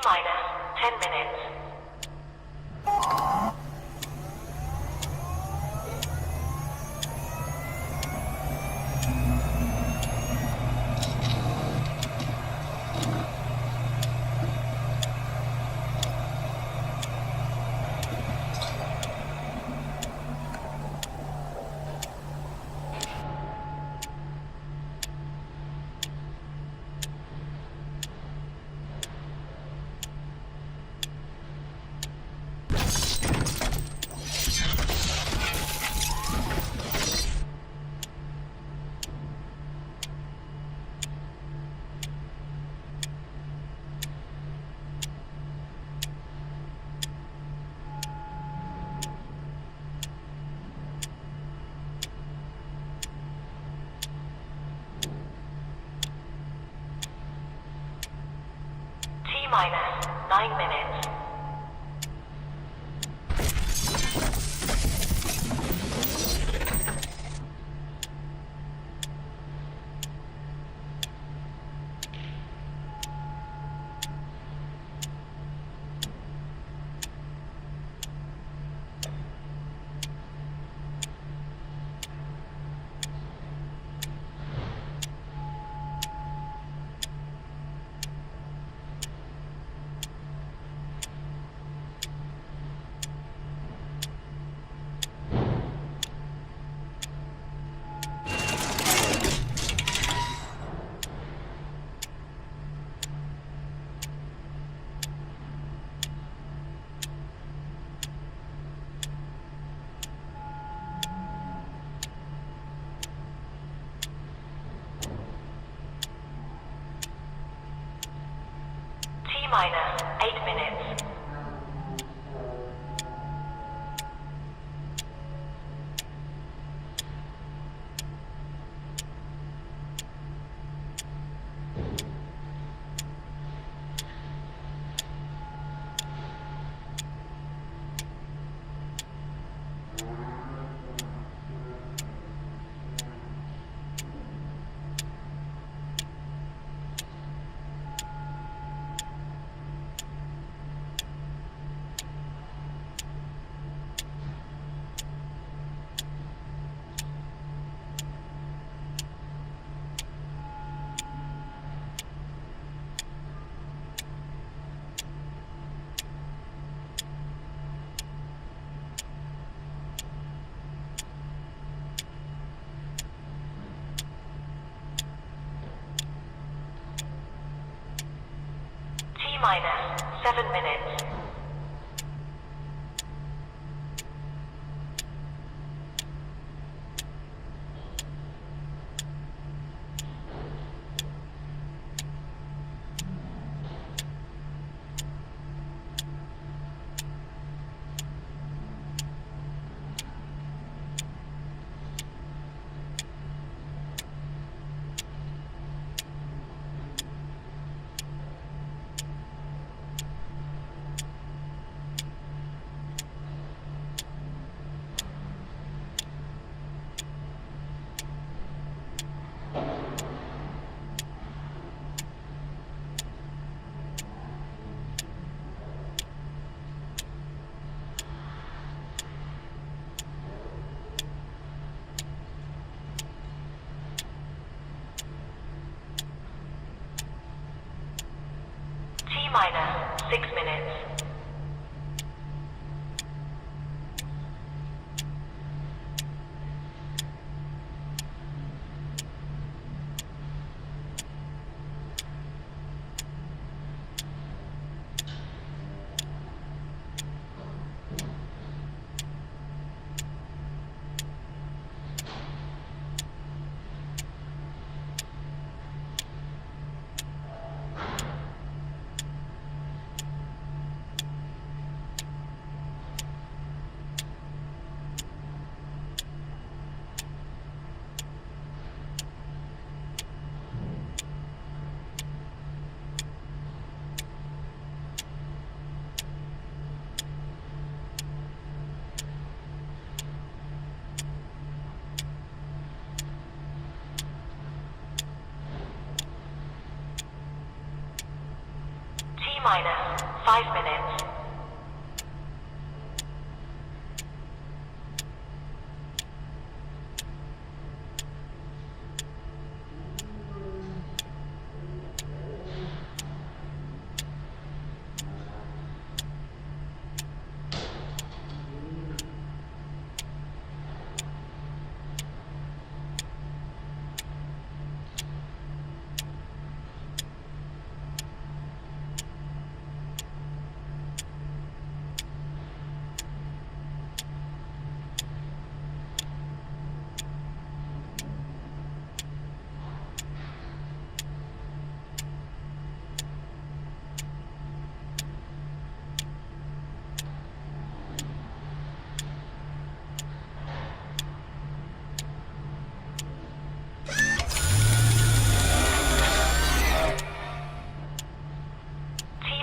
minus 10 minutes. Minus 9 minutes. Minus 8 minutes. Minus 7 minutes. Minus 6 minutes. T-minus 5 minutes.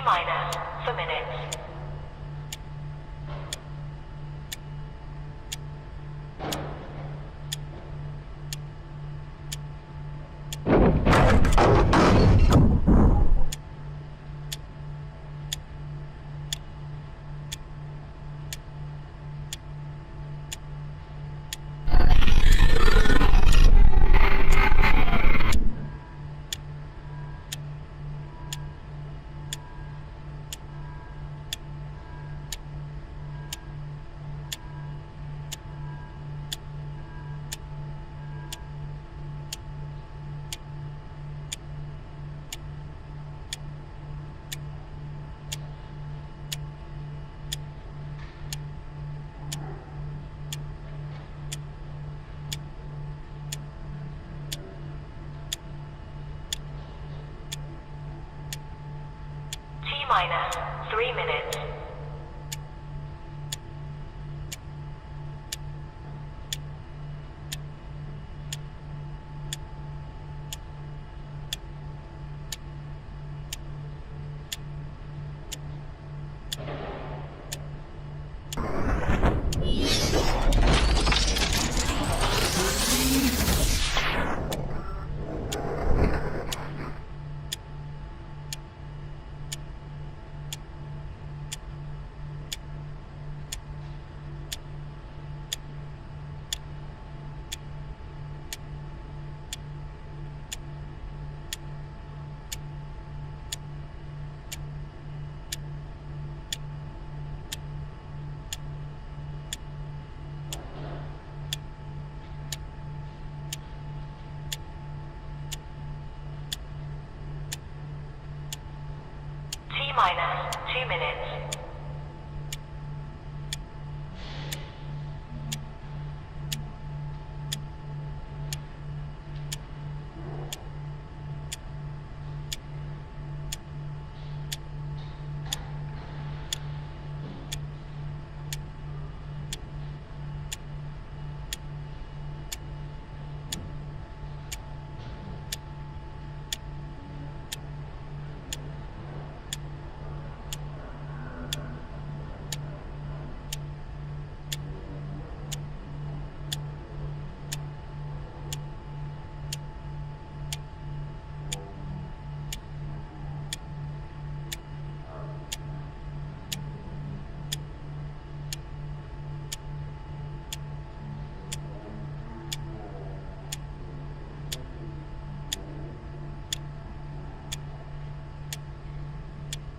T-minus for minutes. T-minus 3 minutes. T-minus 2 minutes.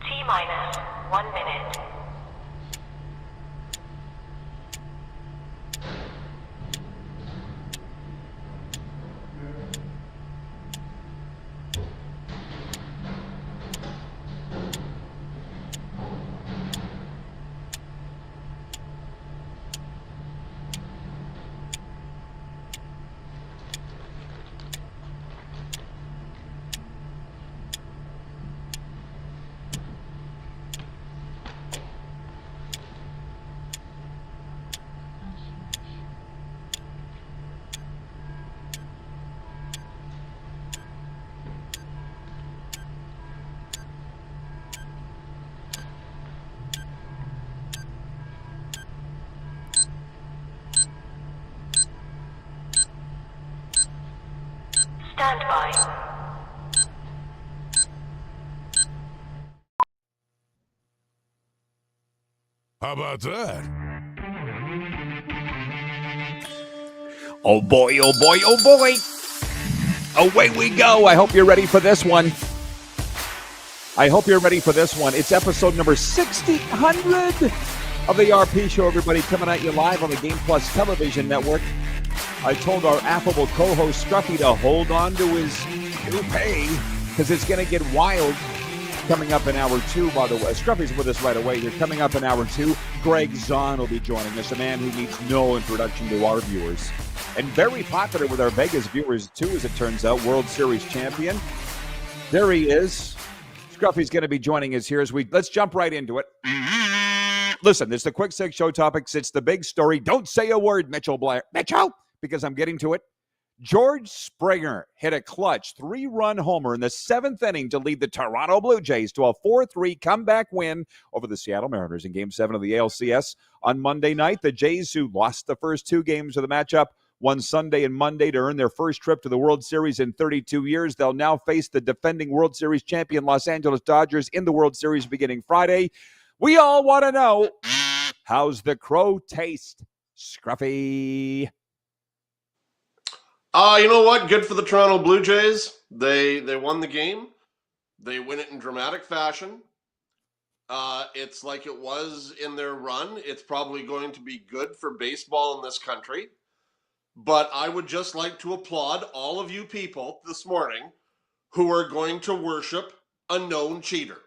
T-minus 1 minute. Stand by. How about that? Oh boy, oh boy, oh boy. Away we go. I hope you're ready for this one. It's episode number 1600 of the RP Show, everybody, coming at you live on the Game Plus television network. I told our affable co-host Scruffy to hold on to his toupee because it's going to get wild coming up in hour 2, by the way. Scruffy's with us right away here. Coming up in hour 2, Gregg Zaun will be joining us, a man who needs no introduction to our viewers. And very popular with our Vegas viewers, too, as it turns out. World Series champion. There he is. Scruffy's going to be joining us here let's jump right into it. Listen, there's the quick six show topics. It's the big story. Don't say a word, Mitchell Blair. Mitchell, because I'm getting to it. George Springer hit a clutch 3-run homer in the 7th inning to lead the Toronto Blue Jays to a 4-3 comeback win over the Seattle Mariners in Game 7 of the ALCS on Monday night. The Jays, who lost the first 2 games of the matchup, won Sunday and Monday to earn their first trip to the World Series in 32 years. They'll now face the defending World Series champion Los Angeles Dodgers in the World Series beginning Friday. We all want to know, how's the crow taste, Scruffy? You know what? Good for the Toronto Blue Jays. They won the game. They win it in dramatic fashion. It's like it was in their run. It's probably going to be good for baseball in this country. But I would just like to applaud all of you people this morning who are going to worship a known cheater,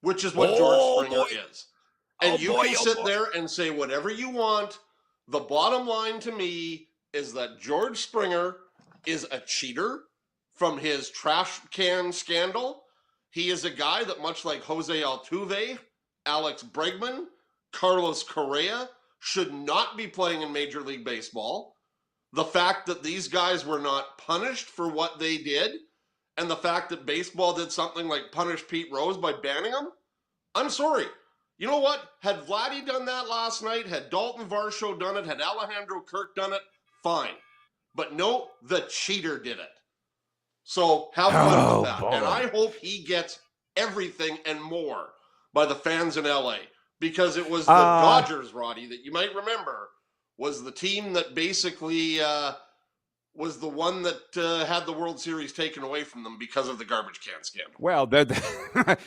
which is what George Springer is. And you can sit there and say whatever you want. The bottom line to me is that George Springer is a cheater from his trash can scandal. He is a guy that, much like Jose Altuve, Alex Bregman, Carlos Correa, should not be playing in Major League Baseball. The fact that these guys were not punished for what they did, and the fact that baseball did something like punish Pete Rose by banning him, I'm sorry. You know what? Had Vladdy done that last night, had Dalton Varsho done it, had Alejandro Kirk done it, fine. But no, the cheater did it. So have fun with that. Boy. And I hope he gets everything and more by the fans in LA. Because it was the Dodgers, Roddy, that you might remember, was the team that basically was the one that had the World Series taken away from them because of the garbage can scandal. Well,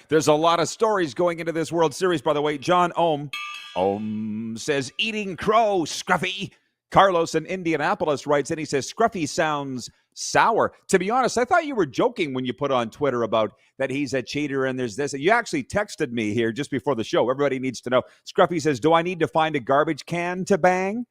there's a lot of stories going into this World Series, by the way. John Ohm says, eating crow, Scruffy. Carlos in Indianapolis writes in, he says, Scruffy sounds sour. To be honest, I thought you were joking when you put on Twitter about that he's a cheater and there's this. You actually texted me here just before the show. Everybody needs to know. Scruffy says, do I need to find a garbage can to bang?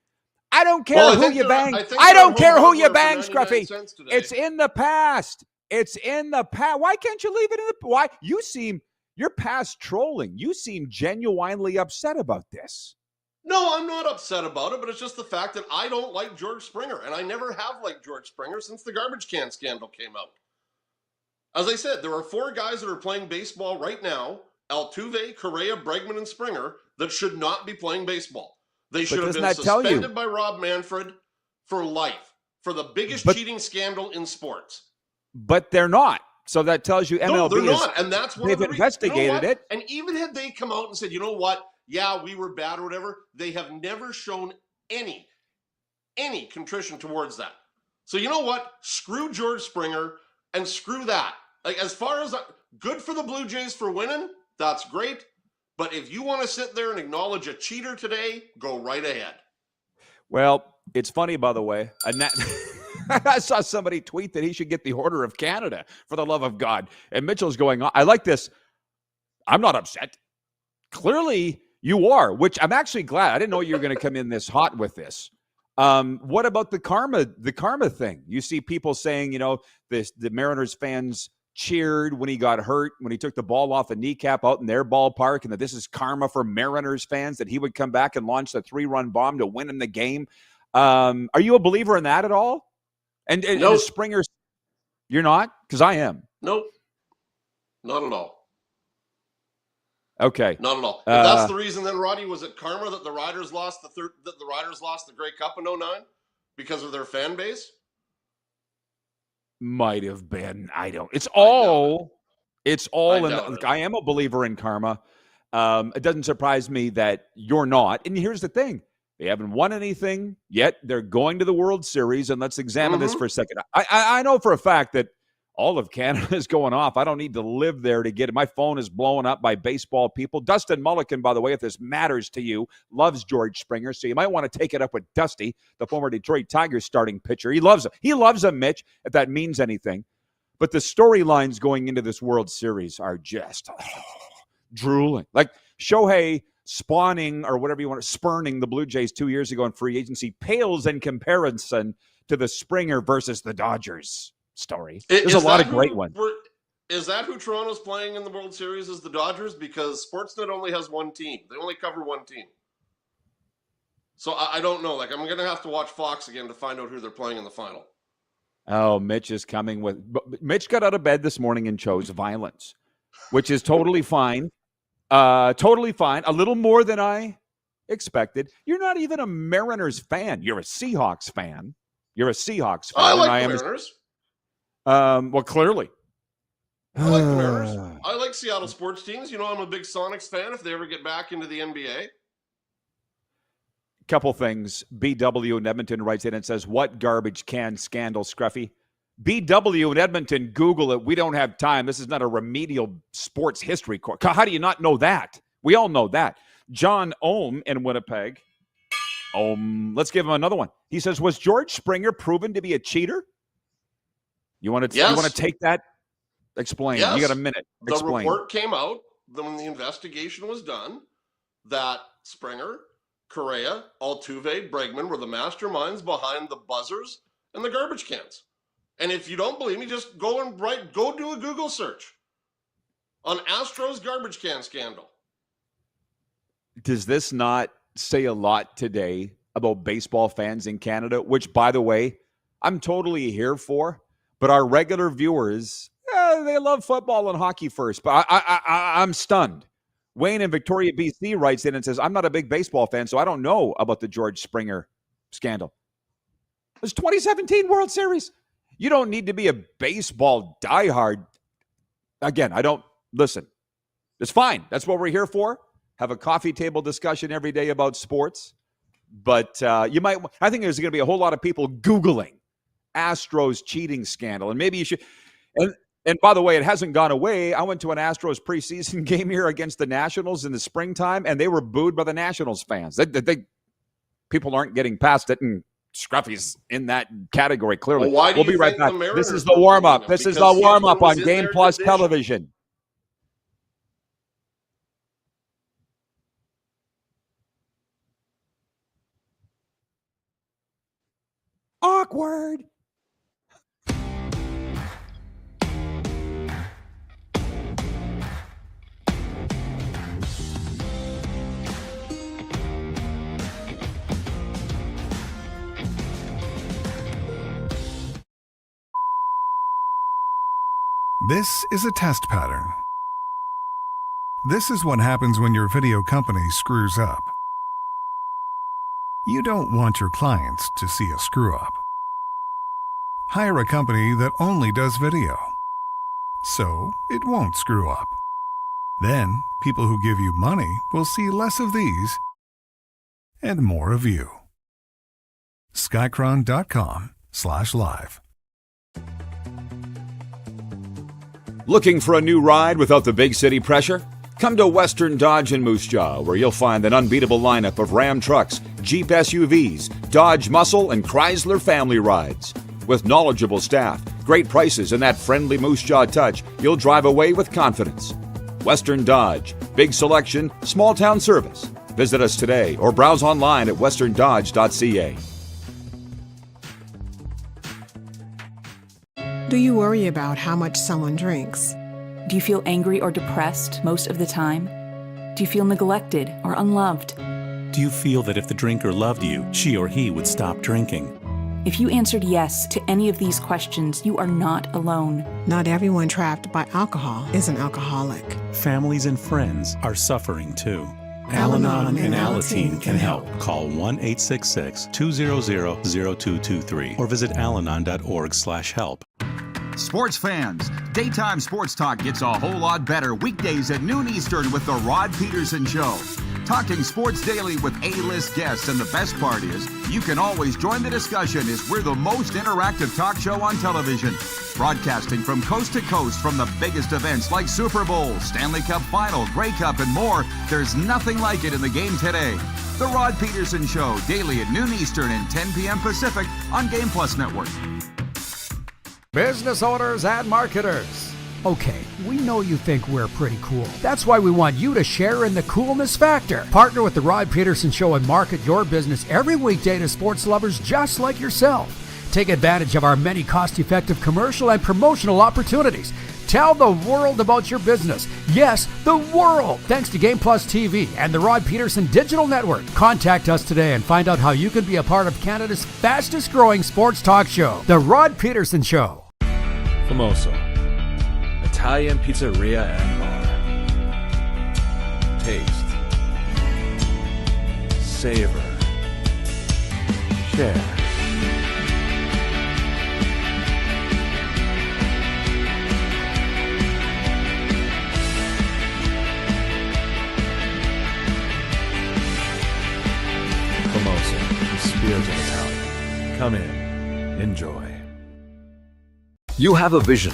I don't care who you bang. I don't care who you bang, Scruffy. It's in the past. It's in the past. Why can't you leave it in the... Why? You're past trolling. You seem genuinely upset about this. No, I'm not upset about it, but it's just the fact that I don't like George Springer, and I never have liked George Springer since the garbage can scandal came out. As I said, there are 4 guys that are playing baseball right now, Altuve, Correa, Bregman, and Springer, that should not be playing baseball. They should have been suspended by Rob Manfred for life, for the biggest cheating scandal in sports. But they're not. So that tells you MLB no, they're not, and that's one they've investigated it. And even had they come out and said, you know what, yeah, we were bad or whatever, they have never shown any contrition towards that. So you know what? Screw George Springer and screw that. Like, as far as good for the Blue Jays for winning, that's great. But if you want to sit there and acknowledge a cheater today, go right ahead. Well, it's funny, by the way. I saw somebody tweet that he should get the Order of Canada, for the love of God. And Mitchell's going on. I like this. I'm not upset. Clearly, you are, which I'm actually glad. I didn't know you were going to come in this hot with this. What about the karma thing? You see people saying, the Mariners fans cheered when he got hurt, when he took the ball off a kneecap out in their ballpark, and that this is karma for Mariners fans, that he would come back and launch the 3-run bomb to win in the game. Are you a believer in that at all? And nope. Springer, you're not? Because I am. Nope. Not at all. Okay. Not at all. If that's the reason, then, Roddy, was it karma that the Riders lost the Grey Cup in 2009 because of their fan base? Might have been. I don't. I am a believer in karma. It doesn't surprise me that you're not. And here's the thing. They haven't won anything yet. They're going to the World Series, and let's examine this for a second. I know for a fact that all of Canada is going off. I don't need to live there to get it. My phone is blowing up by baseball people. Dustin Mulliken, by the way, if this matters to you, loves George Springer, so you might want to take it up with Dusty, the former Detroit Tigers starting pitcher. He loves him. He loves him, Mitch, if that means anything. But the storylines going into this World Series are just drooling. Like Shohei spawning or whatever you want, spurning the Blue Jays 2 years ago in free agency pales in comparison to the Springer versus the Dodgers story. There's a lot of great ones. Is that who Toronto's playing in the World Series, is the Dodgers? Because Sportsnet only has one team. They only cover one team. So I don't know. Like, I'm going to have to watch Fox again to find out who they're playing in the final. Oh, Mitch is coming with... Mitch got out of bed this morning and chose violence, which is totally fine. Totally fine. A little more than I expected. You're not even a Mariners fan. You're a Seahawks fan. You're a Seahawks fan. I like the Mariners. Well, clearly. I like the Mariners. I like Seattle sports teams. You know, I'm a big Sonics fan if they ever get back into the NBA. Couple things. BW in Edmonton writes in and says, what garbage can scandal, Scruffy? BW in Edmonton, Google it. We don't have time. This is not a remedial sports history course. How do you not know that? We all know that. John Ohm in Winnipeg. Let's give him another one. He says, was George Springer proven to be a cheater? You want to Yes. You want to take that? Explain. Yes. You got a minute. Explain. The report came out when the investigation was done that Springer, Correa, Altuve, Bregman were the masterminds behind the buzzers and the garbage cans. And if you don't believe me, just go do a Google search on Astros garbage can scandal. Does this not say a lot today about baseball fans in Canada, which, by the way, I'm totally here for, but our regular viewers, they love football and hockey first, but I'm stunned. Wayne in Victoria, BC writes in and says, I'm not a big baseball fan, so I don't know about the George Springer scandal. It was 2017 World Series. You don't need to be a baseball diehard. Again, listen. It's fine. That's what we're here for. Have a coffee table discussion every day about sports. But I think there's going to be a whole lot of people Googling Astros cheating scandal. And maybe you should, and by the way, it hasn't gone away. I went to an Astros preseason game here against the Nationals in the springtime, and they were booed by the Nationals fans. People aren't getting past it, and Scruffy's in that category, clearly. Well, we'll be right back. This is the warm-up. This is the warm-up on Game Plus Television. Awkward. This is a test pattern. This is what happens when your video company screws up. You don't want your clients to see a screw-up. Hire a company that only does video, so it won't screw up. Then, people who give you money will see less of these and more of you. Skycron.com/live. Looking for a new ride without the big city pressure? Come to Western Dodge in Moose Jaw, where you'll find an unbeatable lineup of Ram trucks, Jeep SUVs, Dodge Muscle, and Chrysler family rides. With knowledgeable staff, great prices, and that friendly Moose Jaw touch, you'll drive away with confidence. Western Dodge. Big selection, small town service. Visit us today or browse online at westerndodge.ca. Do you worry about how much someone drinks? Do you feel angry or depressed most of the time? Do you feel neglected or unloved? Do you feel that if the drinker loved you, she or he would stop drinking? If you answered yes to any of these questions, you are not alone. Not everyone trapped by alcohol is an alcoholic. Families and friends are suffering too. Al-Anon and Alateen can help. Call 1-866-200-0223 or visit alanon.org/help. Sports fans, daytime sports talk gets a whole lot better weekdays at noon Eastern with the Rod Pedersen Show. Talking sports daily with A-list guests, and the best part is, you can always join the discussion as we're the most interactive talk show on television. Broadcasting from coast to coast from the biggest events like Super Bowl, Stanley Cup Final, Grey Cup, and more, there's nothing like it in the game today. The Rod Pedersen Show, daily at noon Eastern and 10 p.m. Pacific on Game Plus Network. Business owners and marketers. Okay, we know you think we're pretty cool. That's why we want you to share in the coolness factor. Partner with the Rod Pedersen Show and market your business every weekday to sports lovers just like yourself. Take advantage of our many cost-effective commercial and promotional opportunities. Tell the world about your business. Yes, the world. Thanks to Game Plus TV and the Rod Pedersen Digital Network. Contact us today and find out how you can be a part of Canada's fastest growing sports talk show, The Rod Pedersen Show. Famoso, Italian pizzeria and bar. Taste, savor, share. Famoso, the spirit of Italian. Come in, enjoy. You have a vision,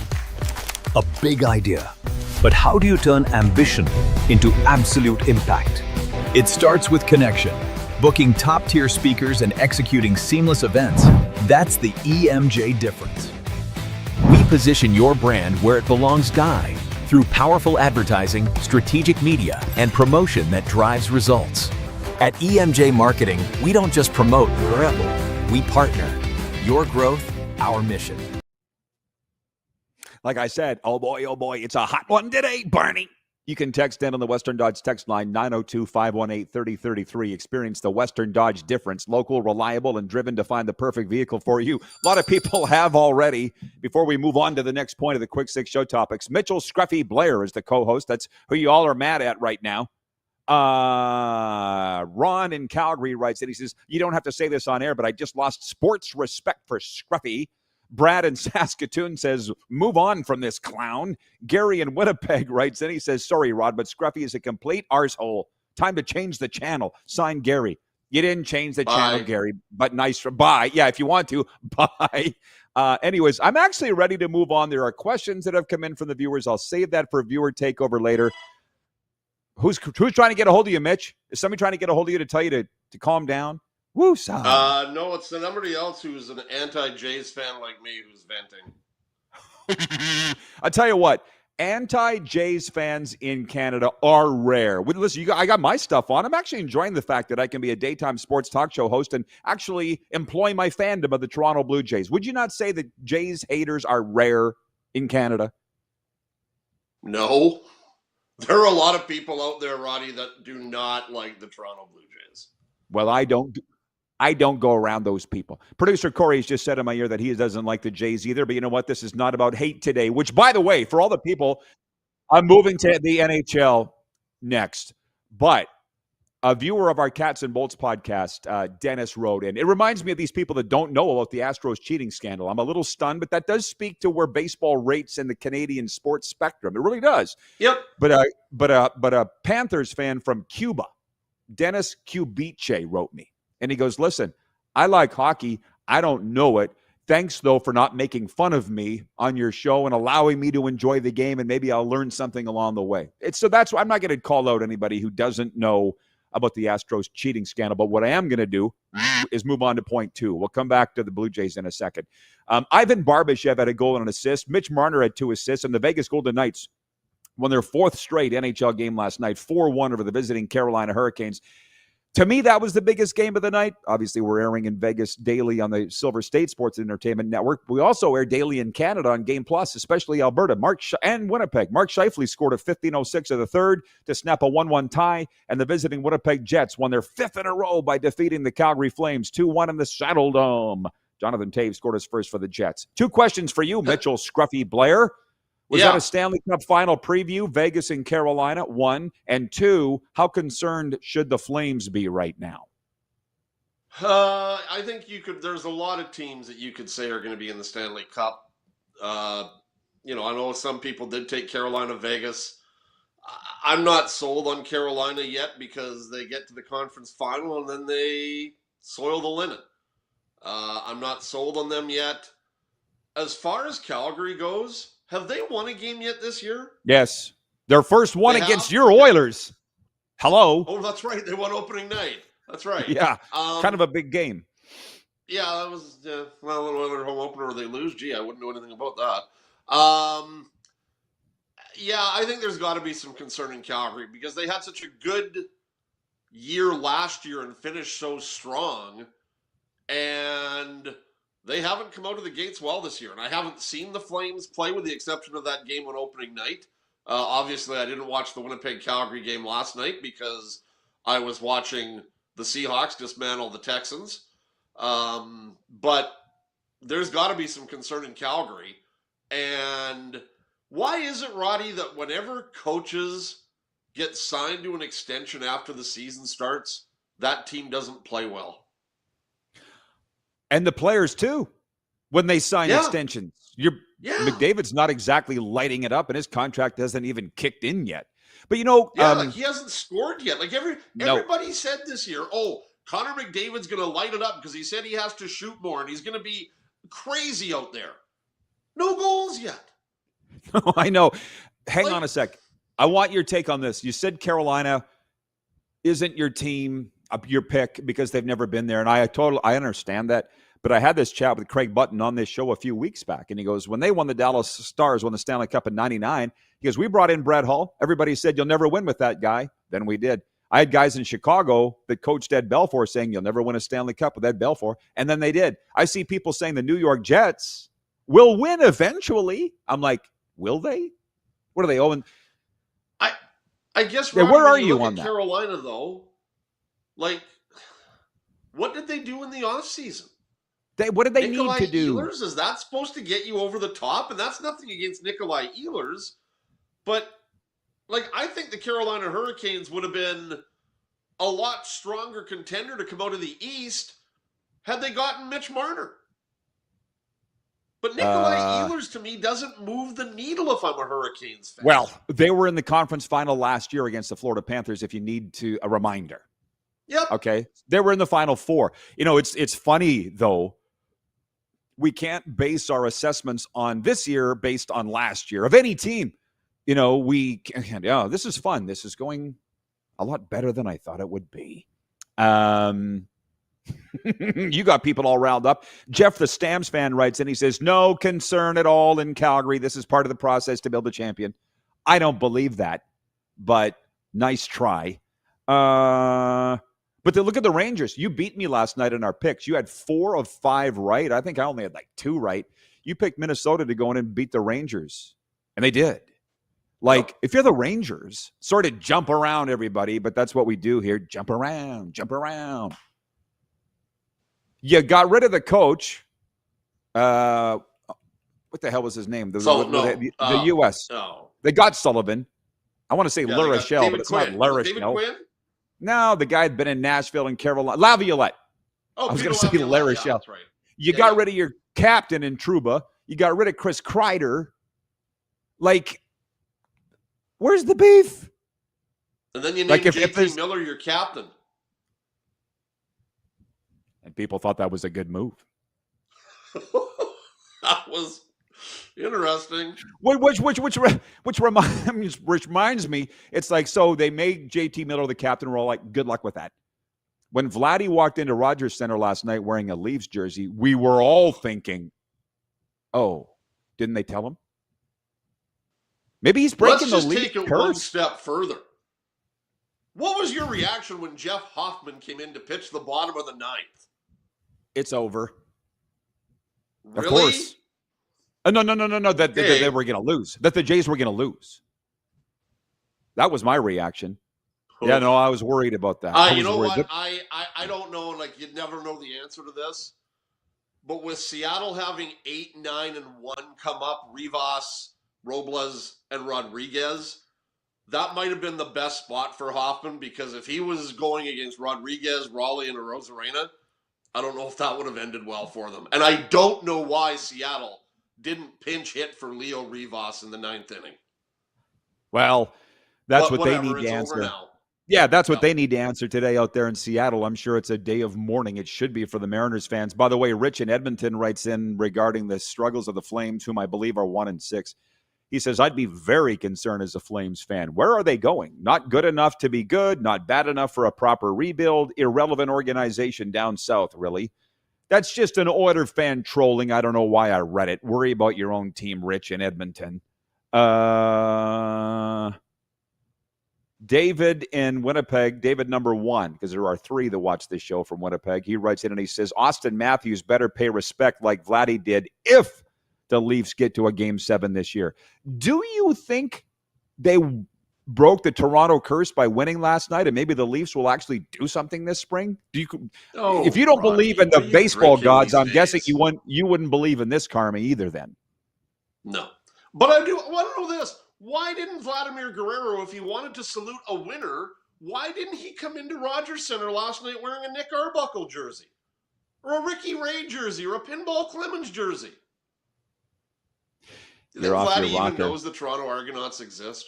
a big idea, but how do you turn ambition into absolute impact? It starts with connection, booking top-tier speakers and executing seamless events. That's the EMJ difference. We position your brand where it belongs, Guy, through powerful advertising, strategic media, and promotion that drives results. At EMJ Marketing, we don't just promote, we partner. Your growth, our mission. Like I said, oh boy, it's a hot one today, Barney. You can text in on the Western Dodge text line 902-518-3033. Experience the Western Dodge difference. Local, reliable, and driven to find the perfect vehicle for you. A lot of people have already. Before we move on to the next point of the Quick Six Show topics, Mitchell Scruffy Blair is the co-host. That's who you all are mad at right now. Ron in Calgary writes that he says, you don't have to say this on air, but I just lost sports respect for Scruffy. Brad in Saskatoon says, move on from this clown. Gary in Winnipeg writes in, he says, sorry, Rod, but Scruffy is a complete arsehole. Time to change the channel. Signed, Gary. You didn't change the channel, Gary, but nice for bye. Yeah, if you want to, bye. Anyways, I'm actually ready to move on. There are questions that have come in from the viewers. I'll save that for viewer takeover later. Who's trying to get a hold of you, Mitch? Is somebody trying to get a hold of you to tell you to calm down? Woo, no, it's somebody else who's an anti-Jays fan like me who's venting. I'll tell you what, anti-Jays fans in Canada are rare. Listen, I got my stuff on. I'm actually enjoying the fact that I can be a daytime sports talk show host and actually employ my fandom of the Toronto Blue Jays. Would you not say that Jays haters are rare in Canada? No. There are a lot of people out there, Roddy, that do not like the Toronto Blue Jays. Well, I don't go around those people. Producer Corey has just said in my ear that he doesn't like the Jays either. But you know what? This is not about hate today, which, by the way, for all the people, I'm moving to the NHL next. But a viewer of our Cats and Bolts podcast, Dennis, wrote in. It reminds me of these people that don't know about the Astros cheating scandal. I'm a little stunned, but that does speak to where baseball rates in the Canadian sports spectrum. It really does. Yep. But a Panthers fan from Cuba, Dennis Cubiche, wrote me. And he goes, listen, I like hockey. I don't know it. Thanks, though, for not making fun of me on your show and allowing me to enjoy the game, and maybe I'll learn something along the way. So that's why I'm not going to call out anybody who doesn't know about the Astros cheating scandal. But what I am going to do is move on to point two. We'll come back to the Blue Jays in a second. Ivan Barbashev had a goal and an assist. Mitch Marner had 2 assists, and the Vegas Golden Knights won their 4th straight NHL game last night, 4-1 over the visiting Carolina Hurricanes. To me, that was the biggest game of the night. Obviously, we're airing in Vegas daily on the Silver State Sports Entertainment Network. We also air daily in Canada on Game Plus, especially Alberta and Winnipeg. Mark Scheifele scored a 15:06 of the third to snap a 1-1 tie, and the visiting Winnipeg Jets won their 5th in a row by defeating the Calgary Flames 2-1 in the Saddle Dome. Jonathan Taves scored his first for the Jets. 2 questions for you, Mitchell Scruffy Blair. Was that a Stanley Cup final preview, Vegas and Carolina, 1? And 2, how concerned should the Flames be right now? I think there's a lot of teams that you could say are going to be in the Stanley Cup. I know some people did take Carolina, Vegas. I'm not sold on Carolina yet because they get to the conference final and then they soil the linen. I'm not sold on them yet. As far as Calgary goes, have they won a game yet this year? Yes. Their first one They against have? your Oilers. Hello. Oh, that's right. They won opening night. That's right. Yeah. Kind of a big game. Yeah, that was an Oilers home opener where they lose. Gee, I wouldn't know anything about that. Yeah, I think there's got to be some concern in Calgary because they had such a good year last year and finished so strong, and they haven't come out of the gates well this year. And I haven't seen the Flames play with the exception of that game on opening night. Obviously, I didn't watch the Winnipeg-Calgary game last night because I was watching the Seahawks dismantle the Texans. But there's got to be some concern in Calgary. And why is it, Roddy, that whenever coaches get signed to an extension after the season starts, that team doesn't play well? And the players, too, when they sign extensions. McDavid's not exactly lighting it up, and his contract hasn't even kicked in yet. But, he hasn't scored yet. Like everybody said this year, Connor McDavid's going to light it up because he said he has to shoot more, and he's going to be crazy out there. No goals yet. I know. Hang on a sec. I want your take on this. You said Carolina isn't your team, your pick, because they've never been there. And I understand that. But I had this chat with Craig Button on this show a few weeks back. And he goes, when they won the Dallas Stars, won the Stanley Cup in 99, he goes, we brought in Brett Hull. Everybody said, you'll never win with that guy. Then we did. I had guys in Chicago that coached Ed Belfour saying, you'll never win a Stanley Cup with Ed Belfour. And then they did. I see people saying the New York Jets will win eventually. I'm like, will they? What are they owing? I guess. Yeah, where are you on that? Carolina, though, like, what did they do in the offseason? What did they Nikolai need to do? Ehlers, is that supposed to get you over the top? And that's nothing against Nikolai Ehlers, but I think the Carolina Hurricanes would have been a lot stronger contender to come out of the East had they gotten Mitch Marner. But Nikolai Ehlers, to me, doesn't move the needle if I'm a Hurricanes fan. Well, they were in the conference final last year against the Florida Panthers, if you need a reminder. Yep. Okay. They were in the Final Four. It's funny, though. We can't base our assessments on this year based on last year of any team. This is fun. This is going a lot better than I thought it would be. You got people all riled up. Jeff, the Stamps fan, writes in. He says, no concern at all in Calgary. This is part of the process to build a champion. I don't believe that, but nice try. But look at the Rangers. You beat me last night in our picks. You had 4 of 5 right. I think I only had 2 right. You picked Minnesota to go in and beat the Rangers, and they did. If you're the Rangers, sort of jump around everybody, but that's what we do here. Jump around, jump around. You got rid of the coach. What the hell was his name? The U.S. No. They got Sullivan. I want to say La Rochelle, but it's Quinn. not La Rochelle. Quinn? No, the guy had been in Nashville and Carolina. Laviolette. I was going to say La Rochelle. Yeah, that's right. You got rid of your captain in Trouba. You got rid of Chris Kreider. Where's the beef? And then you named JT Miller your captain. And people thought that was a good move. That was interesting. Which reminds me, it's so they made JT Miller the captain. We're all like, good luck with that. When Vladdy walked into Rogers Center last night wearing a Leafs jersey, we were all thinking, oh, didn't they tell him? Maybe he's breaking the Leafs curse. Let's just take it one step further. What was your reaction when Jeff Hoffman came in to pitch the bottom of the 9th? It's over. Really? Of course. No. That they were going to lose. That the Jays were going to lose. That was my reaction. Yeah, no, I was worried about that. You know what? I don't know. You'd never know the answer to this. But with Seattle having 8, 9, and 1 come up, Rivas, Robles, and Rodriguez, that might have been the best spot for Hoffman, because if he was going against Rodriguez, Raleigh, and Arozarena, I don't know if that would have ended well for them. And I don't know why Seattle didn't pinch hit for Leo Rivas in the 9th inning. Well, that's But what they whatever, need to it's over answer. now. Yeah, that's what they need to answer today out there in Seattle. I'm sure it's a day of mourning. It should be for the Mariners fans. By the way, Rich in Edmonton writes in regarding the struggles of the Flames, whom I believe are 1-6. He says, I'd be very concerned as a Flames fan. Where are they going? Not good enough to be good, not bad enough for a proper rebuild, irrelevant organization down south, really. That's just an Oilers fan trolling. I don't know why I read it. Worry about your own team, Rich in Edmonton. David in Winnipeg, David number 1, because there are 3 that watch this show from Winnipeg. He writes in and he says, Austin Matthews better pay respect like Vladdy did if the Leafs get to a Game 7 this year. Do you think they broke the Toronto curse by winning last night, and maybe the Leafs will actually do something this spring? If you don't believe in the baseball gods, I'm guessing you wouldn't believe in this karma either then. No. But I do want to know this. Why didn't Vladimir Guerrero, if he wanted to salute a winner, why didn't he come into Rogers Center last night wearing a Nick Arbuckle jersey? Or a Ricky Ray jersey? Or a Pinball Clemens jersey? Do you think Vladdy even knows the Toronto Argonauts exist?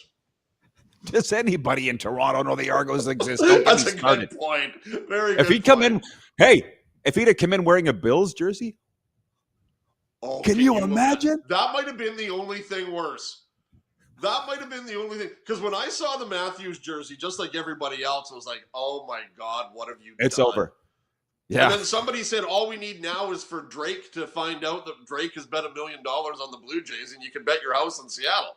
Does anybody in Toronto know the Argos exist? That's a good point. Very good. If he'd come in, if he'd have come in wearing a Bills jersey, can you imagine? That might have been the only thing worse. That might have been the only thing. Because when I saw the Matthews jersey, just like everybody else, I was like, oh my God, what have you done? It's over. Yeah. And then somebody said, all we need now is for Drake to find out that Drake has bet $1 million on the Blue Jays, and you can bet your house in Seattle.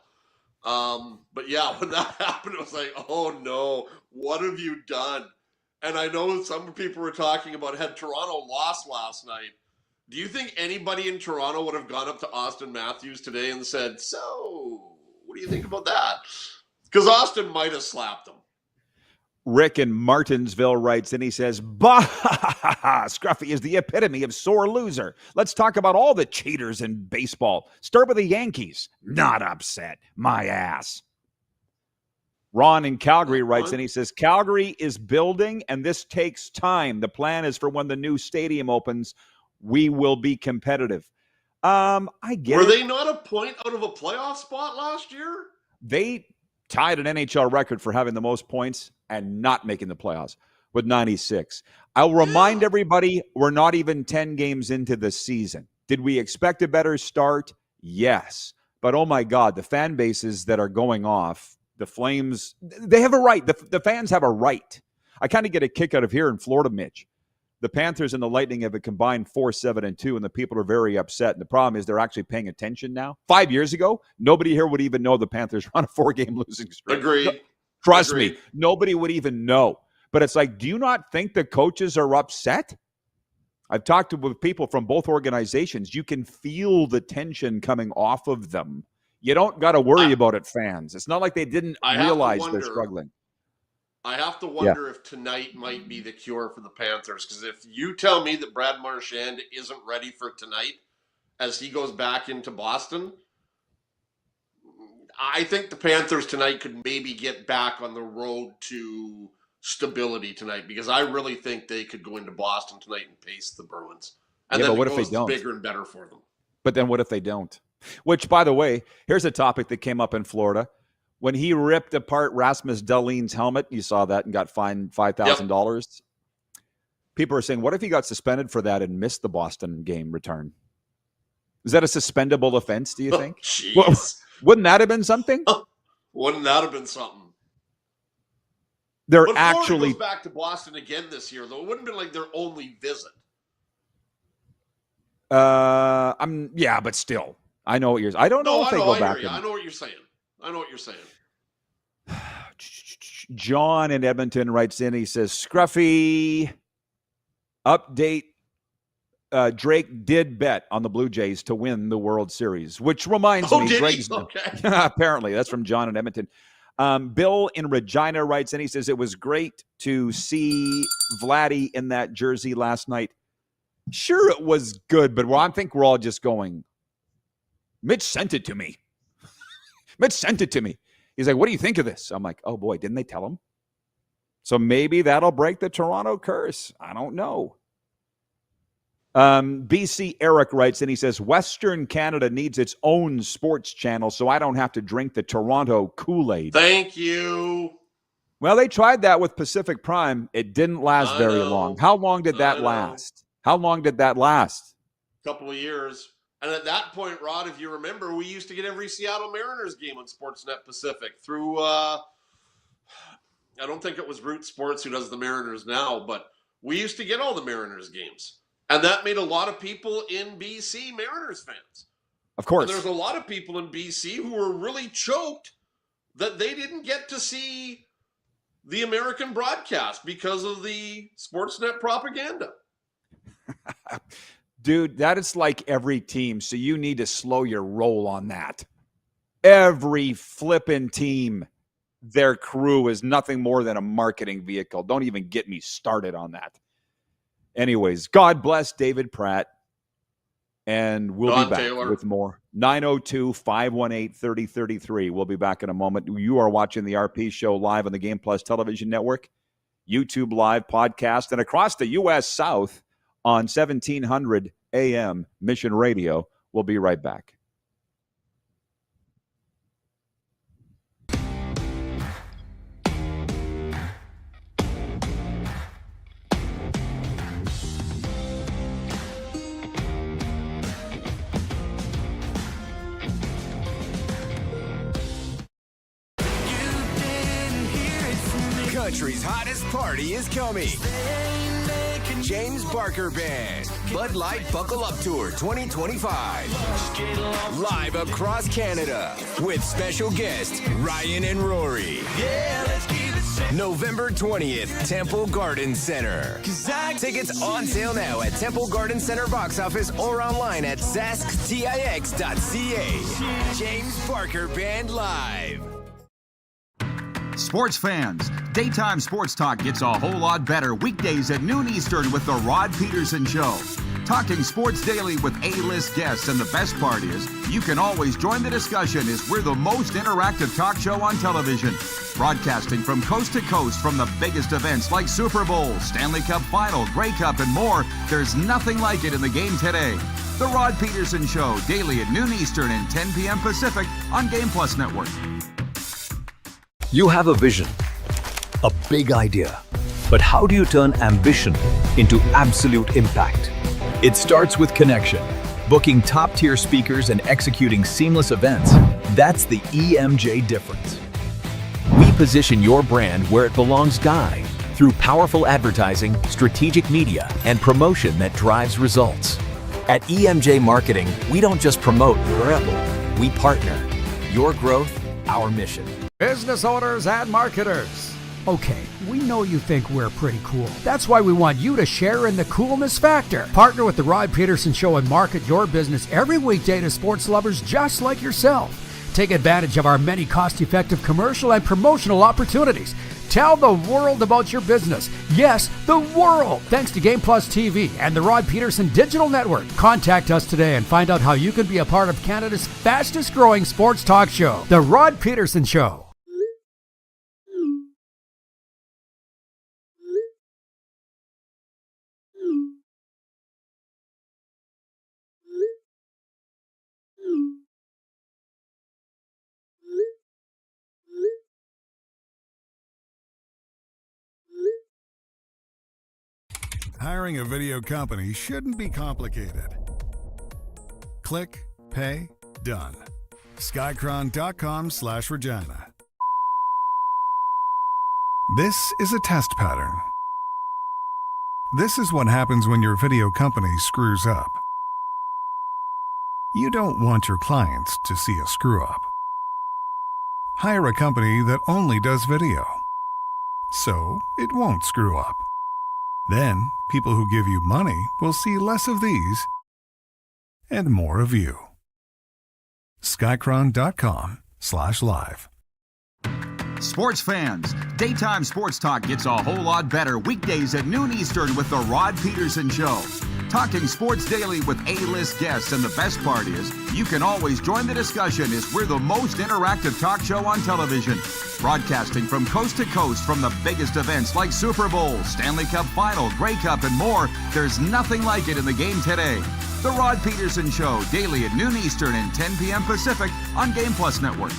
But yeah, when that happened, it was like, oh no, what have you done? And I know some people were talking about, had Toronto lost last night, do you think anybody in Toronto would have gone up to Austin Matthews today and said, so what do you think about that? Because Austin might have slapped him. Rick in Martinsville writes, and he says, bah, Scruffy is the epitome of sore loser. Let's talk about all the cheaters in baseball. Start with the Yankees. Not upset. My ass. Ron in Calgary writes, and he says, Calgary is building, and this takes time. The plan is for when the new stadium opens, we will be competitive. I get it. Were they not a point out of a playoff spot last year? They tied an NHL record for having the most points and not making the playoffs with 96. I'll remind everybody, we're not even 10 games into the season. Did we expect a better start? Yes. But oh my God, the fan bases that are going off, the Flames, they have a right. The fans have a right. I kind of get a kick out of here in Florida, Mitch. The Panthers and the Lightning have a combined 4-7-2, and the people are very upset. And the problem is they're actually paying attention now. 5 years ago, nobody here would even know the Panthers were on a 4-game losing streak. Agreed. Trust me, nobody would even know. But it's like, do you not think the coaches are upset? I've talked with people from both organizations. You can feel the tension coming off of them. You don't got to worry about it, fans. It's not like they didn't realize they're struggling. I have to wonder if tonight might be the cure for the Panthers. Because if you tell me that Brad Marchand isn't ready for tonight as he goes back into Boston, I think the Panthers tonight could maybe get back on the road to stability tonight. Because I really think they could go into Boston tonight and pace the Bruins. And then but what if they don't? Bigger and better for them. But then what if they don't? Which, by the way, here's a topic that came up in Florida. When he ripped apart Rasmus Dahlin's helmet, you saw that and got fined $5,000. Yep. People are saying, what if he got suspended for that and missed the Boston game return? Is that a suspendable offense, do you think? Well, wouldn't that have been something? Wouldn't that have been something? They're but actually goes back to Boston again this year, though. It wouldn't have been like their only visit. But still. I know what you're saying. I don't know if they go back. I know what you're saying. John in Edmonton writes in. He says, Scruffy, update. Drake did bet on the Blue Jays to win the World Series, which reminds me. Gregg, apparently, that's from John in Edmonton. Bill in Regina writes in. He says, it was great to see Vladdy in that jersey last night. Sure, it was good, but I think we're all just going, Mitch sent it to me. He's like, what do you think of this? I'm like, oh boy, didn't they tell him? So maybe that'll break the Toronto curse. I don't know. BC Eric writes, and he says, Western Canada needs its own sports channel so I don't have to drink the Toronto Kool-Aid. Thank you. Well, they tried that with Pacific Prime. It didn't last very long. How long did that last? How long did that last? A couple of years. And at that point, Rod, if you remember, we used to get every Seattle Mariners game on Sportsnet Pacific through, I don't think it was Root Sports who does the Mariners now, but we used to get all the Mariners games. And that made a lot of people in BC Mariners fans. Of course. And there's a lot of people in BC who were really choked that they didn't get to see the American broadcast because of the Sportsnet propaganda. Dude, that is like every team, so you need to slow your roll on that. Every flippin' team, their crew is nothing more than a marketing vehicle. Don't even get me started on that. Anyways, God bless David Pratt, and we'll be back with more. 902-518-3033. We'll be back in a moment. You are watching the RP Show live on the Game Plus Television Network, YouTube Live podcast, and across the U.S. South on 1700 AM Mission Radio. We'll be right back. Country's hottest party is coming. James Barker Band, Bud Light Buckle Up Tour 2025. Live across Canada with special guests Ryan and Rory. November 20th, Temple Garden Center. Tickets on sale now at Temple Garden Center box office or online at zasktix.ca. James Barker Band Live. Sports fans, daytime sports talk gets a whole lot better weekdays at noon Eastern with the Rod Pedersen Show. Talking sports daily with A-list guests, and the best part is you can always join the discussion as we're the most interactive talk show on television. Broadcasting from coast to coast from the biggest events like Super Bowl, Stanley Cup Final, Grey Cup, and more. There's nothing like it in the game today. The Rod Pedersen Show, daily at noon Eastern and 10 p.m. Pacific on Game Plus Network. You have a vision, a big idea, but how do you turn ambition into absolute impact? It starts with connection, booking top-tier speakers and executing seamless events. That's the EMJ difference. We position your brand where it belongs, through powerful advertising, strategic media, and promotion that drives results. At EMJ Marketing, we don't just promote your rebel, we partner. Your growth, our mission. Business owners and marketers. Okay, we know you think we're pretty cool. That's why we want you to share in the coolness factor. Partner with the Rod Pedersen Show and market your business every weekday to sports lovers just like yourself. Take advantage of our many cost-effective commercial and promotional opportunities. Tell the world about your business. Yes, the world. Thanks to Game Plus TV and the Rod Pedersen Digital Network. Contact us today and find out how you can be a part of Canada's fastest growing sports talk show, The Rod Pedersen Show. Hiring a video company shouldn't be complicated. Click, pay, done. Skycron.com/Regina. This is a test pattern. This is what happens when your video company screws up. You don't want your clients to see a screw-up. Hire a company that only does video, so it won't screw up. Then, people who give you money will see less of these and more of you. Skycron.com/live. Sports fans, daytime sports talk gets a whole lot better weekdays at noon Eastern with the Rod Pedersen Show. Talking sports daily with A-list guests, and the best part is, you can always join the discussion as we're the most interactive talk show on television. Broadcasting from coast to coast from the biggest events like Super Bowl, Stanley Cup Final, Grey Cup, and more, there's nothing like it in the game today. The Rod Pedersen Show, daily at noon Eastern and 10 p.m. Pacific on Game Plus Network.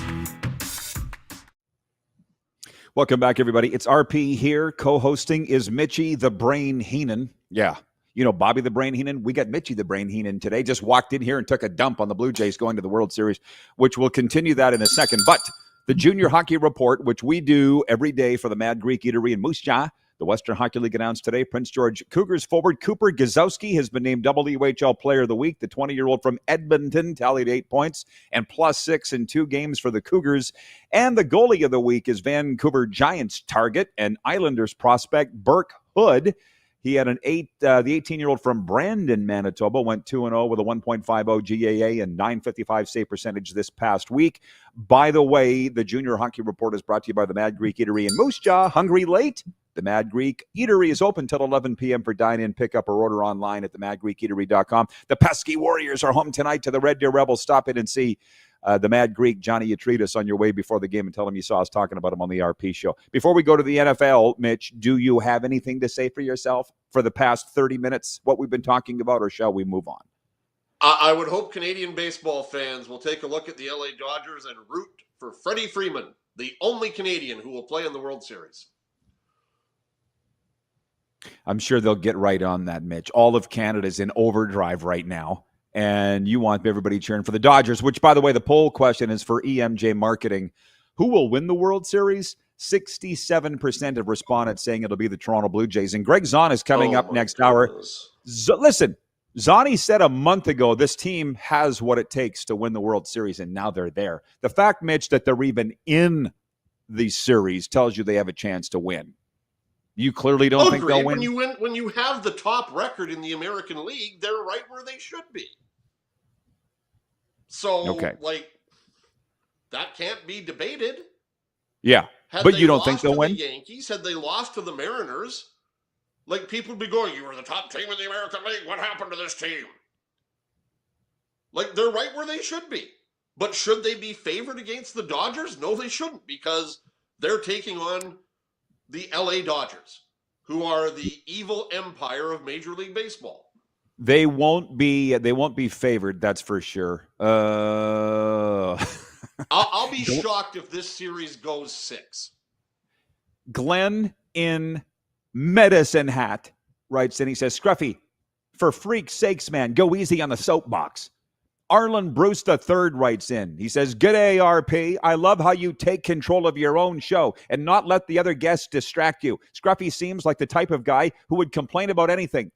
Welcome back, everybody. It's RP here. Co-hosting is Mitchie the Brain Heenan. Yeah. You know, Bobby the Brain Heenan. We got Mitchie the Brain Heenan today. Just walked in here and took a dump on the Blue Jays going to the World Series, which we'll continue that in a second. But the Junior Hockey Report, which we do every day for the Mad Greek Eatery in Moose Jaw, the Western Hockey League announced today Prince George Cougars forward Cooper Gazowski has been named WHL Player of the Week. The 20-year-old from Edmonton tallied 8 points and +6 in 2 games for the Cougars. And the goalie of the week is Vancouver Giants target and Islanders prospect Burke Hood. He had the 18-year-old from Brandon, Manitoba, went 2-0 with a 1.50 GAA and .955 save percentage this past week. By the way, the Junior Hockey Report is brought to you by the Mad Greek Eatery in Moose Jaw. Hungry late? The Mad Greek Eatery is open till 11 p.m. for dine-in, pickup, or order online at themadgreekeatery.com. The Pesky Warriors are home tonight to the Red Deer Rebels. Stop in and see the Mad Greek, Johnny Utridis, on your way before the game and tell him you saw us talking about him on the RP show. Before we go to the NFL, Mitch, do you have anything to say for yourself for the past 30 minutes, what we've been talking about, or shall we move on? I would hope Canadian baseball fans will take a look at the LA Dodgers and root for Freddie Freeman, the only Canadian who will play in the World Series. I'm sure they'll get right on that, Mitch. All of Canada's in overdrive right now, and you want everybody cheering for the Dodgers, which, by the way, the poll question is for EMJ Marketing. Who will win the World Series? 67% of respondents saying it'll be the Toronto Blue Jays. And Gregg Zaun is coming up next hour. Listen, Zauni said a month ago this team has what it takes to win the World Series, and now they're there. The fact, Mitch, that they're even in the series tells you they have a chance to win. You clearly don't think they'll win? When you have the top record in the American League, they're right where they should be. So, that can't be debated. Yeah, but you don't think they'll win? The Yankees, had they lost to the Mariners, people would be going, you were the top team in the American League. What happened to this team? They're right where they should be. But should they be favored against the Dodgers? No, they shouldn't, because they're taking on the LA Dodgers, who are the evil empire of Major League Baseball. They won't be favored, that's for sure. I'll be shocked if this series goes 6. Glenn in Medicine Hat writes in, he says, Scruffy, for freak's sakes, man, go easy on the soapbox. Arlen Bruce III writes in. He says, G'day, RP. I love how you take control of your own show and not let the other guests distract you. Scruffy seems like the type of guy who would complain about anything.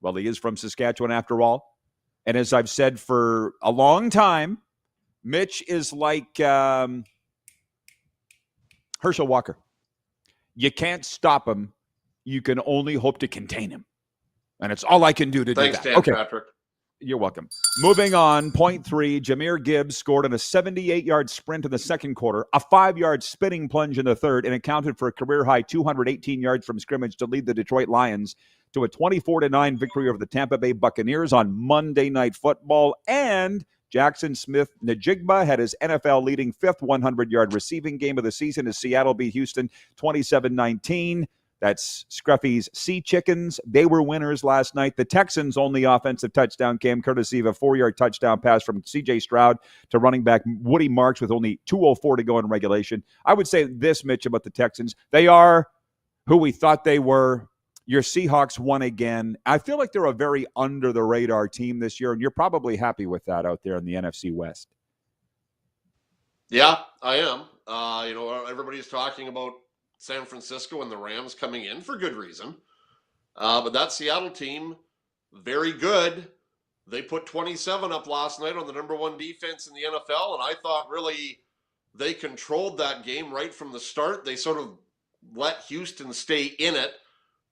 Well, he is from Saskatchewan after all. And as I've said for a long time, Mitch is like Herschel Walker. You can't stop him. You can only hope to contain him. And it's all I can do to do that. Thanks, Dan Patrick. You're welcome. Moving on, point 3, Jahmyr Gibbs scored on a 78-yard sprint in the second quarter, a 5-yard spinning plunge in the third, and accounted for a career-high 218 yards from scrimmage to lead the Detroit Lions to a 24-9 victory over the Tampa Bay Buccaneers on Monday Night Football. And Jackson Smith-Njigba had his NFL-leading 5th 100-yard receiving game of the season as Seattle beat Houston 27-19. That's Scruffy's Sea Chickens. They were winners last night. The Texans' only offensive touchdown came courtesy of a 4-yard touchdown pass from C.J. Stroud to running back Woody Marks with only 2:04 to go in regulation. I would say this, Mitch, about the Texans. They are who we thought they were. Your Seahawks won again. I feel like they're a very under-the-radar team this year, and you're probably happy with that out there in the NFC West. Yeah, I am. Everybody's talking about San Francisco and the Rams coming in for good reason. But that Seattle team, very good. They put 27 up last night on the number 1 defense in the NFL, and I thought really they controlled that game right from the start. They sort of let Houston stay in it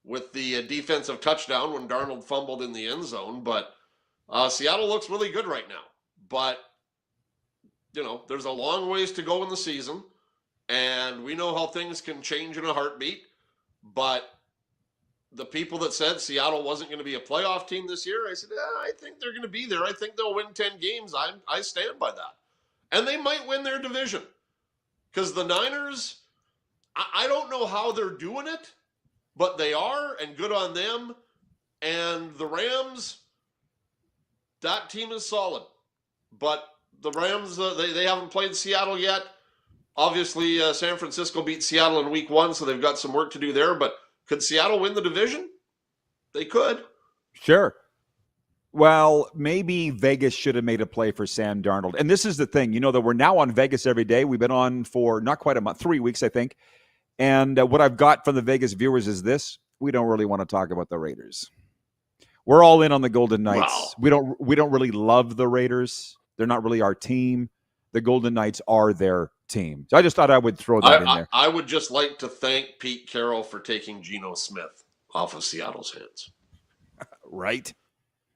with the defensive touchdown when Darnold fumbled in the end zone. But Seattle looks really good right now. But, there's a long ways to go in the season. And we know how things can change in a heartbeat. But the people that said Seattle wasn't going to be a playoff team this year, I said, I think they're going to be there. I think they'll win 10 games. I stand by that. And they might win their division. Because the Niners, I don't know how they're doing it, but they are, and good on them. And the Rams, that team is solid. But the Rams, they haven't played Seattle yet. Obviously, San Francisco beat Seattle in week 1, so they've got some work to do there. But could Seattle win the division? They could. Sure. Well, maybe Vegas should have made a play for Sam Darnold. And this is the thing, you know, that we're now on Vegas every day. We've been on for not quite a month, 3 weeks, I think. And what I've got from the Vegas viewers is this: we don't really want to talk about the Raiders. We're all in on the Golden Knights. Wow. We don't really love the Raiders. They're not really our team. The Golden Knights are their team. So I just thought I would throw that in there. I would just like to thank Pete Carroll for taking Geno Smith off of Seattle's hands. Right.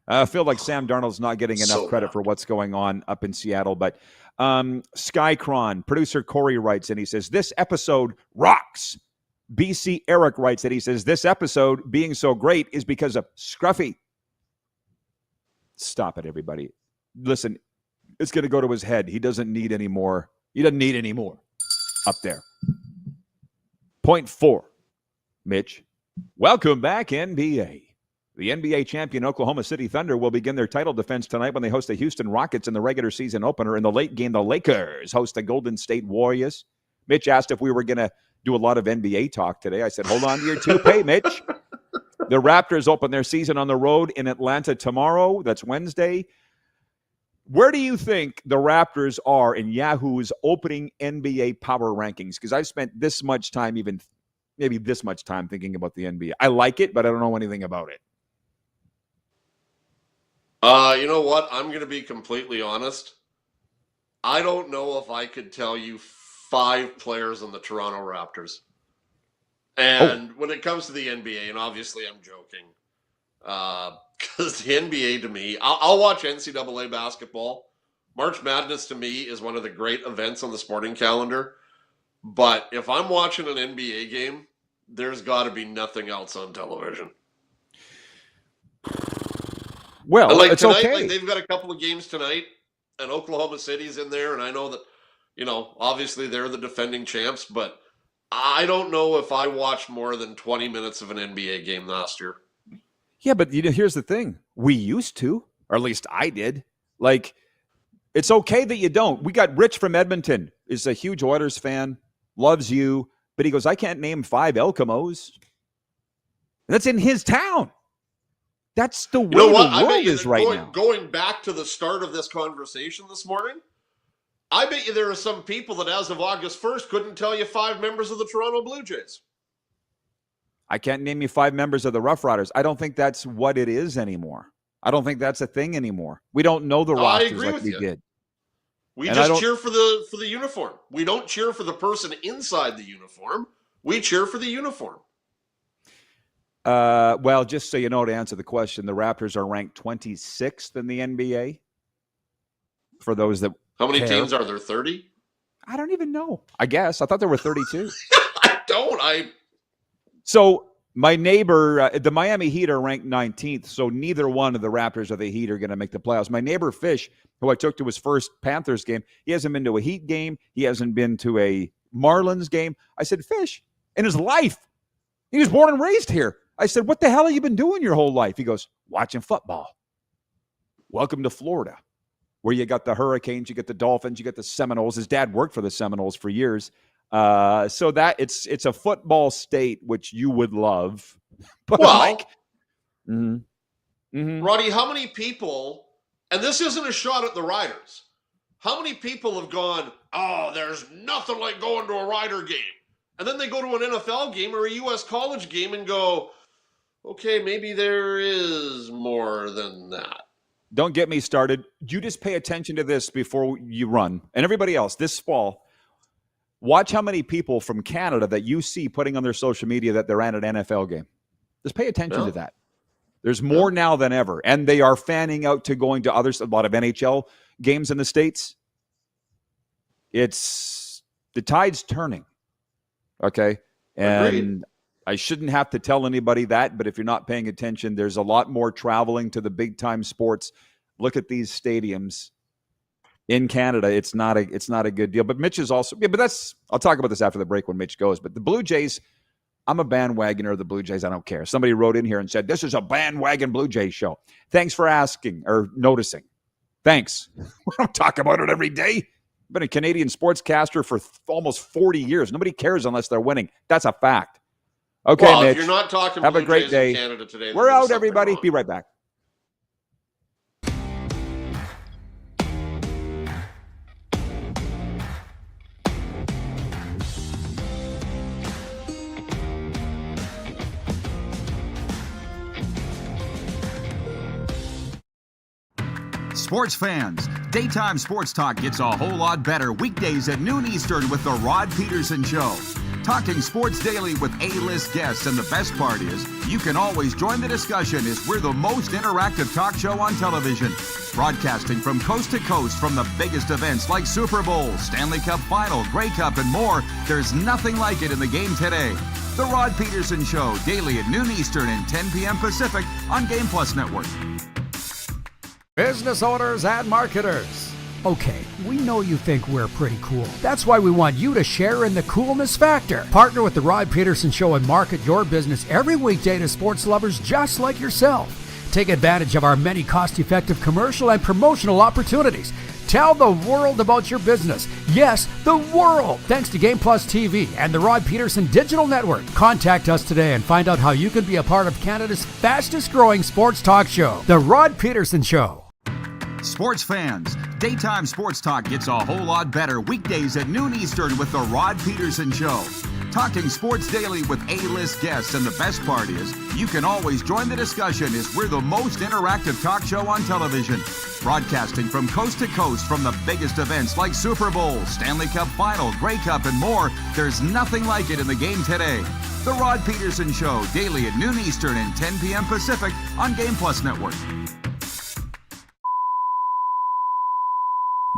I feel like Sam Darnold's not getting enough credit for what's going on up in Seattle. But Skycron, producer Corey writes, and he says, this episode rocks. BC Eric writes that he says, this episode being so great is because of Scruffy. Stop it, everybody. Listen, it's going to go to his head. He doesn't need any more. He doesn't need any more up there. Point 4, Mitch. Welcome back, NBA. The NBA champion Oklahoma City Thunder will begin their title defense tonight when they host the Houston Rockets in the regular season opener. In the late game, the Lakers host the Golden State Warriors. Mitch asked if we were going to do a lot of NBA talk today. I said, hold on to your toupee, Mitch. The Raptors open their season on the road in Atlanta tomorrow. That's Wednesday. Where do you think the Raptors are in Yahoo's opening NBA power rankings? Because I've spent this much time, maybe this much time thinking about the NBA. I like it, but I don't know anything about it. You know what? I'm going to be completely honest. I don't know if I could tell you 5 players on the Toronto Raptors. And when it comes to the NBA, and obviously I'm joking, because the NBA to me, I'll watch NCAA basketball. March Madness to me is one of the great events on the sporting calendar. But if I'm watching an NBA game, there's got to be nothing else on television. Well, like it's tonight, okay. like they've got a couple of games tonight, and Oklahoma City's in there, and I know that, obviously they're the defending champs, but I don't know if I watched more than 20 minutes of an NBA game last year. Yeah, but here's the thing. We used to, or at least I did. Like, it's okay that you don't. We got Rich from Edmonton, is a huge Oilers fan, loves you, but he goes, I can't name 5 Elkamos. And that's in his town. That's the way the world is right now. Going back to the start of this conversation this morning, I bet you there are some people that as of August 1st couldn't tell you 5 members of the Toronto Blue Jays. I can't name you 5 members of the Rough Riders. I don't think that's what it is anymore. I don't think that's a thing anymore. We don't know the rosters like we did. We just cheer for the uniform. We don't cheer for the person inside the uniform. We cheer for the uniform. Well, just so you know, to answer the question, the Raptors are ranked 26th in the NBA. For those that How many teams are there? 30? I don't even know. I guess. I thought there were 32. I don't. So my neighbor, the Miami Heat are ranked 19th, so neither one of the Raptors or the Heat are going to make the playoffs. My neighbor Fish, who I took to his first Panthers game, he hasn't been to a Heat game. He hasn't been to a Marlins game. I said, Fish, in his life, he was born and raised here. I said, what the hell have you been doing your whole life? He goes, watching football. Welcome to Florida, where you got the Hurricanes, you get the Dolphins, you get the Seminoles. His dad worked for the Seminoles for years. So that it's a football state, which you would love. But Roddy, how many people, and this isn't a shot at the Riders, how many people have gone, oh, there's nothing like going to a Rider game. And then they go to an NFL game or a U.S. college game and go, okay, maybe there is more than that. Don't get me started. You just pay attention to this before you run. And everybody else, this fall, watch how many people from Canada that you see putting on their social media that they're at an NFL game. Just pay attention to that. There's more now than ever. And they are fanning out to going to a lot of NHL games in the States. The tide's turning. Okay. And agreed. I shouldn't have to tell anybody that, but if you're not paying attention, there's a lot more traveling to the big-time sports. Look at these stadiums in Canada. It's not a good deal. But Mitch is also, I'll talk about this after the break when Mitch goes. But the Blue Jays, I'm a bandwagoner of the Blue Jays. I don't care. Somebody wrote in here and said, this is a bandwagon Blue Jays show. Thanks for asking or noticing. Thanks. We don't talk about it every day. I've been a Canadian sportscaster for almost 40 years. Nobody cares unless they're winning. That's a fact. Okay, well, Mitch. If you're not talking have Blue a great Jays day. in Canada today, We're out, everybody. Be right back. Sports fans, daytime sports talk gets a whole lot better weekdays at noon Eastern with the Rod Pedersen Show. Talking sports daily with A-list guests, and the best part is you can always join the discussion as we're the most interactive talk show on television. Broadcasting from coast to coast from the biggest events like Super Bowl, Stanley Cup Final, Grey Cup, and more. There's nothing like it in the game today. The Rod Pedersen Show, daily at noon Eastern and 10 p.m. Pacific on Game Plus Network. Business owners and marketers. Okay, we know you think we're pretty cool. That's why we want you to share in the coolness factor. Partner with the Rod Pedersen Show and market your business every weekday to sports lovers just like yourself. Take advantage of our many cost-effective commercial and promotional opportunities. Tell the world about your business. Yes, the world. Thanks to Game Plus TV and the Rod Pedersen Digital Network. Contact us today and find out how you can be a part of Canada's fastest-growing sports talk show, The Rod Pedersen Show. Sports fans, daytime sports talk gets a whole lot better weekdays at noon Eastern with the Rod Pedersen Show. Talking sports daily with A-list guests, and the best part is you can always join the discussion as we're the most interactive talk show on television. Broadcasting from coast to coast from the biggest events like Super Bowl, Stanley Cup Final, Grey Cup, and more. There's nothing like it in the game today. The Rod Pedersen Show, daily at noon Eastern and 10 p.m. Pacific on Game Plus Network.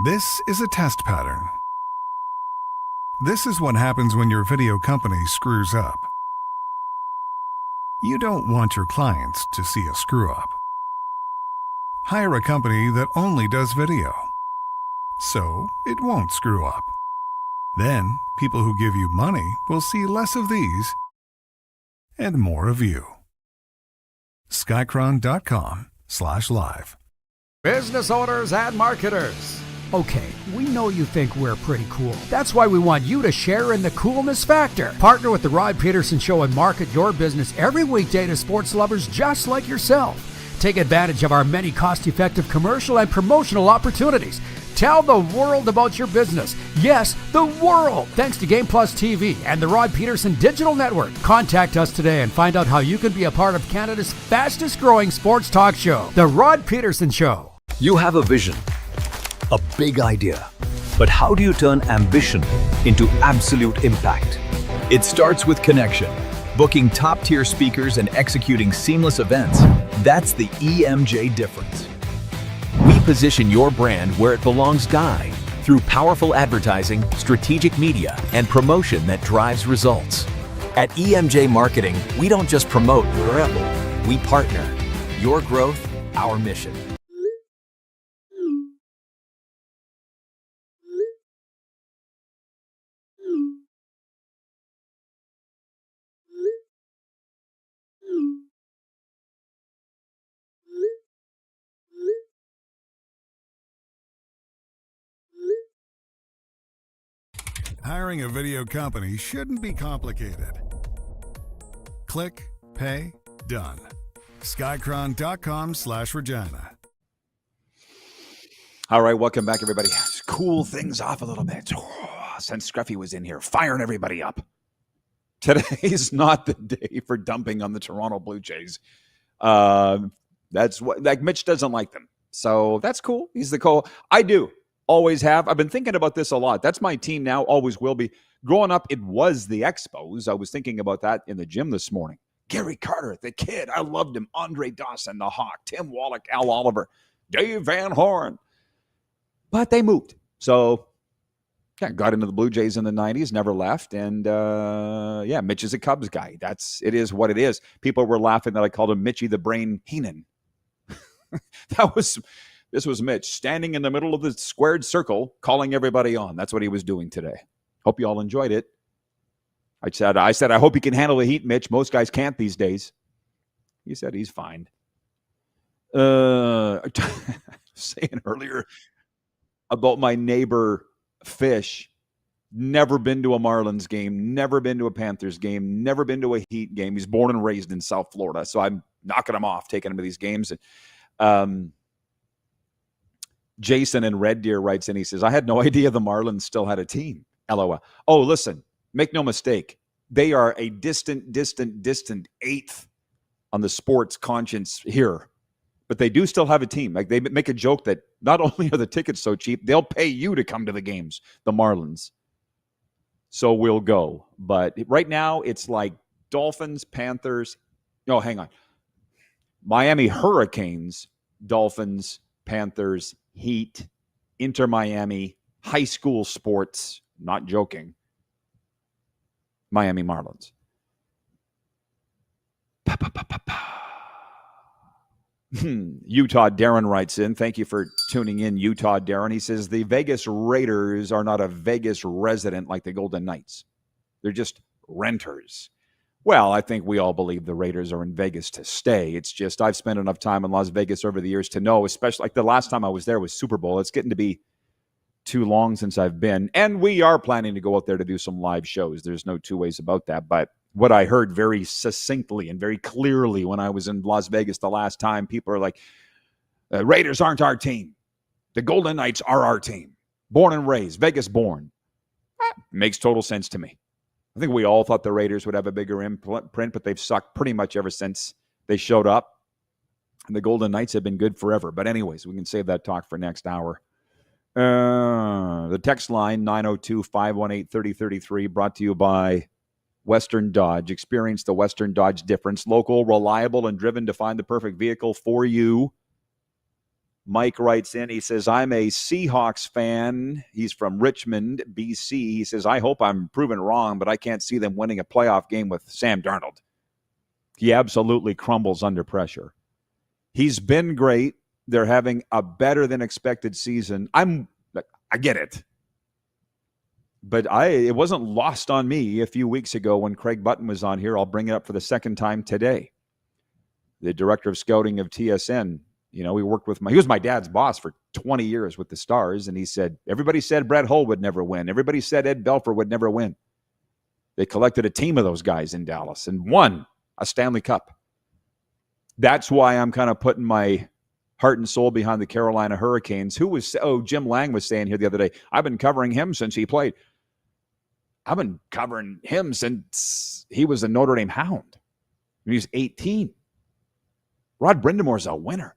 This is a test pattern. This is what happens when your video company screws up. You don't want your clients to see a screw up. Hire a company that only does video, so it won't screw up. Then, people who give you money will see less of these and more of you. Skycron.com/live. Business owners and marketers. Okay, we know you think we're pretty cool. That's why we want you to share in the coolness factor. Partner with the Rod Pedersen Show and market your business every weekday to sports lovers just like yourself. Take advantage of our many cost-effective commercial and promotional opportunities. Tell the world about your business. Yes, the world. Thanks to Game Plus TV and the Rod Pedersen Digital Network. Contact us today and find out how you can be a part of Canada's fastest-growing sports talk show, The Rod Pedersen Show. You have a vision, a big idea, but how do you turn ambition into absolute impact? It starts with connection. Booking top-tier speakers and executing seamless events. That's the EMJ difference. We position your brand where it belongs, through powerful advertising, strategic media, and promotion that drives results. At EMJ Marketing, we don't just promote, we partner. Your growth, our mission. Hiring a video company shouldn't be complicated. Click, pay, done. Skycron.com/Regina. All right, welcome back, everybody. Let's cool things off a little bit. Since Scruffy was in here, firing everybody up. Today's not the day for dumping on the Toronto Blue Jays. That's what, like, Mitch doesn't like them. So that's cool. He's the call. I do. Always have. I've been thinking about this a lot. That's my team now, always will be. Growing up, it was the Expos. I was thinking about that in the gym this morning. Gary Carter, the kid. I loved him. Andre Dawson, the Hawk. Tim Wallach, Al Oliver. Dave Van Horn. But they moved. So, Yeah, got into the Blue Jays in the 90s, never left. And yeah, Mitch is a Cubs guy. It is what it is. People were laughing that I called him Mitchy the Brain Heenan. This was Mitch standing in the middle of the squared circle, calling everybody on. That's what he was doing today. Hope you all enjoyed it. I said, I hope you can handle the heat, Mitch. Most guys can't these days. He said he's fine. Saying earlier about my neighbor Fish, never been to a Marlins game, never been to a Panthers game, never been to a Heat game. He's born and raised in South Florida, so I'm knocking him off, taking him to these games. Jason in Red Deer writes in, he says, I had no idea the Marlins still had a team. LOL. Oh, listen, make no mistake. They are a distant eighth on the sports conscience here. But they do still have a team. Like, they make a joke that not only are the tickets so cheap, they'll pay you to come to the games, the Marlins. So we'll go. But right now, it's like Dolphins, Panthers. No, hang on. Miami Hurricanes, Dolphins, Panthers, Heat, Inter Miami, high school sports. Not joking. Miami Marlins. Utah Darren writes in. Thank you for tuning in, Utah Darren. He says the Vegas Raiders are not a Vegas resident like the Golden Knights. They're just renters. Well, I think we all believe the Raiders are in Vegas to stay. It's just I've spent enough time in Las Vegas over the years to know, especially like the last time I was there was Super Bowl. It's getting to be too long since I've been. And we are planning to go out there to do some live shows. There's no two ways about that. But what I heard very succinctly and very clearly when I was in Las Vegas the last time, people are like, Raiders aren't our team. The Golden Knights are our team. Born and raised, Vegas born. Makes total sense to me. I think we all thought the Raiders would have a bigger imprint, but they've sucked pretty much ever since they showed up. And the Golden Knights have been good forever. But anyways, we can save that talk for next hour. The text line, 902-518-3033, brought to you by Western Dodge. Experience the Western Dodge difference. Local, reliable, and driven to find the perfect vehicle for you. Mike writes in. He says, I'm a Seahawks fan. He's from Richmond, BC. He says, I hope I'm proven wrong, but I can't see them winning a playoff game with Sam Darnold. He absolutely crumbles under pressure. He's been great. They're having a better than expected season. I get it. But it wasn't lost on me a few weeks ago when Craig Button was on here. I'll bring it up for the second time today. The director of scouting of TSN, he was my dad's boss for 20 years with the Stars. And he said, everybody said Brett Hull would never win. Everybody said Ed Belfour would never win. They collected a team of those guys in Dallas and won a Stanley Cup. That's why I'm kind of putting my heart and soul behind the Carolina Hurricanes. Jim Lang was saying here the other day, I've been covering him since he played. I've been covering him since he was a Notre Dame Hound. He was 18. Rod Brindamore's a winner.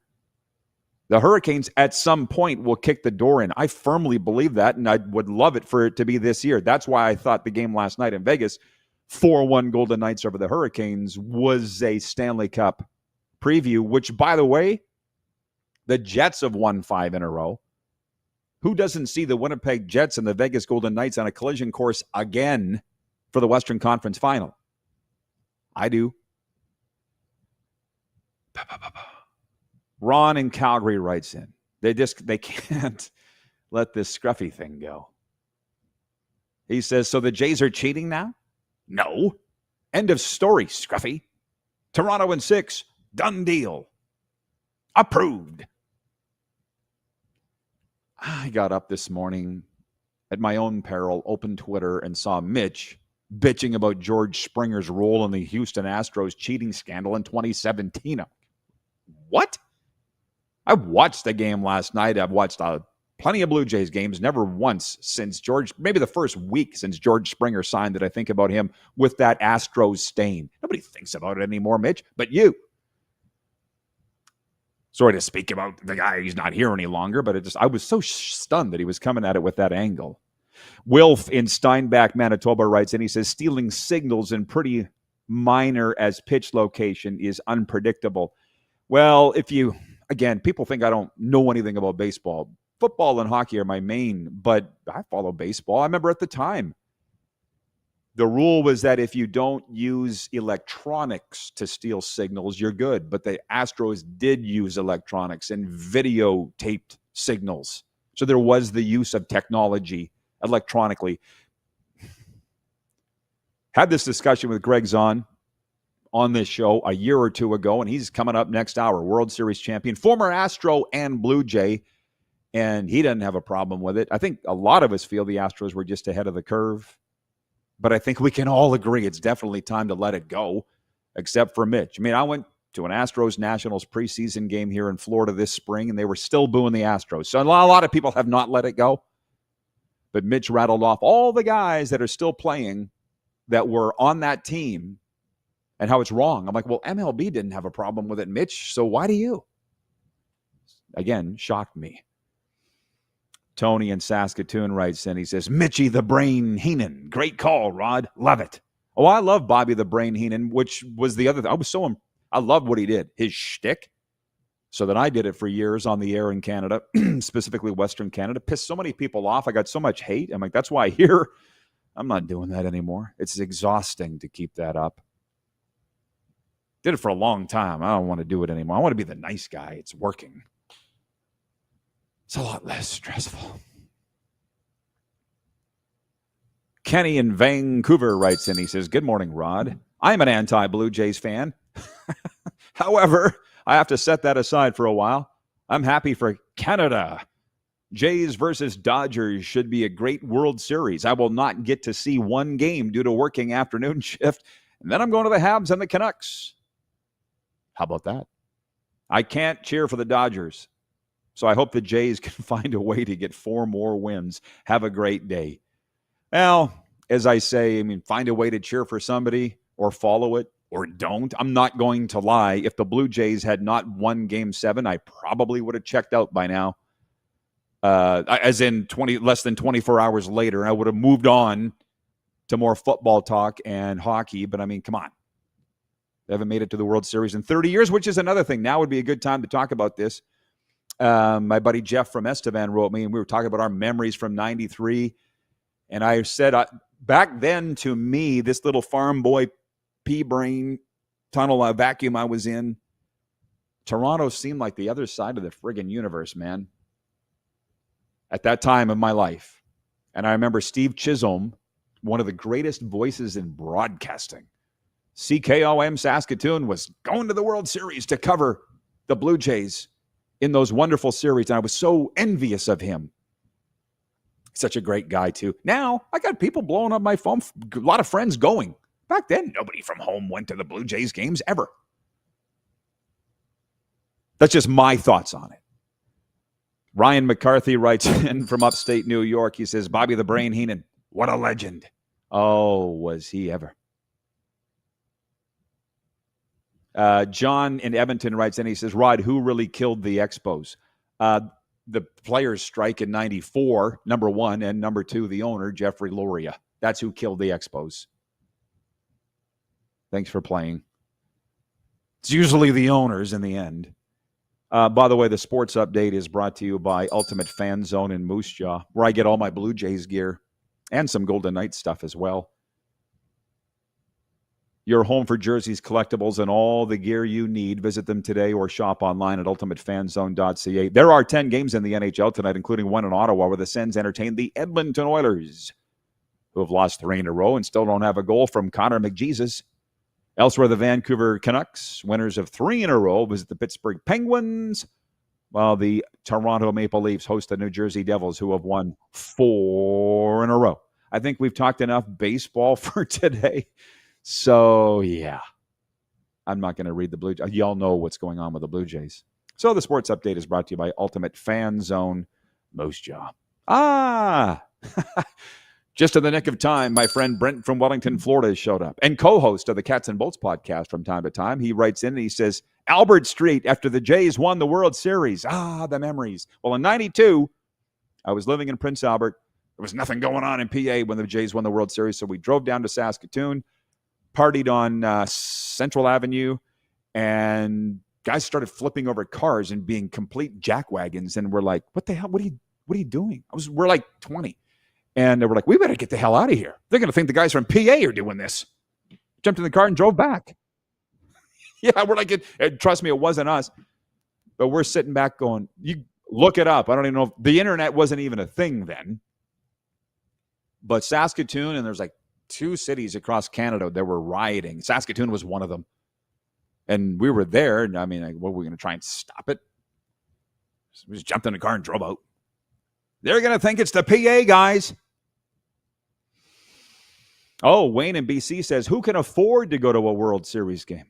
The Hurricanes at some point will kick the door in. I firmly believe that, and I would love it for it to be this year. That's why I thought the game last night in Vegas, 4-1 Golden Knights over the Hurricanes, was a Stanley Cup preview, which, by the way, the Jets have won 5 in a row. Who doesn't see the Winnipeg Jets and the Vegas Golden Knights on a collision course again for the Western Conference Final? I do. Ron in Calgary writes in. They can't let this scruffy thing go. He says, so the Jays are cheating now? No. End of story, scruffy. Toronto in 6. Done deal. Approved. I got up this morning at my own peril, opened Twitter, and saw Mitch bitching about George Springer's role in the Houston Astros cheating scandal in 2017. What? I watched the game last night. I've watched plenty of Blue Jays games. Never once since maybe the first week since George Springer signed did I think about him with that Astros stain. Nobody thinks about it anymore, Mitch, but you. Sorry to speak about the guy. He's not here any longer, but I was so stunned that he was coming at it with that angle. Wilf in Steinbach, Manitoba writes, and he says, stealing signals in pretty minor as pitch location is unpredictable. Well, again, people think I don't know anything about baseball. football and hockey are my main, but I follow baseball. I remember at the time, the rule was that if you don't use electronics to steal signals, you're good. But the Astros did use electronics and videotaped signals. So there was the use of technology electronically. Had this discussion with Gregg Zaun on this show a year or two ago, and he's coming up next hour, World Series champion, former Astro and Blue Jay, and he doesn't have a problem with it. I think a lot of us feel the Astros were just ahead of the curve, but I think we can all agree it's definitely time to let it go, except for Mitch. I mean, I went to an Astros-Nationals preseason game here in Florida this spring, and they were still booing the Astros. So a lot of people have not let it go, but Mitch rattled off all the guys that are still playing that were on that team and how it's wrong. I'm like, well, MLB didn't have a problem with it, Mitch, so why do you? Again, shocked me. Tony in Saskatoon writes in, he says, Mitchie the Brain Heenan. Great call, Rod. Love it. Oh, I love Bobby the Brain Heenan, which was the other thing. I loved what he did, his shtick. So that I did it for years on the air in Canada, specifically Western Canada. Pissed so many people off. I got so much hate. I'm like, that's why here, I'm not doing that anymore. It's exhausting to keep that up. Did it for a long time. I don't want to do it anymore. I want to be the nice guy. It's working. It's a lot less stressful. Kenny in Vancouver writes in. He says, good morning, Rod. I'm an anti-Blue Jays fan. However, I have to set that aside for a while. I'm happy for Canada. Jays versus Dodgers should be a great World Series. I will not get to see one game due to working afternoon shift. And then I'm going to the Habs and the Canucks. How about that? I can't cheer for the Dodgers. So I hope the Jays can find a way to get 4 more wins. Have a great day. Well, as I say, find a way to cheer for somebody or follow it or don't. I'm not going to lie. If the Blue Jays had not won Game 7, I probably would have checked out by now. As in less than 24 hours later, I would have moved on to more football talk and hockey. But, come on. They haven't made it to the World Series in 30 years, which is another thing. Now would be a good time to talk about this. My buddy Jeff from Estevan wrote me, and we were talking about our memories from 93. And I said, back then, to me, this little farm boy pea-brain tunnel vacuum I was in, Toronto seemed like the other side of the friggin' universe, man, at that time of my life. And I remember Steve Chisholm, one of the greatest voices in broadcasting, CKOM Saskatoon, was going to the World Series to cover the Blue Jays in those wonderful series. And I was so envious of him. Such a great guy, too. Now, I got people blowing up my phone, a lot of friends going. Back then, nobody from home went to the Blue Jays games ever. That's just my thoughts on it. Ryan McCarthy writes in from upstate New York. He says, Bobby the Brain Heenan, what a legend. Oh, was he ever. John in Edmonton writes in. He says, Rod, who really killed the Expos? The players' strike in 94, number one, and number two, the owner, Jeffrey Loria. That's who killed the Expos. Thanks for playing. It's usually the owners in the end. By the way, the sports update is brought to you by Ultimate Fan Zone in Moose Jaw, where I get all my Blue Jays gear and some Golden Knights stuff as well. Your home for jerseys, collectibles, and all the gear you need. Visit them today or shop online at ultimatefanzone.ca. There are 10 games in the NHL tonight, including one in Ottawa, where the Sens entertain the Edmonton Oilers, who have lost 3 in a row and still don't have a goal from Connor McJesus. Elsewhere, the Vancouver Canucks, winners of 3 in a row, visit the Pittsburgh Penguins, while the Toronto Maple Leafs host the New Jersey Devils, who have won 4 in a row. I think we've talked enough baseball for today. So, yeah, I'm not going to read the Blue Jays. Y'all know what's going on with the Blue Jays. So the sports update is brought to you by Ultimate Fan Zone, Moose Jaw. Just in the nick of time, my friend Brent from Wellington, Florida, has showed up. And co-host of the Cats and Bolts podcast from time to time. He writes in and he says, Albert Street, after the Jays won the World Series. The memories. Well, in 92, I was living in Prince Albert. There was nothing going on in PA when the Jays won the World Series. So we drove down to Saskatoon, partied on Central Avenue, and guys started flipping over cars and being complete jackwagons. And we're like, what the hell? What are you what are you doing? We're like 20. And they were like, we better get the hell out of here. They're going to think the guys from PA are doing this. Jumped in the car and drove back. Yeah, we're like, trust me, it wasn't us. But we're sitting back going, you look it up. I don't even know if the internet wasn't even a thing then. But Saskatoon, and there's like 2 cities across Canada that were rioting. Saskatoon was one of them. And we were there. And I mean, like, what, were we going to try and stop it? So we just jumped in the car and drove out. They're going to think it's the PA guys. Oh, Wayne in BC says, who can afford to go to a World Series game?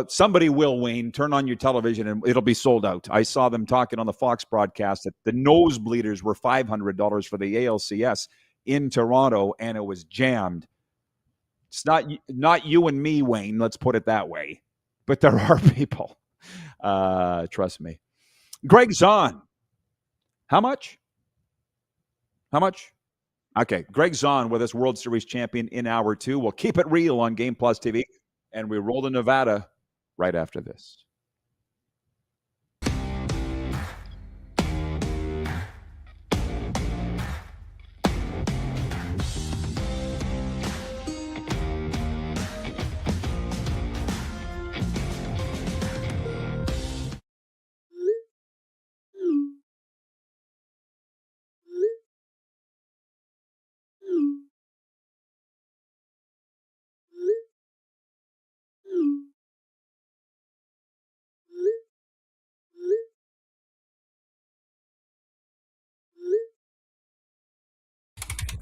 Somebody will, Wayne. Turn on your television and it'll be sold out. I saw them talking on the Fox broadcast that the nosebleeders were $500 for the ALCS in Toronto, and it was jammed. It's not you and me, Wayne. Let's put it that way. But there are people. Trust me. Gregg Zaun. How much? Okay, Gregg Zaun with us, World Series champion in hour 2. We'll keep it real on Game Plus TV, and we roll to Nevada right after this.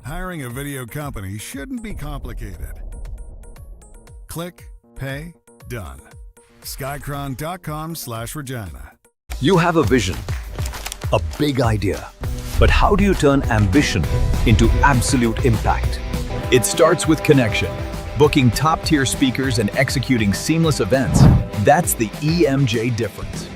Hiring a video company shouldn't be complicated. Click, pay, done. Skycron.com/Regina. You have a vision, a big idea, but how do you turn ambition into absolute impact? It starts with connection. Booking top-tier speakers and executing seamless events, that's the EMJ difference.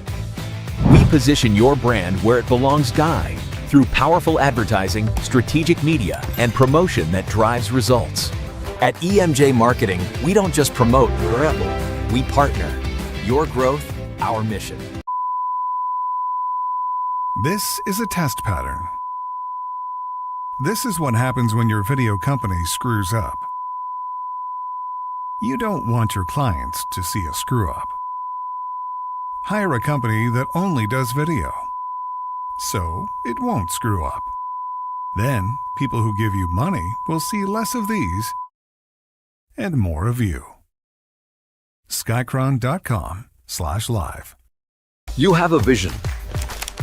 We position your brand where it belongs, Guy, through powerful advertising, strategic media, and promotion that drives results. At EMJ Marketing, we don't just promote, we partner. Your growth, our mission. This is a test pattern. This is what happens when your video company screws up. You don't want your clients to see a screw-up. Hire a company that only does video, so it won't screw up. Then, people who give you money will see less of these and more of you. Skycron.com/live. You have a vision,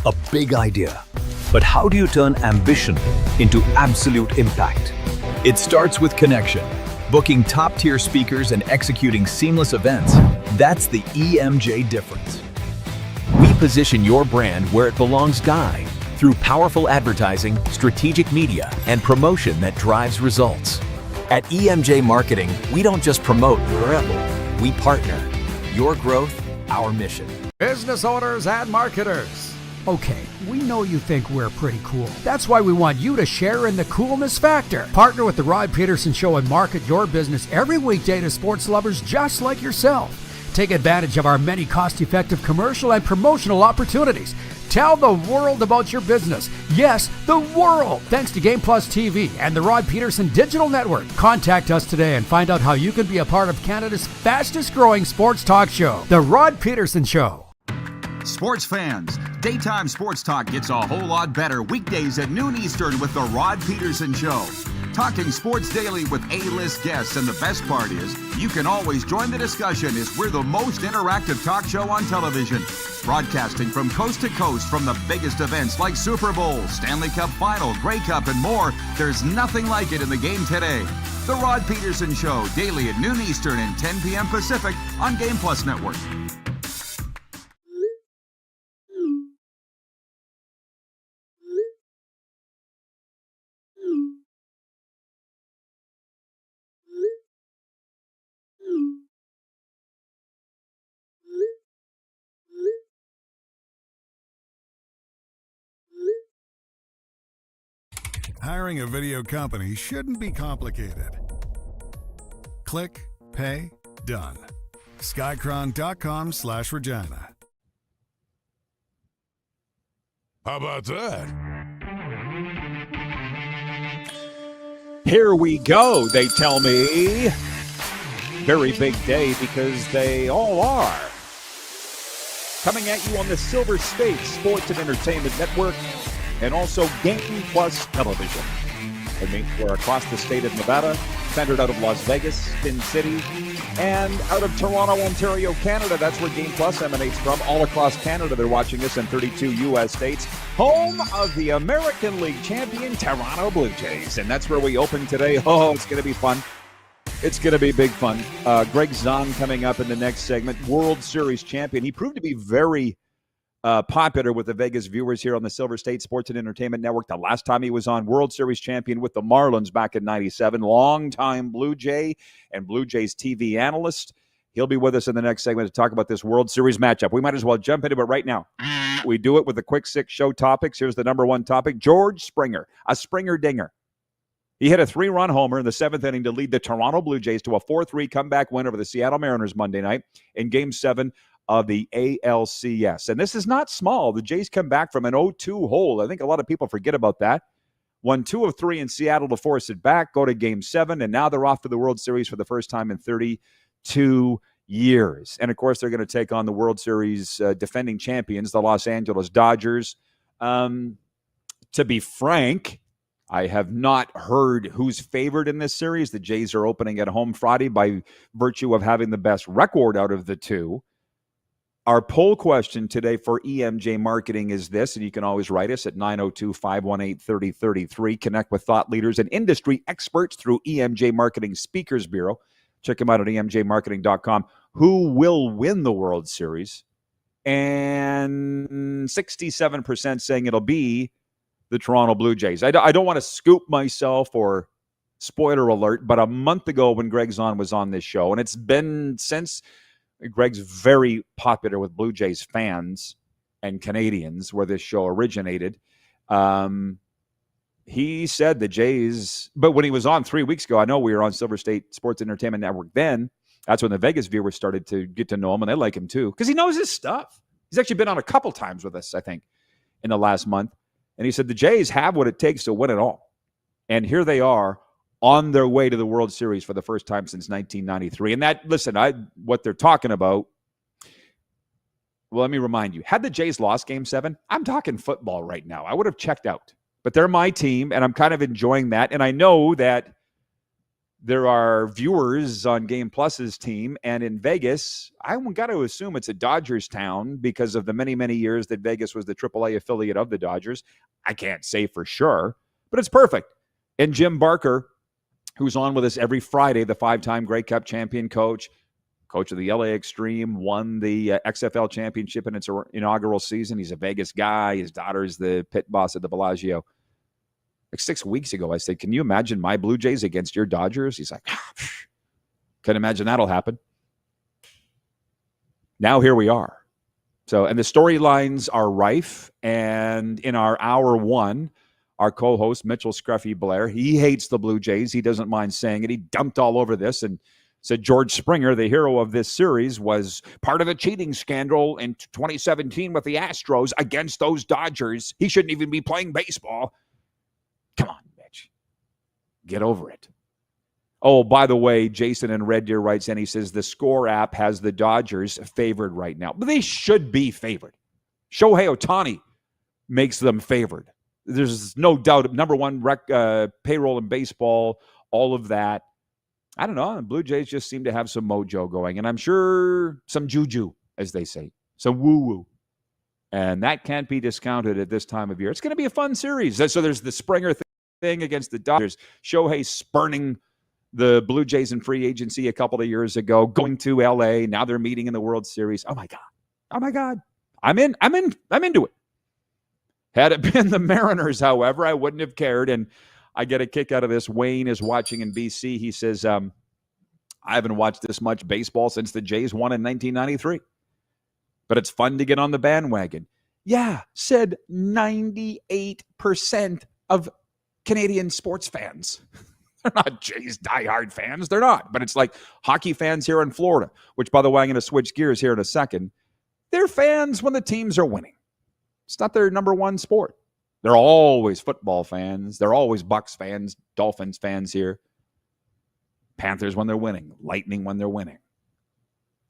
a big idea, but how do you turn ambition into absolute impact? It starts with connection. Booking top-tier speakers and executing seamless events, that's the EMJ difference. We position your brand where it belongs, Guy, through powerful advertising, strategic media, and promotion that drives results. At EMJ Marketing, we don't just promote, we partner. Your growth, our mission. Business owners and marketers. Okay, we know you think we're pretty cool. That's why we want you to share in the coolness factor. Partner with the Rod Pedersen Show and market your business every weekday to sports lovers just like yourself. Take advantage of our many cost-effective commercial and promotional opportunities. Tell the world about your business. Yes, the world. Thanks to Game Plus TV and the Rod Pedersen Digital Network. Contact us today and find out how you can be a part of Canada's fastest-growing sports talk show, The Rod Pedersen Show. Sports fans, daytime sports talk gets a whole lot better weekdays at noon Eastern with the Rod Pedersen Show. Talking sports daily with A-list guests, and the best part is, you can always join the discussion as we're the most interactive talk show on television. Broadcasting from coast to coast from the biggest events like Super Bowl, Stanley Cup Final, Grey Cup, and more, there's nothing like it in the game today. The Rod Pedersen Show, daily at noon Eastern and 10 p.m. Pacific on Game Plus Network. Hiring a video company shouldn't be complicated. Click, pay, done. Skycron.com/Regina. How about that? Here we go, they tell me. Very big day because they all are. Coming at you on the Silver State Sports and Entertainment Network and also Game Plus Television. I mean, we're across the state of Nevada, centered out of Las Vegas, Spin City, and out of Toronto, Ontario, Canada. That's where Game Plus emanates from. All across Canada, they're watching us in 32 U.S. states. Home of the American League champion Toronto Blue Jays. And that's where we open today. Oh, it's going to be fun. It's going to be big fun. Gregg Zaun coming up in the next segment. World Series champion. He proved to be very popular with the Vegas viewers here on the Silver State Sports and Entertainment Network. The last time he was on, World Series champion with the Marlins back in '97. Longtime Blue Jay and Blue Jays TV analyst. He'll be with us in the next segment to talk about this World Series matchup. We might as well jump into it right now. We do it with the quick 6 show topics. Here's the number 1 topic. George Springer, a Springer dinger. He hit a 3-run homer in the 7th inning to lead the Toronto Blue Jays to a 4-3 comeback win over the Seattle Mariners Monday night in Game 7 of the ALCS. And this is not small. The Jays come back from an 0-2 hole. I think a lot of people forget about that. Won 2 of 3 in Seattle to force it back, go to Game 7, and now they're off to the World Series for the first time in 32 years. And, of course, they're going to take on the World Series defending champions, the Los Angeles Dodgers. To be frank, I have not heard who's favored in this series. The Jays are opening at home Friday by virtue of having the best record out of the two. Our poll question today for EMJ Marketing is this, and you can always write us at 902-518-3033. Connect with thought leaders and industry experts through EMJ Marketing Speakers Bureau. Check them out at emjmarketing.com. Who will win the World Series? And 67% saying it'll be the Toronto Blue Jays. I don't want to scoop myself or spoiler alert, but a month ago when Gregg Zaun was on this show, and it's been since. Gregg's very popular with Blue Jays fans and Canadians, where this show originated. He said the Jays, but when he was on 3 weeks ago, I know we were on Silver State Sports Entertainment Network then. That's when the Vegas viewers started to get to know him, and they like him too, because he knows his stuff. He's actually been on a couple times with us, I think, in the last month. And he said the Jays have what it takes to win it all. And here they are, on their way to the World Series for the first time since 1993. And that, listen, what they're talking about, well, let me remind you, had the Jays lost Game 7, I'm talking football right now. I would have checked out. But they're my team, and I'm kind of enjoying that. And I know that there are viewers on Game Plus's team, and in Vegas, I got to assume it's a Dodgers town because of the many, many years that Vegas was the AAA affiliate of the Dodgers. I can't say for sure, but it's perfect. And Jim Barker, who's on with us every Friday, the 5-time Grey Cup champion coach of the LA Extreme, won the XFL championship in its inaugural season. He's a Vegas guy. His daughter's the pit boss at the Bellagio. Like 6 weeks ago, I said, can you imagine my Blue Jays against your Dodgers? He's like, can't imagine that'll happen. Now here we are. So, and the storylines are rife. And in our hour 1, our co-host, Mitchell Scruffy Blair, he hates the Blue Jays. He doesn't mind saying it. He dumped all over this and said George Springer, the hero of this series, was part of a cheating scandal in 2017 with the Astros against those Dodgers. He shouldn't even be playing baseball. Come on, Mitch. Get over it. Oh, by the way, Jason in Red Deer writes in, he says the Score app has the Dodgers favored right now. But they should be favored. Shohei Ohtani makes them favored. There's no doubt. Number 1 payroll in baseball, all of that. I don't know. The Blue Jays just seem to have some mojo going. And I'm sure some juju, as they say. Some woo-woo. And that can't be discounted at this time of year. It's going to be a fun series. So there's the Springer thing against the Dodgers. Shohei spurning the Blue Jays in free agency a couple of years ago, going to LA. Now they're meeting in the World Series. Oh my God. I'm into it. Had it been the Mariners, however, I wouldn't have cared. And I get a kick out of this. Wayne is watching in BC. He says, I haven't watched this much baseball since the Jays won in 1993. But it's fun to get on the bandwagon. Yeah, said 98% of Canadian sports fans. They're not Jays diehard fans. They're not. But it's like hockey fans here in Florida, which, by the way, I'm going to switch gears here in a second. They're fans when the teams are winning. It's not their number 1 sport. They're always football fans. They're always Bucks fans, Dolphins fans here. Panthers when they're winning. Lightning when they're winning.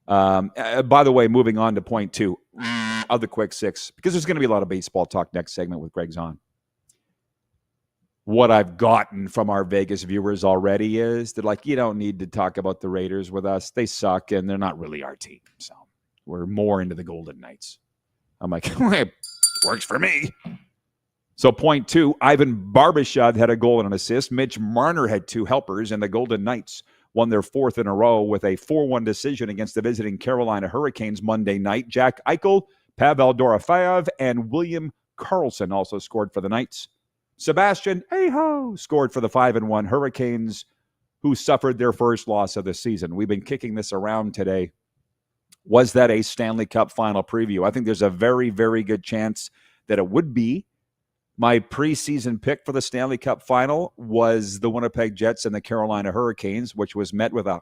By the way, moving on to point 2 of the quick 6, because there's going to be a lot of baseball talk next segment with Gregg Zaun. What I've gotten from our Vegas viewers already is they're like, you don't need to talk about the Raiders with us. They suck, and they're not really our team. So we're more into the Golden Knights. I'm like, it works for me. So point 2, Ivan Barbashev had a goal and an assist. Mitch Marner had 2 helpers, and the Golden Knights won their 4th in a row with a 4-1 decision against the visiting Carolina Hurricanes Monday night. Jack Eichel, Pavel Dorofeyev, and William Karlsson also scored for the Knights. Sebastian Aho scored for the 5-1 Hurricanes, who suffered their first loss of the season. We've been kicking this around today. Was that a Stanley Cup final preview? I think there's a very, very good chance that it would be. My preseason pick for the Stanley Cup final was the Winnipeg Jets and the Carolina Hurricanes, which was met with a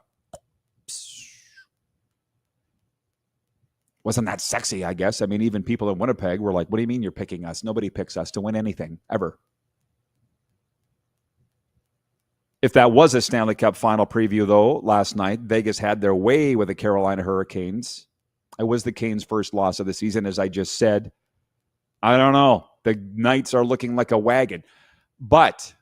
wasn't that sexy, I guess. I mean, even people in Winnipeg were like, what do you mean you're picking us? Nobody picks us to win anything, ever. If that was a Stanley Cup final preview, though, last night, Vegas had their way with the Carolina Hurricanes. It was the Canes' first loss of the season, as I just said. I don't know. The Knights are looking like a wagon. But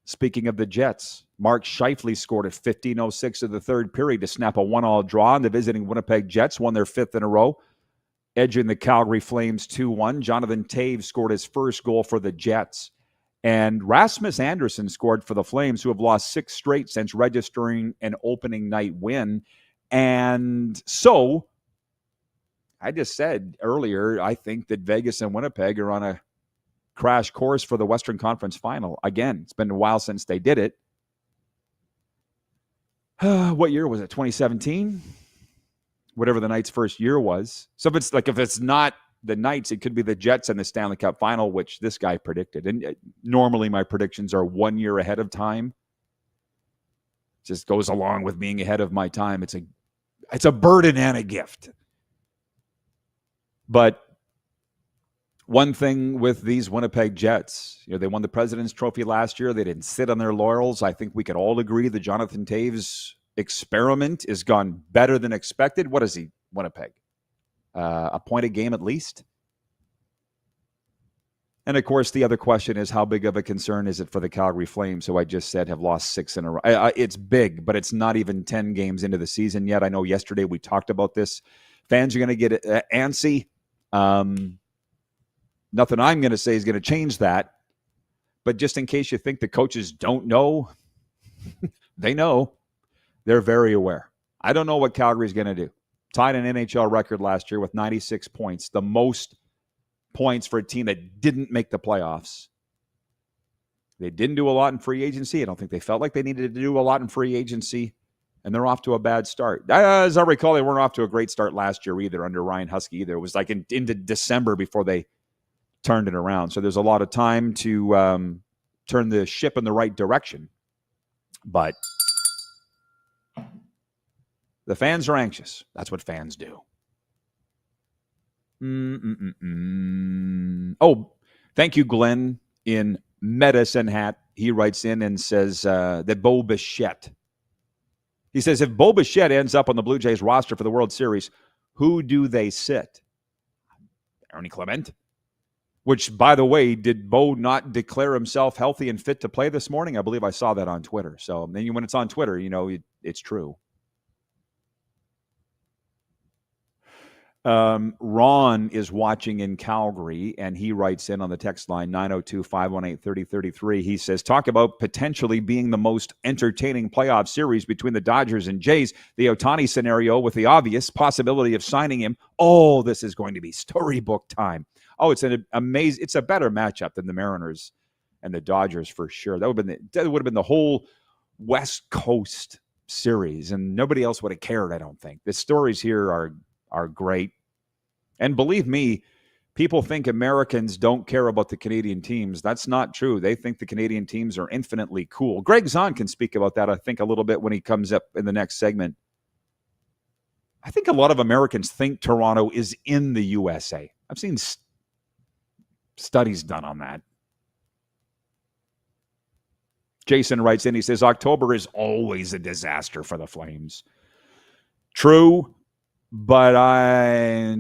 speaking of the Jets, Mark Scheifele scored at 15:06 of the third period to snap a 1-1 draw, and the visiting Winnipeg Jets won their 5th in a row, edging the Calgary Flames 2-1. Jonathan Toews scored his first goal for the Jets. And Rasmus Andersson scored for the Flames, who have lost 6 straight since registering an opening night win. And so, I just said earlier, I think that Vegas and Winnipeg are on a crash course for the Western Conference Final. Again, it's been a while since they did it. What year was it? 2017? Whatever the Knights' first year was. So if it's not the Knights, it could be the Jets in the Stanley Cup final, which this guy predicted. And normally my predictions are 1 year ahead of time. Just goes along with being ahead of my time. It's a burden and a gift. But one thing with these Winnipeg Jets, they won the President's Trophy last year. They didn't sit on their laurels. I think we could all agree the Jonathan Toews experiment has gone better than expected. What is he, Winnipeg? A point a game at least? And, of course, the other question is how big of a concern is it for the Calgary Flames, who I just said have lost 6 in a row? It's big, but it's not even 10 games into the season yet. I know yesterday we talked about this. Fans are going to get antsy. Nothing I'm going to say is going to change that. But just in case you think the coaches don't know, they know. They're very aware. I don't know what Calgary's going to do. Tied an NHL record last year with 96 points, the most points for a team that didn't make the playoffs. They didn't do a lot in free agency. I don't think they felt like they needed to do a lot in free agency, and they're off to a bad start. As I recall, they weren't off to a great start last year either under Ryan Husky either. It was like into December before they turned it around. So there's a lot of time to turn the ship in the right direction. But the fans are anxious. That's what fans do. Oh, thank you, Glenn, in Medicine Hat. He writes in and says that Bo Bichette. He says, if Bo Bichette ends up on the Blue Jays roster for the World Series, who do they sit? Ernie Clement. Which, by the way, did Bo not declare himself healthy and fit to play this morning? I believe I saw that on Twitter. So then when it's on Twitter, it's true. Ron is watching in Calgary, and he writes in on the text line 902-518-3033. He says, talk about potentially being the most entertaining playoff series between the Dodgers and Jays. The Ohtani scenario with the obvious possibility of signing him. Oh, this is going to be storybook time. Oh, it's an amazing. It's a better matchup than the Mariners and the Dodgers for sure. That would have been the whole West Coast series, and nobody else would have cared. I don't think the stories here are great. And believe me, people think Americans don't care about the Canadian teams. That's not true. They think the Canadian teams are infinitely cool. Gregg Zaun can speak about that, I think, a little bit when he comes up in the next segment. I think a lot of Americans think Toronto is in the USA. I've seen studies done on that. Jason writes in, he says, October is always a disaster for the Flames. True, but I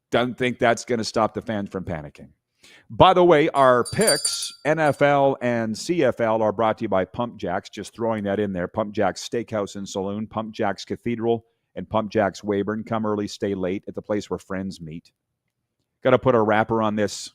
don't think that's going to stop the fans from panicking. By the way, our picks, NFL and CFL, are brought to you by Pump Jacks. Just throwing that in there. Pump Jacks Steakhouse and Saloon, Pump Jacks Cathedral, and Pump Jacks Weyburn. Come early, stay late at the place where friends meet. Got to put a wrapper on this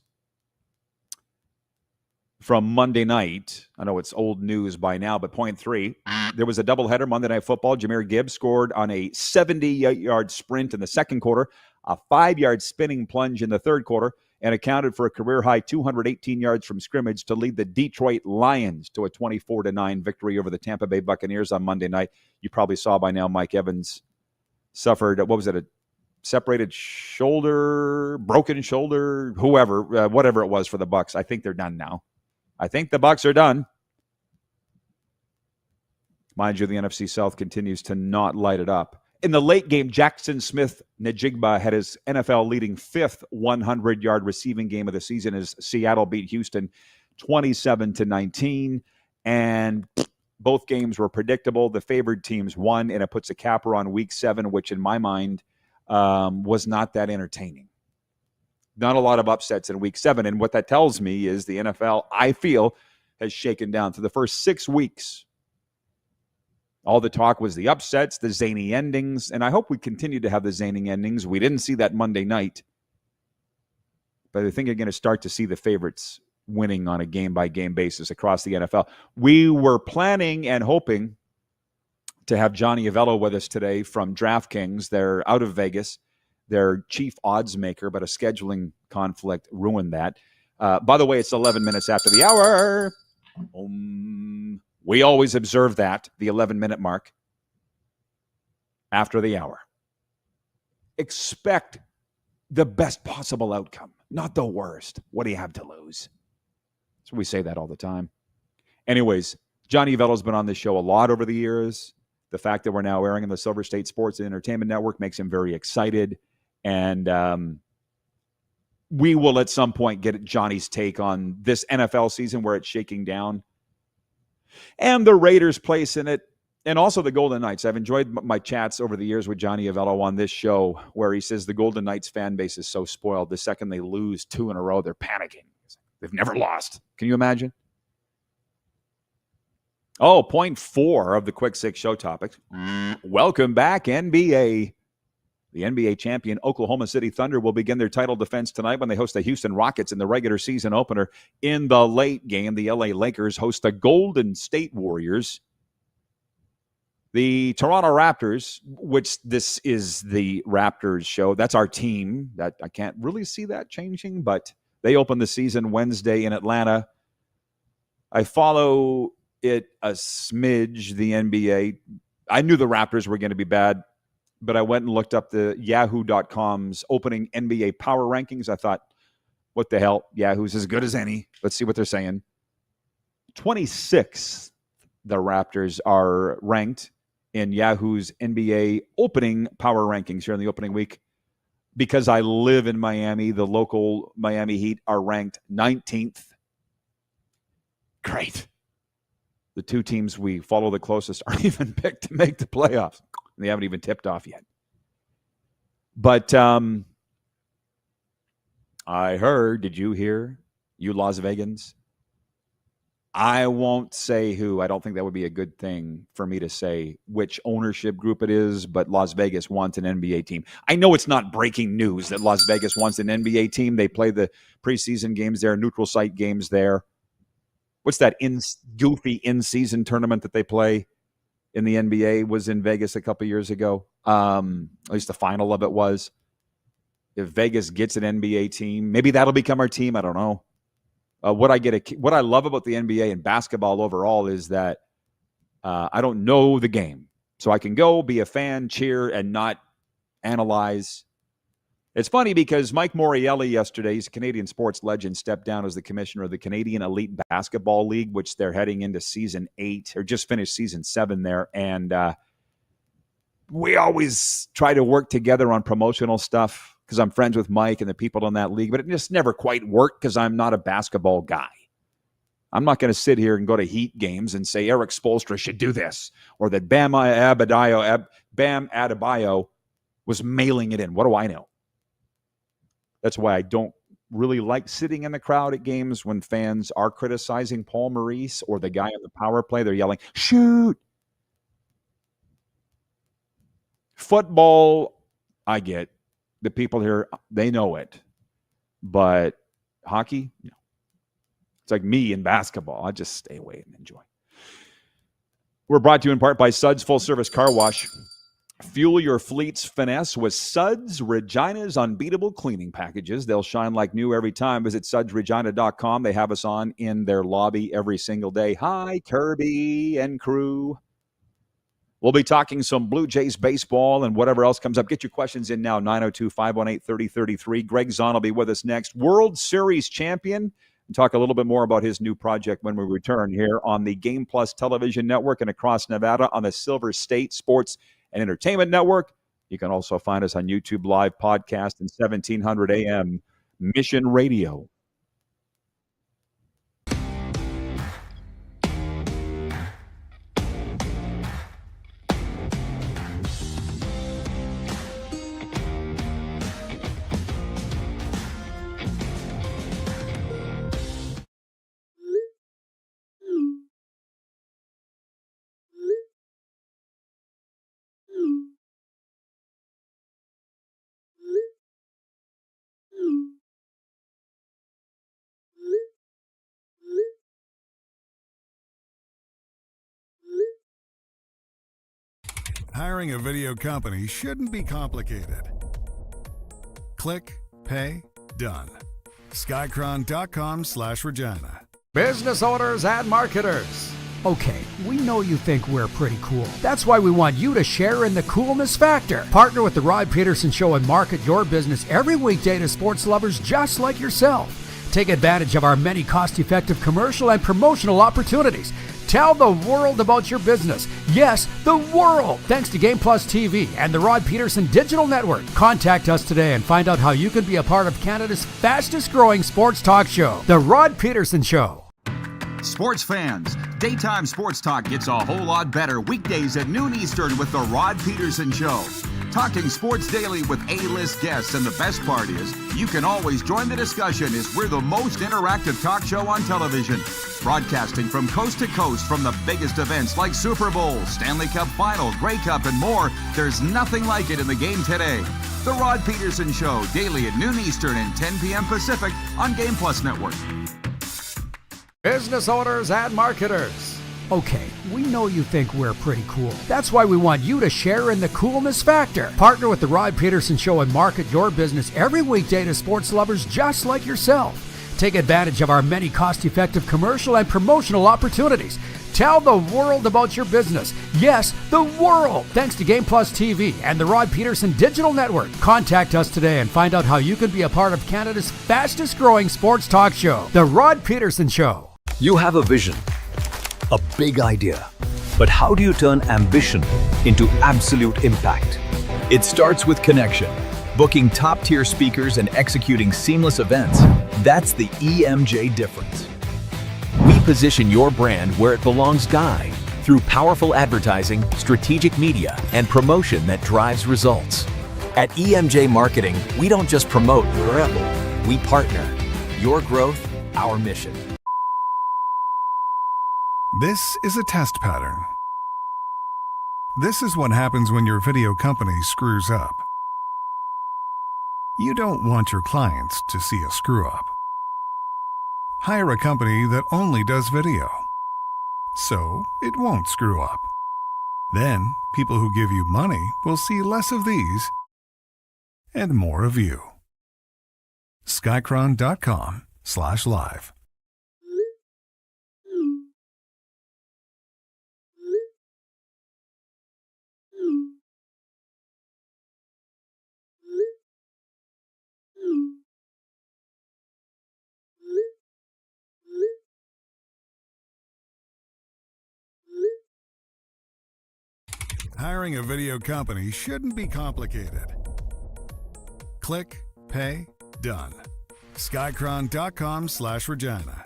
from Monday night. I know it's old news by now, but point 3. There was a doubleheader Monday Night Football. Jahmyr Gibbs scored on a 70-yard sprint in the second quarter, a 5-yard spinning plunge in the third quarter, and accounted for a career-high 218 yards from scrimmage to lead the Detroit Lions to a 24-9 victory over the Tampa Bay Buccaneers on Monday night. You probably saw by now Mike Evans suffered, a separated shoulder, broken shoulder, whatever it was for the Bucs. I think they're done now. I think the Bucs are done. Mind you, the NFC South continues to not light it up. In the late game, Jackson Smith-Njigba had his NFL-leading 5th 100-yard receiving game of the season as Seattle beat Houston 27-19. And both games were predictable. The favored teams won, and it puts a capper on Week 7, which in my mind was not that entertaining. Not a lot of upsets in Week 7. And what that tells me is the NFL, I feel, has shaken down. For the first 6 weeks, all the talk was the upsets, the zany endings, and I hope we continue to have the zany endings. We didn't see that Monday night, but I think you're going to start to see the favorites winning on a game-by-game basis across the NFL. We were planning and hoping to have Johnny Avello with us today from DraftKings. They're out of Vegas. Their chief odds maker, but a scheduling conflict ruined that. By the way, it's 11 minutes after the hour. We always observe that, the 11-minute mark, after the hour. Expect the best possible outcome, not the worst. What do you have to lose? So we say that all the time. Anyways, Johnny Avello's been on this show a lot over the years. The fact that we're now airing on the Silver State Sports and Entertainment Network makes him very excited. And we will at some point get Johnny's take on this NFL season where it's shaking down and the Raiders' place in it, and also the Golden Knights. I've enjoyed my chats over the years with Johnny Avello on this show where he says the Golden Knights fan base is so spoiled. The second they lose 2 in a row, they're panicking. They've never lost. Can you imagine? Oh, point 4 of the Quick Six show topics. Welcome back, NBA. The NBA champion Oklahoma City Thunder will begin their title defense tonight when they host the Houston Rockets in the regular season opener. In the late game, the LA Lakers host the Golden State Warriors. The Toronto Raptors, which this is the Raptors show, that's our team. That I can't really see that changing, but they open the season Wednesday in Atlanta. I follow it a smidge, the NBA. I knew the Raptors were going to be bad, but I went and looked up the Yahoo.com's opening NBA power rankings. I thought, what the hell? Yahoo's as good as any. Let's see what they're saying. 26th, the Raptors are ranked in Yahoo's NBA opening power rankings here in the opening week. Because I live in Miami, the local Miami Heat are ranked 19th. Great. The 2 teams we follow the closest aren't even picked to make the playoffs. They haven't even tipped off yet. But I heard, did you hear, you Las Vegans? I won't say who. I don't think that would be a good thing for me to say which ownership group it is, but Las Vegas wants an NBA team. I know it's not breaking news that Las Vegas wants an NBA team. They play the preseason games there, neutral site games there. What's that goofy in-season tournament that they play in the NBA was in Vegas a couple years ago. At least the final of it was. If Vegas gets an NBA team, maybe that'll become our team. I don't know. What I love about the NBA and basketball overall is that I don't know the game. So I can go be a fan, cheer, and not analyze. It's funny because Mike Morreale yesterday, he's a Canadian sports legend, stepped down as the commissioner of the Canadian Elite Basketball League, which they're heading into season 8 or just finished season 7 there. And we always try to work together on promotional stuff. because I'm friends with Mike and the people in that league, but it just never quite worked because I'm not a basketball guy. I'm not going to sit here and go to Heat games and say Eric Spoelstra should do this or that Bam Adebayo was mailing it in. What do I know? That's why I don't really like sitting in the crowd at games when fans are criticizing Paul Maurice or the guy on the power play. They're yelling, shoot. Football, I get. The people here, they know it. But hockey, no. It's like me in basketball. I just stay away and enjoy. We're brought to you in part by Suds Full Service Car Wash. Fuel your fleet's finesse with Suds Regina's unbeatable cleaning packages. They'll shine like new every time. Visit sudsregina.com. They have us on in their lobby every single day. Hi, Kirby and crew. We'll be talking some Blue Jays baseball and whatever else comes up. Get your questions in now, 902-518-3033. Gregg Zaun will be with us next. World Series champion. And talk a little bit more about his new project when we return here on the Game Plus Television Network and across Nevada on the Silver State Sports and Entertainment Network. You can also find us on YouTube Live Podcast and 1700 AM Mission Radio. Hiring a video company shouldn't be complicated. Click, pay, done. Skycron.com/Regina. Business owners and marketers. Okay, we know you think we're pretty cool. That's why we want you to share in the coolness factor. Partner with the Rod Pedersen Show and market your business every weekday to sports lovers just like yourself. Take advantage of our many cost-effective commercial and promotional opportunities. Tell the world about your business. Yes, the world. Thanks to Game Plus TV and the Rod Pedersen Digital Network. Contact us today and find out how you can be a part of Canada's fastest growing sports talk show, The Rod Pedersen Show. Sports fans, daytime sports talk gets a whole lot better weekdays at noon Eastern with the Rod Pedersen Show. Talking sports daily with A-list guests, and the best part is, you can always join the discussion as we're the most interactive talk show on television. Broadcasting from coast to coast from the biggest events like Super Bowl, Stanley Cup Final, Grey Cup, and more, there's nothing like it in the game today. The Rod Pedersen Show, daily at noon Eastern and 10 p.m. Pacific on Game Plus Network. Business owners and marketers. Okay, we know you think we're pretty cool. That's why we want you to share in the coolness factor. Partner with the Rod Pedersen Show and market your business every weekday to sports lovers just like yourself. Take advantage of our many cost-effective commercial and promotional opportunities. Tell the world about your business. Yes, the world. Thanks to Game Plus TV and the Rod Pedersen Digital Network. Contact us today and find out how you can be a part of Canada's fastest growing sports talk show, The Rod Pedersen Show. You have a vision, a big idea, but how do you turn ambition into absolute impact? It starts with connection. Booking top-tier speakers and executing seamless events, that's the EMJ difference. We position your brand where it belongs, Guy, through powerful advertising, strategic media, and promotion that drives results. At EMJ Marketing, we don't just promote, we partner. Your growth, our mission. This is a test pattern. This is what happens when your video company screws up. You don't want your clients to see a screw-up. Hire a company that only does video, so it won't screw up. Then, people who give you money will see less of these and more of you. Skycron.com/live. Hiring a video company shouldn't be complicated. Click, pay, done. Skycron.com/Regina.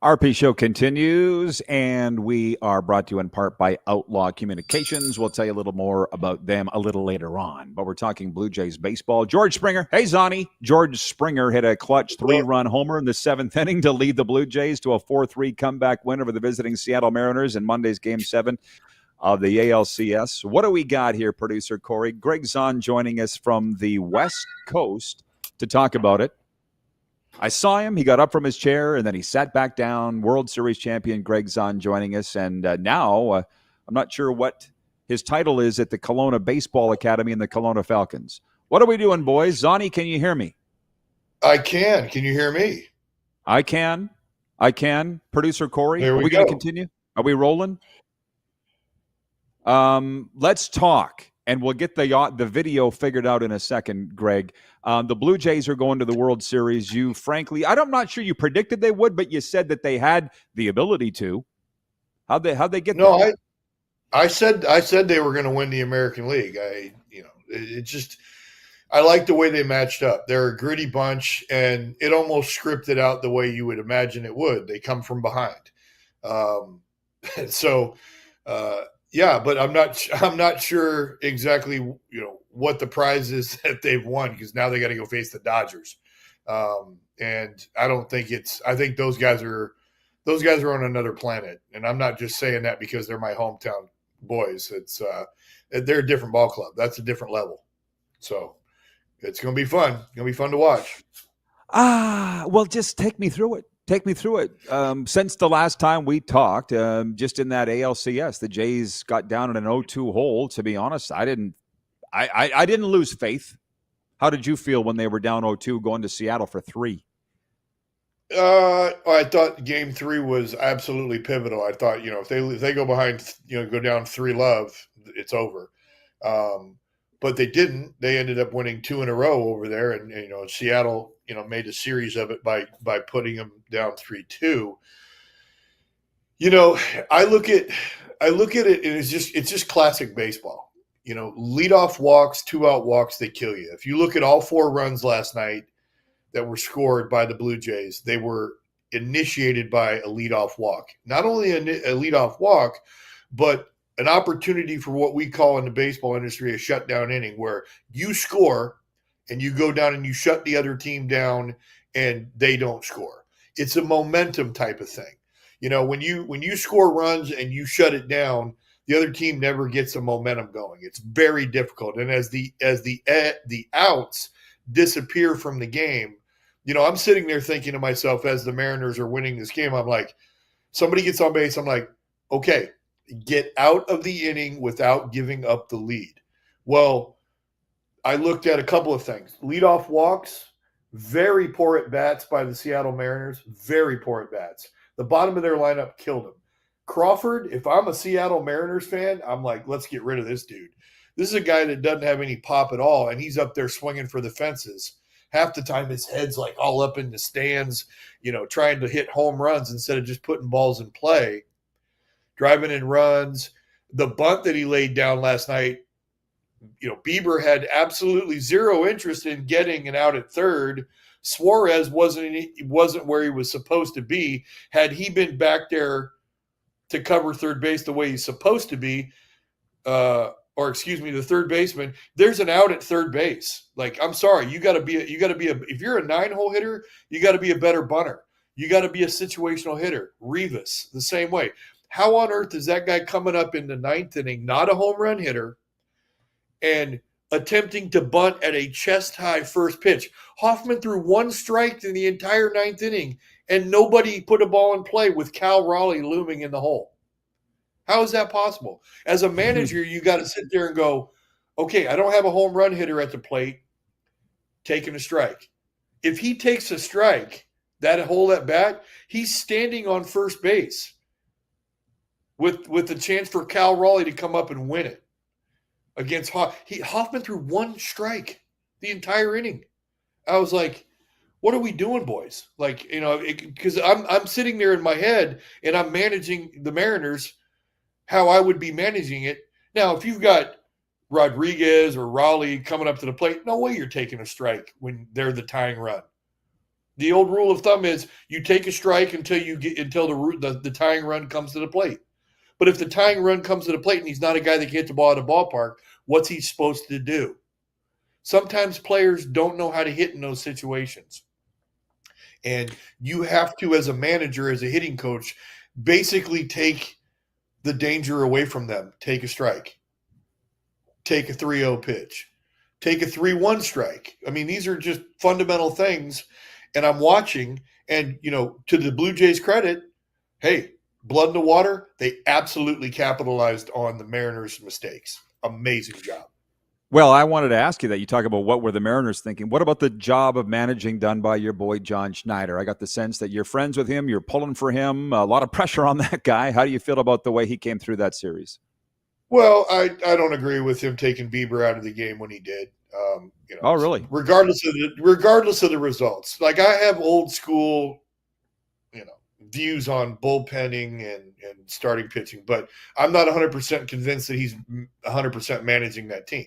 RP Show continues, and we are brought to you in part by Outlaw Communications. We'll tell you a little more about them a little later on, but we're talking Blue Jays baseball. George Springer. Hey, Zonnie. George Springer hit a clutch 3-run homer in the 7th inning to lead the Blue Jays to a 4-3 comeback win over the visiting Seattle Mariners in Monday's Game 7 of the ALCS. What do we got here, producer Corey? Gregg Zaun joining us from the West Coast to talk about it. I saw him. He got up from his chair, and then he sat back down. World Series champion Gregg Zaun joining us. And now I'm not sure what his title is at the Kelowna Baseball Academy and the Kelowna Falcons. What are we doing, boys? Zonnie, can you hear me? I can. Can you hear me? I can. Producer Corey, are we going to continue? Are we rolling? Let's talk. And we'll get the video figured out in a second, Greg. The Blue Jays are going to the World Series. You, frankly, I'm not sure you predicted they would, but you said that they had the ability to. How'd they get there? No, I said they were going to win the American League. I like the way they matched up. They're a gritty bunch, and it almost scripted out the way you would imagine it would. They come from behind, yeah, but I'm not sure exactly what the prize is that they've won, because now they got to go face the Dodgers, and I don't think I think those guys are on another planet, and I'm not just saying that because they're my hometown boys. They're a different ball club. That's a different level, so it's gonna be fun. It's gonna be fun to watch. Well, just take me through it. Since the last time we talked, just in that ALCS, the Jays got down in an 0-2 hole. To be honest, I didn't lose faith. How did you feel when they were down 0-2 going to Seattle for 3? I thought Game 3 was absolutely pivotal. I thought, if they go behind, go down 3-0, it's over. But they didn't. They ended up winning 2 in a row over there, and Seattle, made a series of it by putting them down 3-2. I look at it, and it's just classic baseball. Leadoff walks, 2-out walks, they kill you. If you look at all 4 runs last night that were scored by the Blue Jays, they were initiated by a leadoff walk. Not only a leadoff walk, but an opportunity for what we call in the baseball industry a shutdown inning, where you score and you go down and you shut the other team down and they don't score. It's a momentum type of thing. When you score runs and you shut it down, the other team never gets a momentum going. It's very difficult. And as the outs disappear from the game, I'm sitting there thinking to myself, as the Mariners are winning this game, I'm like, somebody gets on base, I'm like, okay, get out of the inning without giving up the lead. Well, I looked at a couple of things. Leadoff walks, very poor at bats by the Seattle Mariners, very poor at bats. The bottom of their lineup killed him. Crawford, if I'm a Seattle Mariners fan, I'm like, let's get rid of this dude. This is a guy that doesn't have any pop at all, and he's up there swinging for the fences. Half the time his head's like all up in the stands, trying to hit home runs instead of just putting balls in play. Driving in runs. The bunt that he laid down last night, Bieber had absolutely zero interest in getting an out at third. Suarez wasn't where he was supposed to be. Had he been back there to cover third base the way he's supposed to be, the third baseman, there's an out at third base. Like, I'm sorry, you got to be if you're a 9-hole hitter, you got to be a better bunter. You got to be a situational hitter. Rivas, the same way. How on earth is that guy coming up in the 9th inning, not a home run hitter, and attempting to bunt at a chest-high first pitch? Hoffman threw 1 strike in the entire 9th inning, and nobody put a ball in play with Cal Raleigh looming in the hole. How is that possible? As a manager, you got to sit there and go, okay, I don't have a home run hitter at the plate taking a strike. If he takes a strike, that whole at bat, he's standing on first base with the chance for Cal Raleigh to come up and win it against Hoffman threw 1 strike the entire inning. I was like, what are we doing, boys? Like, because I'm sitting there in my head and I'm managing the Mariners how I would be managing it. Now, if you've got Rodriguez or Raleigh coming up to the plate, no way you're taking a strike when they're the tying run. The old rule of thumb is you take a strike until the tying run comes to the plate. But if the tying run comes to the plate and he's not a guy that can hit the ball at the ballpark, what's he supposed to do? Sometimes players don't know how to hit in those situations. And you have to, as a manager, as a hitting coach, basically take the danger away from them. Take a strike. Take a 3-0 pitch. Take a 3-1 strike. I mean, these are just fundamental things. And I'm watching, and, to the Blue Jays' credit, hey, blood in the water, they absolutely capitalized on the Mariners' mistakes. Amazing job. Well, I wanted to ask you that. You talk about what were the Mariners thinking. What about the job of managing done by your boy, John Schneider? I got the sense that you're friends with him. You're pulling for him. A lot of pressure on that guy. How do you feel about the way he came through that series? Well, I don't agree with him taking Bieber out of the game when he did. Oh, really? Regardless of the results. Like, I have old school, views on bullpenning and starting pitching, but I'm not 100% convinced that he's 100% managing that team.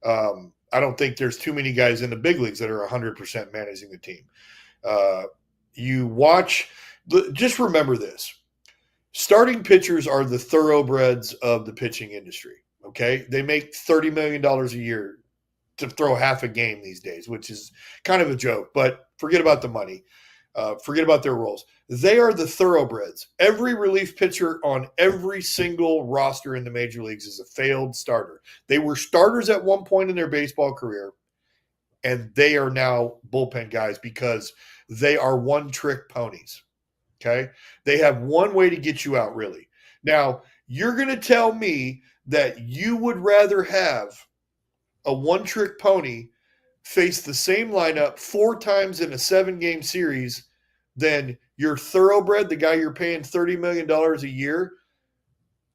I don't think there's too many guys in the big leagues that are 100% managing the team. Just remember this. Starting pitchers are the thoroughbreds of the pitching industry, okay? They make $30 million a year to throw half a game these days, which is kind of a joke, but forget about the money. Forget about their roles. They are the thoroughbreds. Every relief pitcher on every single roster in the major leagues is a failed starter. They were starters at one point in their baseball career, and they are now bullpen guys because they are one-trick ponies, okay? They have one way to get you out, really. Now, you're going to tell me that you would rather have a one-trick pony face the same lineup 4 times in a 7-game series than your thoroughbred, the guy you're paying $30 million a year,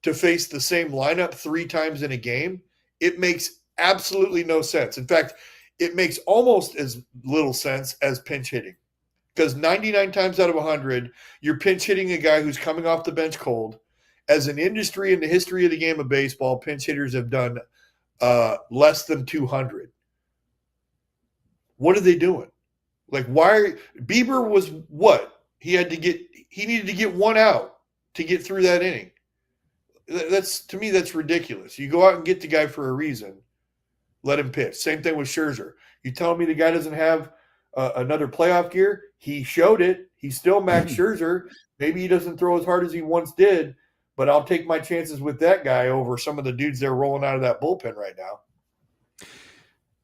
to face the same lineup 3 times in a game? It makes absolutely no sense. In fact, it makes almost as little sense as pinch hitting, because 99 times out of 100, you're pinch hitting a guy who's coming off the bench cold. As an industry in the history of the game of baseball, pinch hitters have done less than 200. What are they doing? Like, Bieber was what? He needed to get 1 out to get through that inning. To me, that's ridiculous. You go out and get the guy for a reason. Let him pitch. Same thing with Scherzer. You telling me the guy doesn't have another playoff gear? He showed it. He's still Max Scherzer. Maybe he doesn't throw as hard as he once did, but I'll take my chances with that guy over some of the dudes they're rolling out of that bullpen right now.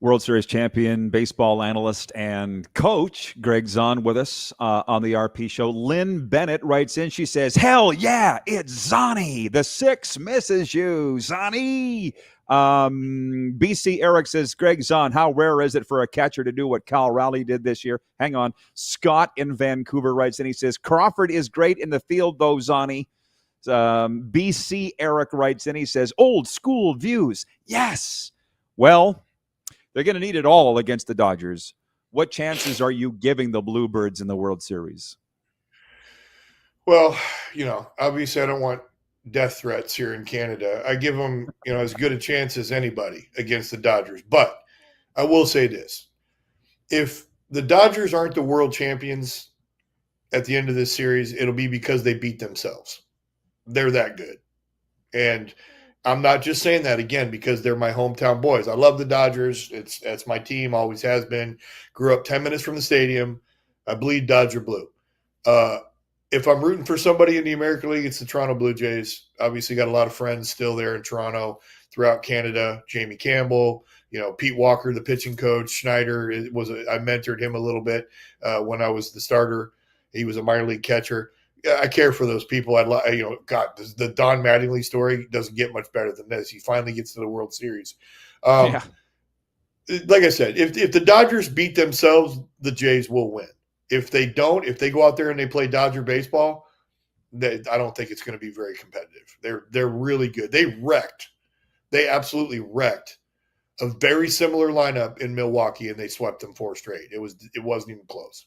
World Series champion, baseball analyst, and coach Gregg Zaun with us on the RP Show. Lynn Bennett writes in. She says, hell yeah, it's Zani. The 6 misses you, Zani. BC Eric says, Gregg Zaun, how rare is it for a catcher to do what Cal Raleigh did this year? Hang on. Scott in Vancouver writes in. He says, Crawford is great in the field, though, Zani. BC Eric writes in. He says, old school views. Yes. Well, they're going to need it all against the Dodgers. What chances are you giving the Bluebirds in the World Series? Well, obviously I don't want death threats here in Canada. I give them, as good a chance as anybody against the Dodgers. But I will say this. If the Dodgers aren't the world champions at the end of this series, it'll be because they beat themselves. They're that good. And I'm not just saying that, again, because they're my hometown boys. I love the Dodgers. That's my team, always has been. Grew up 10 minutes from the stadium. I bleed Dodger blue. If I'm rooting for somebody in the American League, it's the Toronto Blue Jays. Obviously got a lot of friends still there in Toronto, throughout Canada. Jamie Campbell, Pete Walker, the pitching coach. Schneider, I mentored him a little bit when I was the starter. He was a minor league catcher. I care for those people. God, the Don Mattingly story doesn't get much better than this. He finally gets to the World Series. Like I said, if the Dodgers beat themselves, the Jays will win. If they don't, if they go out there and they play Dodger baseball, I don't think it's going to be very competitive. They're really good. They absolutely wrecked a very similar lineup in Milwaukee, and they swept them 4 straight. It wasn't even close.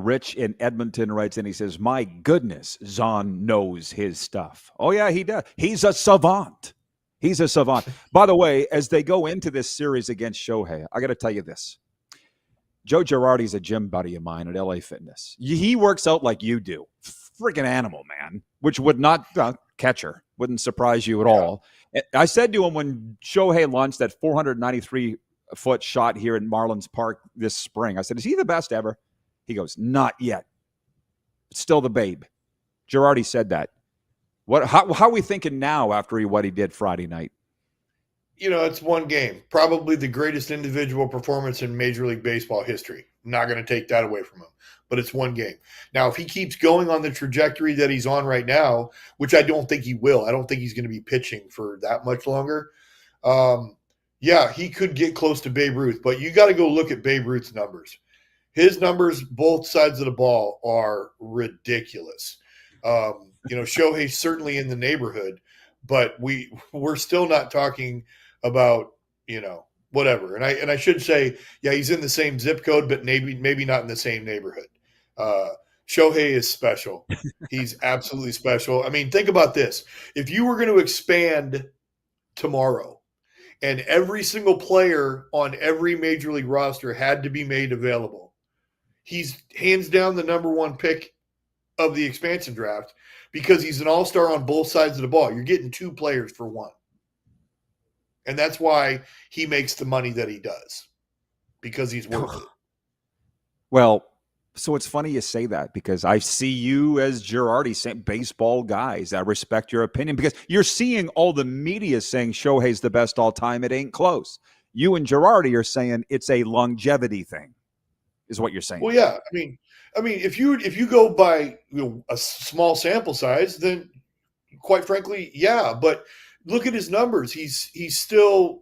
Rich in Edmonton writes in. He says, my goodness, Zaun knows his stuff. Oh, yeah, he does. He's a savant. He's a savant. By the way, as they go into this series against Shohei, I got to tell you this. Joe Girardi's a gym buddy of mine at LA Fitness. He works out like you do. Freaking animal, man, which would not catcher. Wouldn't surprise you at all. I said to him when Shohei launched that 493-foot shot here in Marlins Park this spring, I said, is he the best ever? He goes, not yet. Still the babe. Girardi said that. How are we thinking now after what he did Friday night? It's one game. Probably the greatest individual performance in Major League Baseball history. Not going to take that away from him, but it's one game. Now, if he keeps going on the trajectory that he's on right now, which I don't think he will, I don't think he's going to be pitching for that much longer. He could get close to Babe Ruth, but you got to go look at Babe Ruth's numbers. His numbers, both sides of the ball, are ridiculous. Shohei's certainly in the neighborhood, but we're still not talking about, whatever. And I should say, he's in the same zip code, but maybe not in the same neighborhood. Shohei is special. He's absolutely special. I mean, think about this. If you were going to expand tomorrow and every single player on every major league roster had to be made available, he's hands down the number one pick of the expansion draft because he's an all-star on both sides of the ball. You're getting two players for one. And that's why he makes the money that he does, because he's worth it. Well, so it's funny you say that because I see you as Girardi saying baseball guys. I respect your opinion because you're seeing all the media saying Shohei's the best all time. It ain't close. You and Girardi are saying it's a longevity thing, is what you're saying. Well, yeah. I mean, if you go by a small sample size, then quite frankly, yeah. But look at his numbers. He's still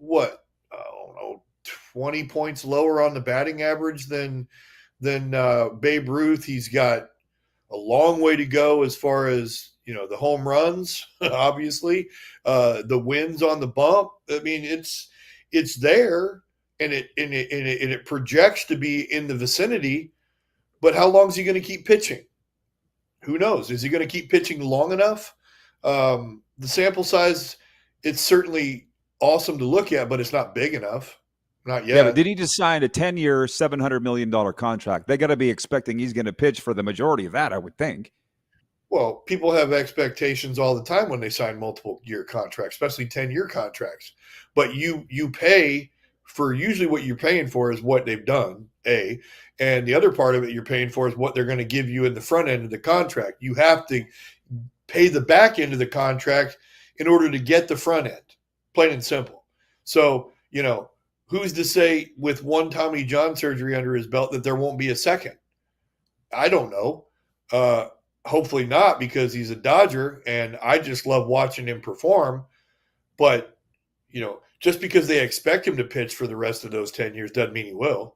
20 points lower on the batting average than Babe Ruth. He's got a long way to go as far as the home runs, obviously, the wins on the bump. I mean, it's there, and it projects to be in the vicinity. But how long is he going to keep pitching? Who knows? Is he going to keep pitching long enough? The sample size, it's certainly awesome to look at, but it's not big enough. Not yet. Yeah, but did he just sign a 10-year, $700 million contract? They got to be expecting he's going to pitch for the majority of that, I would think. Well, people have expectations all the time when they sign multiple-year contracts, especially 10-year contracts. But you pay for usually what you're paying for is what they've done, A. And the other part of it you're paying for is what they're going to give you in the front end of the contract. You have to pay the back end of the contract in order to get the front end, plain and simple. So, who's to say with one Tommy John surgery under his belt that there won't be a second? I don't know. Hopefully not, because he's a Dodger and I just love watching him perform. But, just because they expect him to pitch for the rest of those 10 years doesn't mean he will.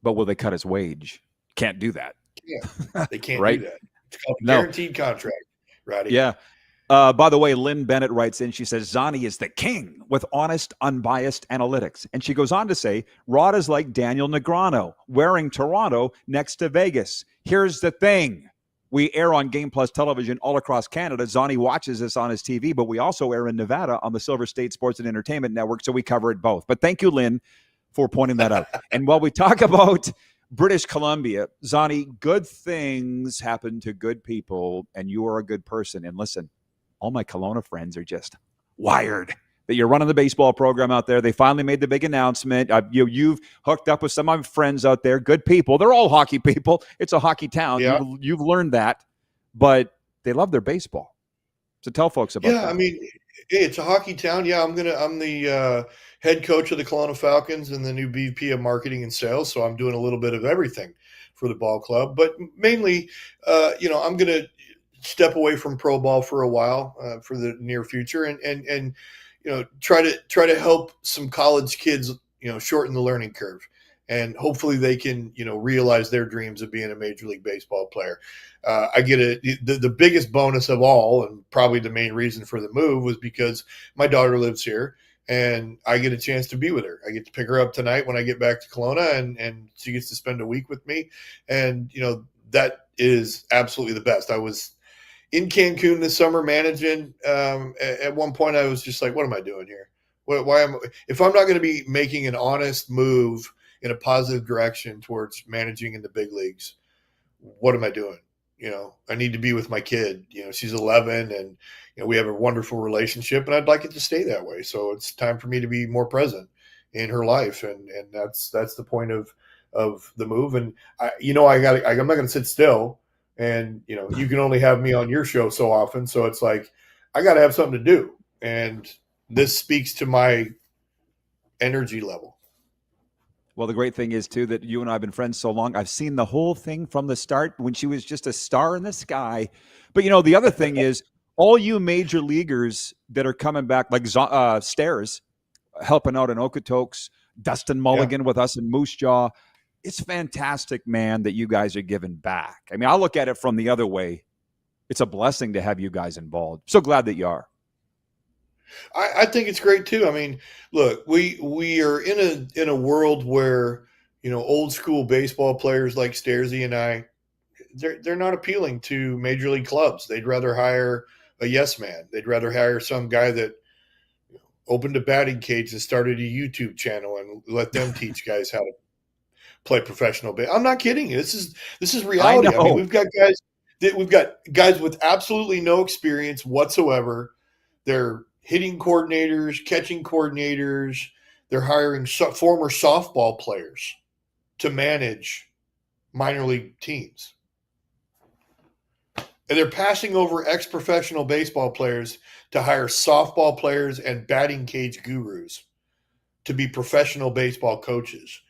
But will they cut his wage? Can't do that. Yeah, they can't right? do that. It's called a guaranteed contract, Roddy. Yeah. By the way, Lynn Bennett writes in, she says, Zani is the king with honest, unbiased analytics. And she goes on to say, Rod is like Daniel Negreanu, wearing Toronto next to Vegas. Here's the thing. We air on Game Plus television all across Canada. Zani watches us on his TV, but we also air in Nevada on the Silver State Sports and Entertainment Network, so we cover it both. But thank you, Lynn, for pointing that out. And while we talk about British Columbia, Zani, good things happen to good people, and you are a good person. And listen, all my Kelowna friends are just wired that you're running the baseball program out there. They finally made the big announcement. You've hooked up with some of my friends out there, good people. They're all hockey people. It's a hockey town. Yeah. You've learned that, but they love their baseball. So tell folks about that. Yeah, I mean, it's a hockey town. Yeah, I'm the head coach of the Kelowna Falcons and the new VP of marketing and sales. So I'm doing a little bit of everything for the ball club, but mainly, I'm going to step away from pro ball for a while for the near future and try to help some college kids, shorten the learning curve, and hopefully they can, realize their dreams of being a Major League Baseball player. I get the biggest bonus of all, and probably the main reason for the move, was because my daughter lives here and I get a chance to be with her. I get to pick her up tonight when I get back to Kelowna, and she gets to spend a week with me. And, that is absolutely the best. I was in Cancun this summer managing. At one point, I was just like, "What am I doing here? If I'm not going to be making an honest move in a positive direction towards managing in the big leagues, what am I doing? I need to be with my kid. She's 11, and we have a wonderful relationship, and I'd like it to stay that way. So it's time for me to be more present in her life, and that's the point of the move. And I'm not going to sit still. And, you can only have me on your show so often. So it's like, I got to have something to do. And this speaks to my energy level. Well, the great thing is, too, that you and I have been friends so long. I've seen the whole thing from the start when she was just a star in the sky. But, the other thing is all you major leaguers that are coming back, like Stairs, helping out in Okotoks, Dustin Mulligan with us in Moose Jaw. It's fantastic, man, that you guys are giving back. I mean, I look at it from the other way. It's a blessing to have you guys involved. So glad that you are. I think it's great too. I mean, look, we are in a world where, old school baseball players like Stairsy and I, they're not appealing to major league clubs. They'd rather hire a yes man. They'd rather hire some guy that opened a batting cage and started a YouTube channel and let them teach guys how to play professional baseball. I'm not kidding you. This is reality. I mean, we've got guys with absolutely no experience whatsoever. They're hitting coordinators, catching coordinators. They're hiring former softball players to manage minor league teams. And they're passing over ex-professional baseball players to hire softball players and batting cage gurus to be professional baseball coaches.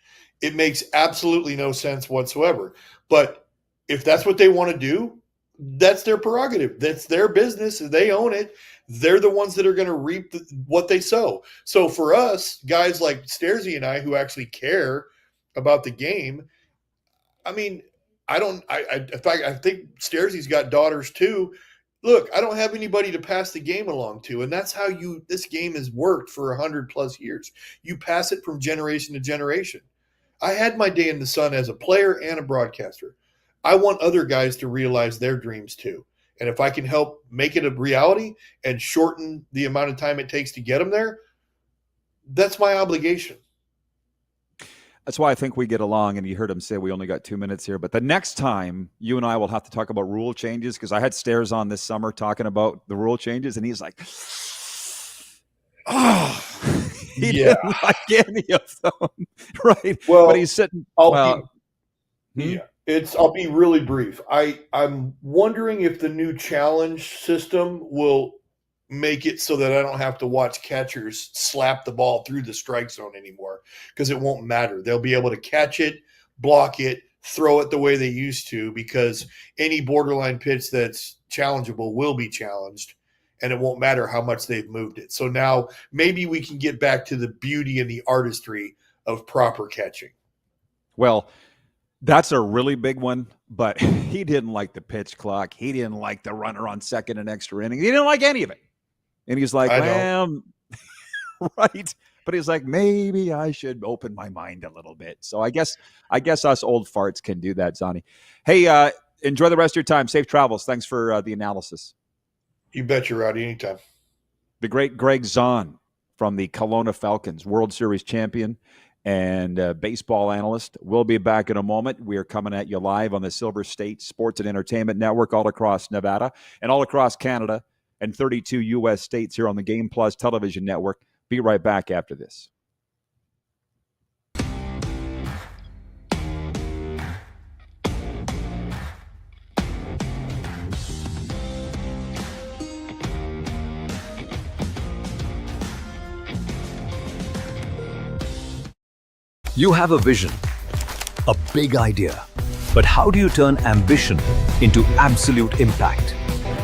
It makes absolutely no sense whatsoever. But if that's what they want to do, that's their prerogative. That's their business. They own it. They're the ones that are going to reap what they sow. So for us, guys like Stairsy and I, who actually care about the game, I mean, I think Stairsy's got daughters too. Look, I don't have anybody to pass the game along to. And that's how this game has worked for 100+ years. You pass it from generation to generation. I had my day in the sun as a player and a broadcaster. I want other guys to realize their dreams too. And if I can help make it a reality and shorten the amount of time it takes to get them there, that's my obligation. That's why I think we get along. And you heard him say we only got 2 minutes here. But the next time, you and I will have to talk about rule changes, because I had Stairs on this summer talking about the rule changes, and he's like, he didn't like any of them, right? Well, but he's sitting. I'll be really brief. I'm wondering if the new challenge system will make it so that I don't have to watch catchers slap the ball through the strike zone anymore, because it won't matter. They'll be able to catch it, block it, throw it the way they used to, because any borderline pitch that's challengeable will be challenged, and it won't matter how much they've moved it. So now maybe we can get back to the beauty and the artistry of proper catching. Well, that's a really big one, but he didn't like the pitch clock. He didn't like the runner on second and extra inning. He didn't like any of it. And he's like, well, right. But he's like, maybe I should open my mind a little bit. So I guess us old farts can do that, Zani. Hey, enjoy the rest of your time. Safe travels. Thanks for the analysis. You betcha, Roddy. Anytime. The great Gregg Zaun from the Kelowna Falcons, World Series champion and baseball analyst. We'll be back in a moment. We are coming at you live on the Silver State Sports and Entertainment Network all across Nevada and all across Canada and 32 U.S. states here on the Game Plus television network. Be right back after this. You have a vision, a big idea, but how do you turn ambition into absolute impact?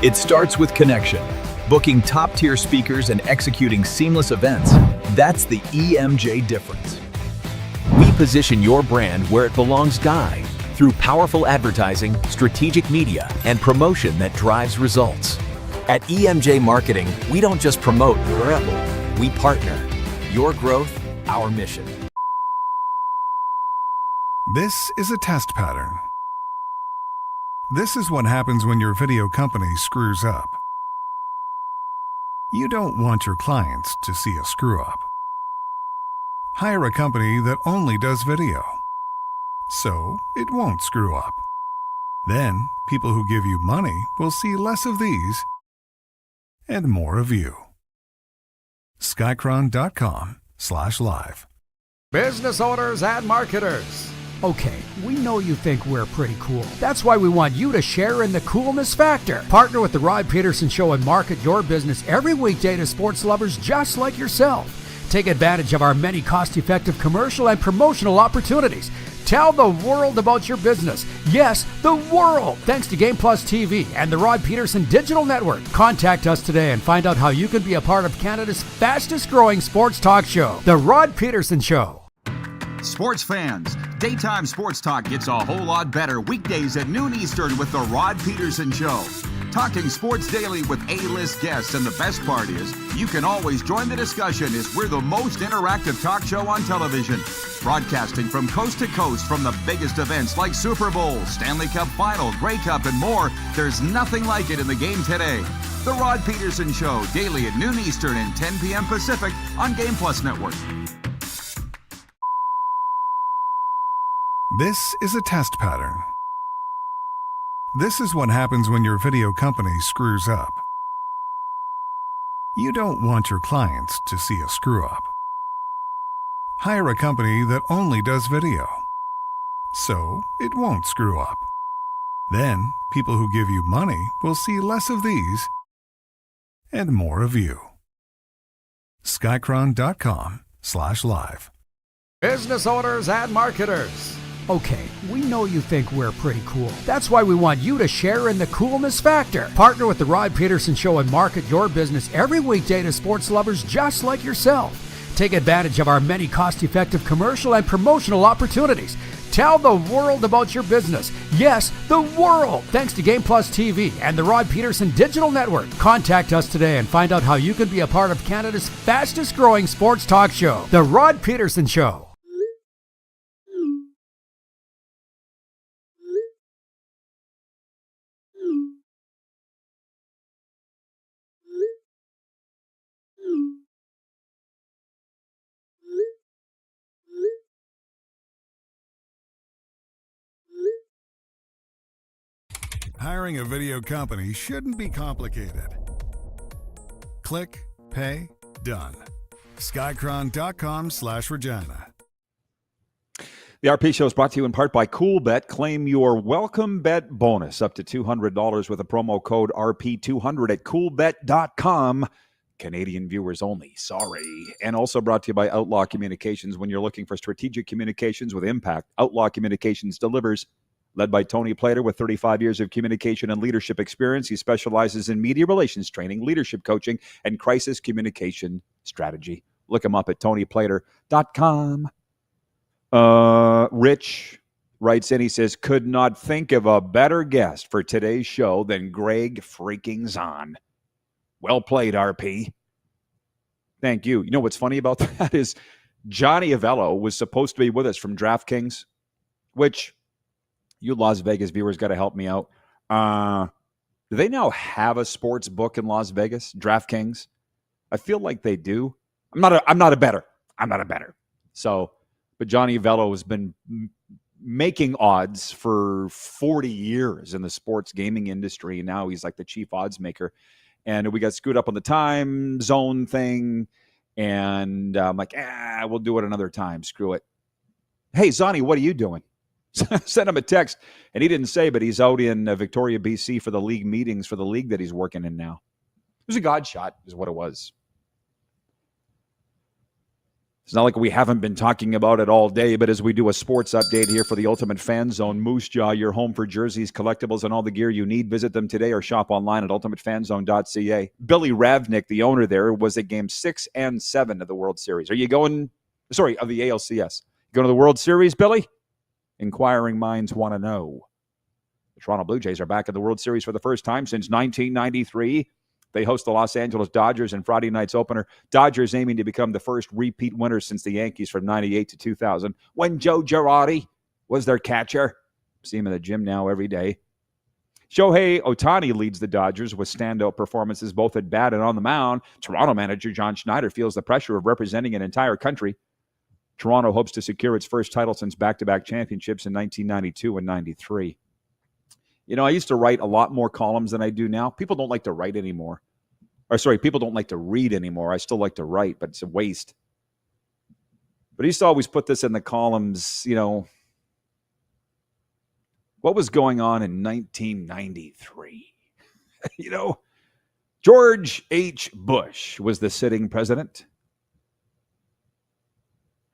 It starts with connection. Booking top-tier speakers and executing seamless events, that's the EMJ difference. We position your brand where it belongs, Guy, through powerful advertising, strategic media, and promotion that drives results. At EMJ Marketing, we don't just promote, we partner. Your growth, our mission. This is a test pattern. This is what happens when your video company screws up. You don't want your clients to see a screw-up. Hire a company that only does video, so it won't screw up. Then, people who give you money will see less of these and more of you. Skycron.com/live. Business owners and marketers. Okay, we know you think we're pretty cool. That's why we want you to share in the coolness factor. Partner with the Rod Pedersen Show and market your business every weekday to sports lovers just like yourself. Take advantage of our many cost-effective commercial and promotional opportunities. Tell the world about your business. Yes, the world. Thanks to Game Plus TV and the Rod Pedersen Digital Network. Contact us today and find out how you can be a part of Canada's fastest-growing sports talk show, The Rod Pedersen Show. Sports fans, daytime sports talk gets a whole lot better weekdays at noon Eastern with the Rod Pedersen Show. Talking sports daily with A-list guests, and the best part is you can always join the discussion as we're the most interactive talk show on television. Broadcasting from coast to coast from the biggest events like Super Bowl, Stanley Cup Final, Grey Cup, and more. There's nothing like it in the game today. The Rod Pedersen Show, daily at noon Eastern and 10 p.m. Pacific on Game Plus Network. This is a test pattern. This is what happens when your video company screws up. You don't want your clients to see a screw-up. Hire a company that only does video, so it won't screw up. Then, people who give you money will see less of these and more of you. Skycron.com/live. Business owners and marketers. Okay, we know you think we're pretty cool. That's why we want you to share in the coolness factor. Partner with the Rod Pedersen Show and market your business every weekday to sports lovers just like yourself. Take advantage of our many cost-effective commercial and promotional opportunities. Tell the world about your business. Yes, the world. Thanks to Game Plus TV and the Rod Pedersen Digital Network. Contact us today and find out how you can be a part of Canada's fastest-growing sports talk show, The Rod Pedersen Show. Hiring a video company shouldn't be complicated. Click, pay, done. Skycron.com/Regina. The RP Show is brought to you in part by CoolBet. Claim your welcome bet bonus up to $200 with a promo code RP200 at coolbet.com. Canadian viewers only. Sorry. And also brought to you by Outlaw Communications. When you're looking for strategic communications with impact, Outlaw Communications delivers. Led by Tony Plater with 35 years of communication and leadership experience, he specializes in media relations training, leadership coaching, and crisis communication strategy. Look him up at tonyplater.com. Rich writes in, he says, could not think of a better guest for today's show than Gregg freaking Zaun. Well played, RP. Thank you. You know what's funny about that is Johnny Avello was supposed to be with us from DraftKings, which... you Las Vegas viewers got to help me out. Do they now have a sports book in Las Vegas? DraftKings? I feel like they do. I'm not a bettor. So, but Johnny Avello has been making odds for 40 years in the sports gaming industry. And now he's like the chief odds maker. And we got screwed up on the time zone thing. And I'm like, we'll do it another time. Screw it. Hey, Zonnie, what are you doing? Sent him a text, and he didn't say, but he's out in Victoria, BC for the league meetings for the league that he's working in now. It was a God shot, is what it was. It's not like we haven't been talking about it all day, but as we do a sports update here for the Ultimate Fan Zone, Moose Jaw, your home for jerseys, collectibles, and all the gear you need. Visit them today or shop online at ultimatefanzone.ca. Billy Ravnik, the owner there, was at Game 6 and 7 of the World Series. Are you going, of the ALCS? Going to the World Series, Billy? Inquiring minds want to know. The Toronto Blue Jays are back in the World Series for the first time since 1993. They host the Los Angeles Dodgers in Friday night's opener. Dodgers aiming to become the first repeat winners since the Yankees from 98 to 2000, when Joe Girardi was their catcher. See him in the gym now every day. Shohei Ohtani leads the Dodgers with standout performances both at bat and on the mound. Toronto manager John Schneider feels the pressure of representing an entire country. Toronto hopes to secure its first title since back-to-back championships in 1992 and 93. You know, I used to write a lot more columns than I do now. People don't like to write anymore. People don't like to read anymore. I still like to write, but it's a waste. But I used to always put this in the columns, you know, what was going on in 1993? You know, George H. Bush was the sitting president.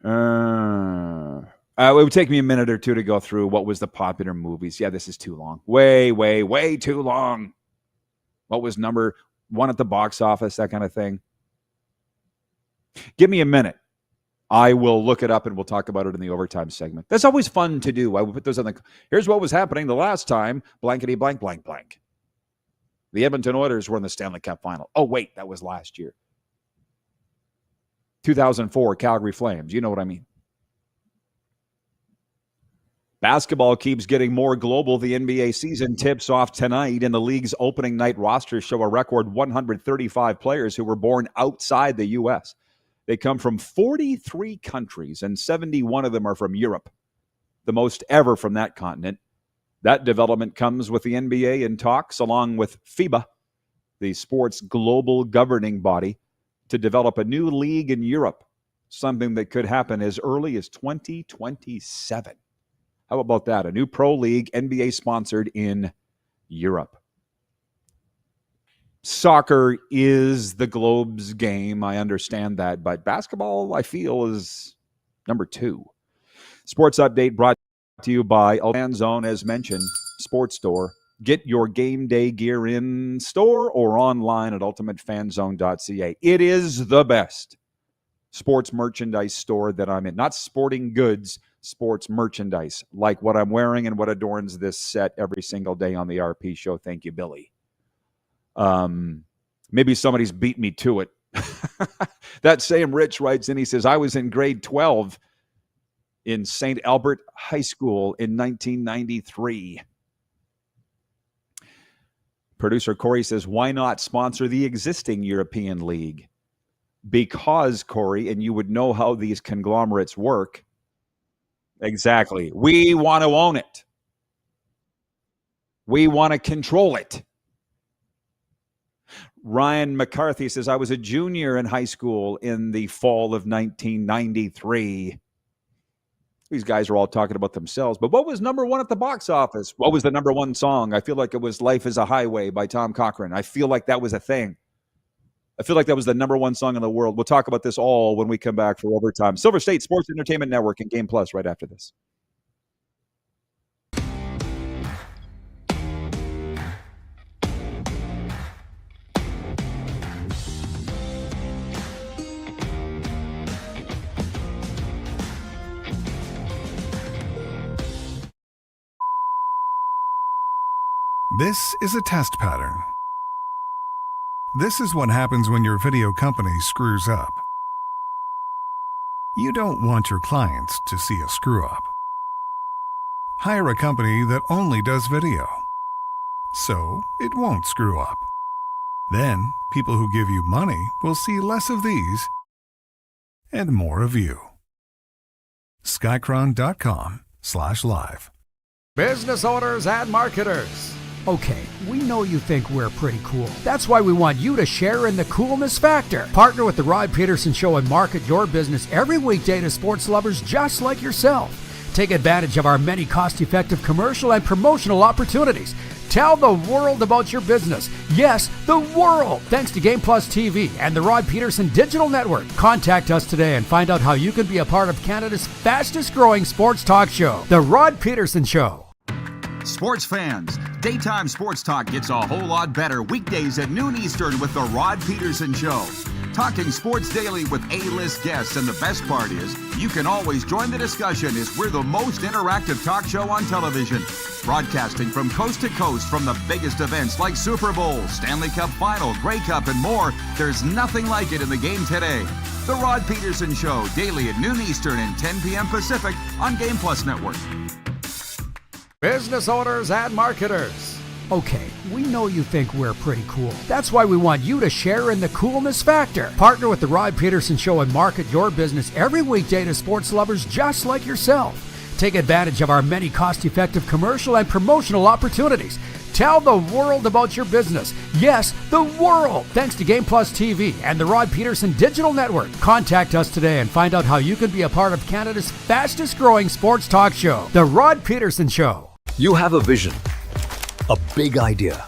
It would take me a minute or two to go through what was the popular movies. Yeah, this is too long. Way too long. What was number one at the box office, that kind of thing. Give me a minute. I will look it up and we'll talk about it in the overtime segment. That's always fun to do. I would put those on the, here's what was happening the last time, blankety blank, blank, blank. The Edmonton Oilers were in the Stanley Cup final. Oh, wait, that was last year. 2004, Calgary Flames. You know what I mean. Basketball keeps getting more global. The NBA season tips off tonight, and the league's opening night rosters show a record 135 players who were born outside the U.S. They come from 43 countries, and 71 of them are from Europe, the most ever from that continent. That development comes with the NBA in talks, along with FIBA, the sports global governing body, to develop a new league in Europe, something that could happen as early as 2027. How about that? A new pro league, NBA sponsored in Europe. Soccer is the globe's game. I understand that. But basketball, I feel, is number 2. Sports update brought to you by Zone, as mentioned, sports store. Get your game day gear in store or online at ultimatefanzone.ca. It is the best sports merchandise store that I'm in. Not sporting goods, sports merchandise, like what I'm wearing and what adorns this set every single day on the RP show. Thank you, Billy. Maybe somebody's beat me to it. That same Rich writes in, he says, I was in grade 12 in St. Albert High School in 1993. Producer Corey says, why not sponsor the existing European League? Because, Corey, and you would know how these conglomerates work. Exactly. We want to own it. We want to control it. Ryan McCarthy says, I was a junior in high school in the fall of 1993. These guys are all talking about themselves. But what was number 1 at the box office? What was the number 1 song? I feel like it was Life is a Highway by Tom Cochrane. I feel like that was a thing. I feel like that was the number 1 song in the world. We'll talk about this all when we come back for overtime. Silver State Sports Entertainment Network and Game Plus right after this. This is a test pattern. This is what happens when your video company screws up. You don't want your clients to see a screw-up. Hire a company that only does video, so it won't screw up. Then, people who give you money will see less of these and more of you. Skycron.com/live. Business owners and marketers. Okay, we know you think we're pretty cool. That's why we want you to share in the coolness factor. Partner with the Rod Pedersen Show and market your business every weekday to sports lovers just like yourself. Take advantage of our many cost-effective commercial and promotional opportunities. Tell the world about your business. Yes, the world. Thanks to Game Plus TV and the Rod Pedersen Digital Network. Contact us today and find out how you can be a part of Canada's fastest growing sports talk show, The Rod Pedersen Show. Sports fans, daytime sports talk gets a whole lot better weekdays at noon Eastern with the Rod Pedersen Show. Talking sports daily with A-list guests, and the best part is you can always join the discussion as we're the most interactive talk show on television. Broadcasting from coast to coast from the biggest events like Super Bowl, Stanley Cup Final, Grey Cup, and more. There's nothing like it in the game today. The Rod Pedersen Show, daily at noon Eastern and 10 p.m. Pacific on Game Plus Network. Business owners and marketers. Okay, we know you think we're pretty cool. That's why we want you to share in the coolness factor. Partner with the Rod Pedersen Show and market your business every weekday to sports lovers just like yourself. Take advantage of our many cost-effective commercial and promotional opportunities. Tell the world about your business. Yes, the world. Thanks to Game Plus TV and the Rod Pedersen Digital Network. Contact us today and find out how you can be a part of Canada's fastest-growing sports talk show, The Rod Pedersen Show. You have a vision, a big idea.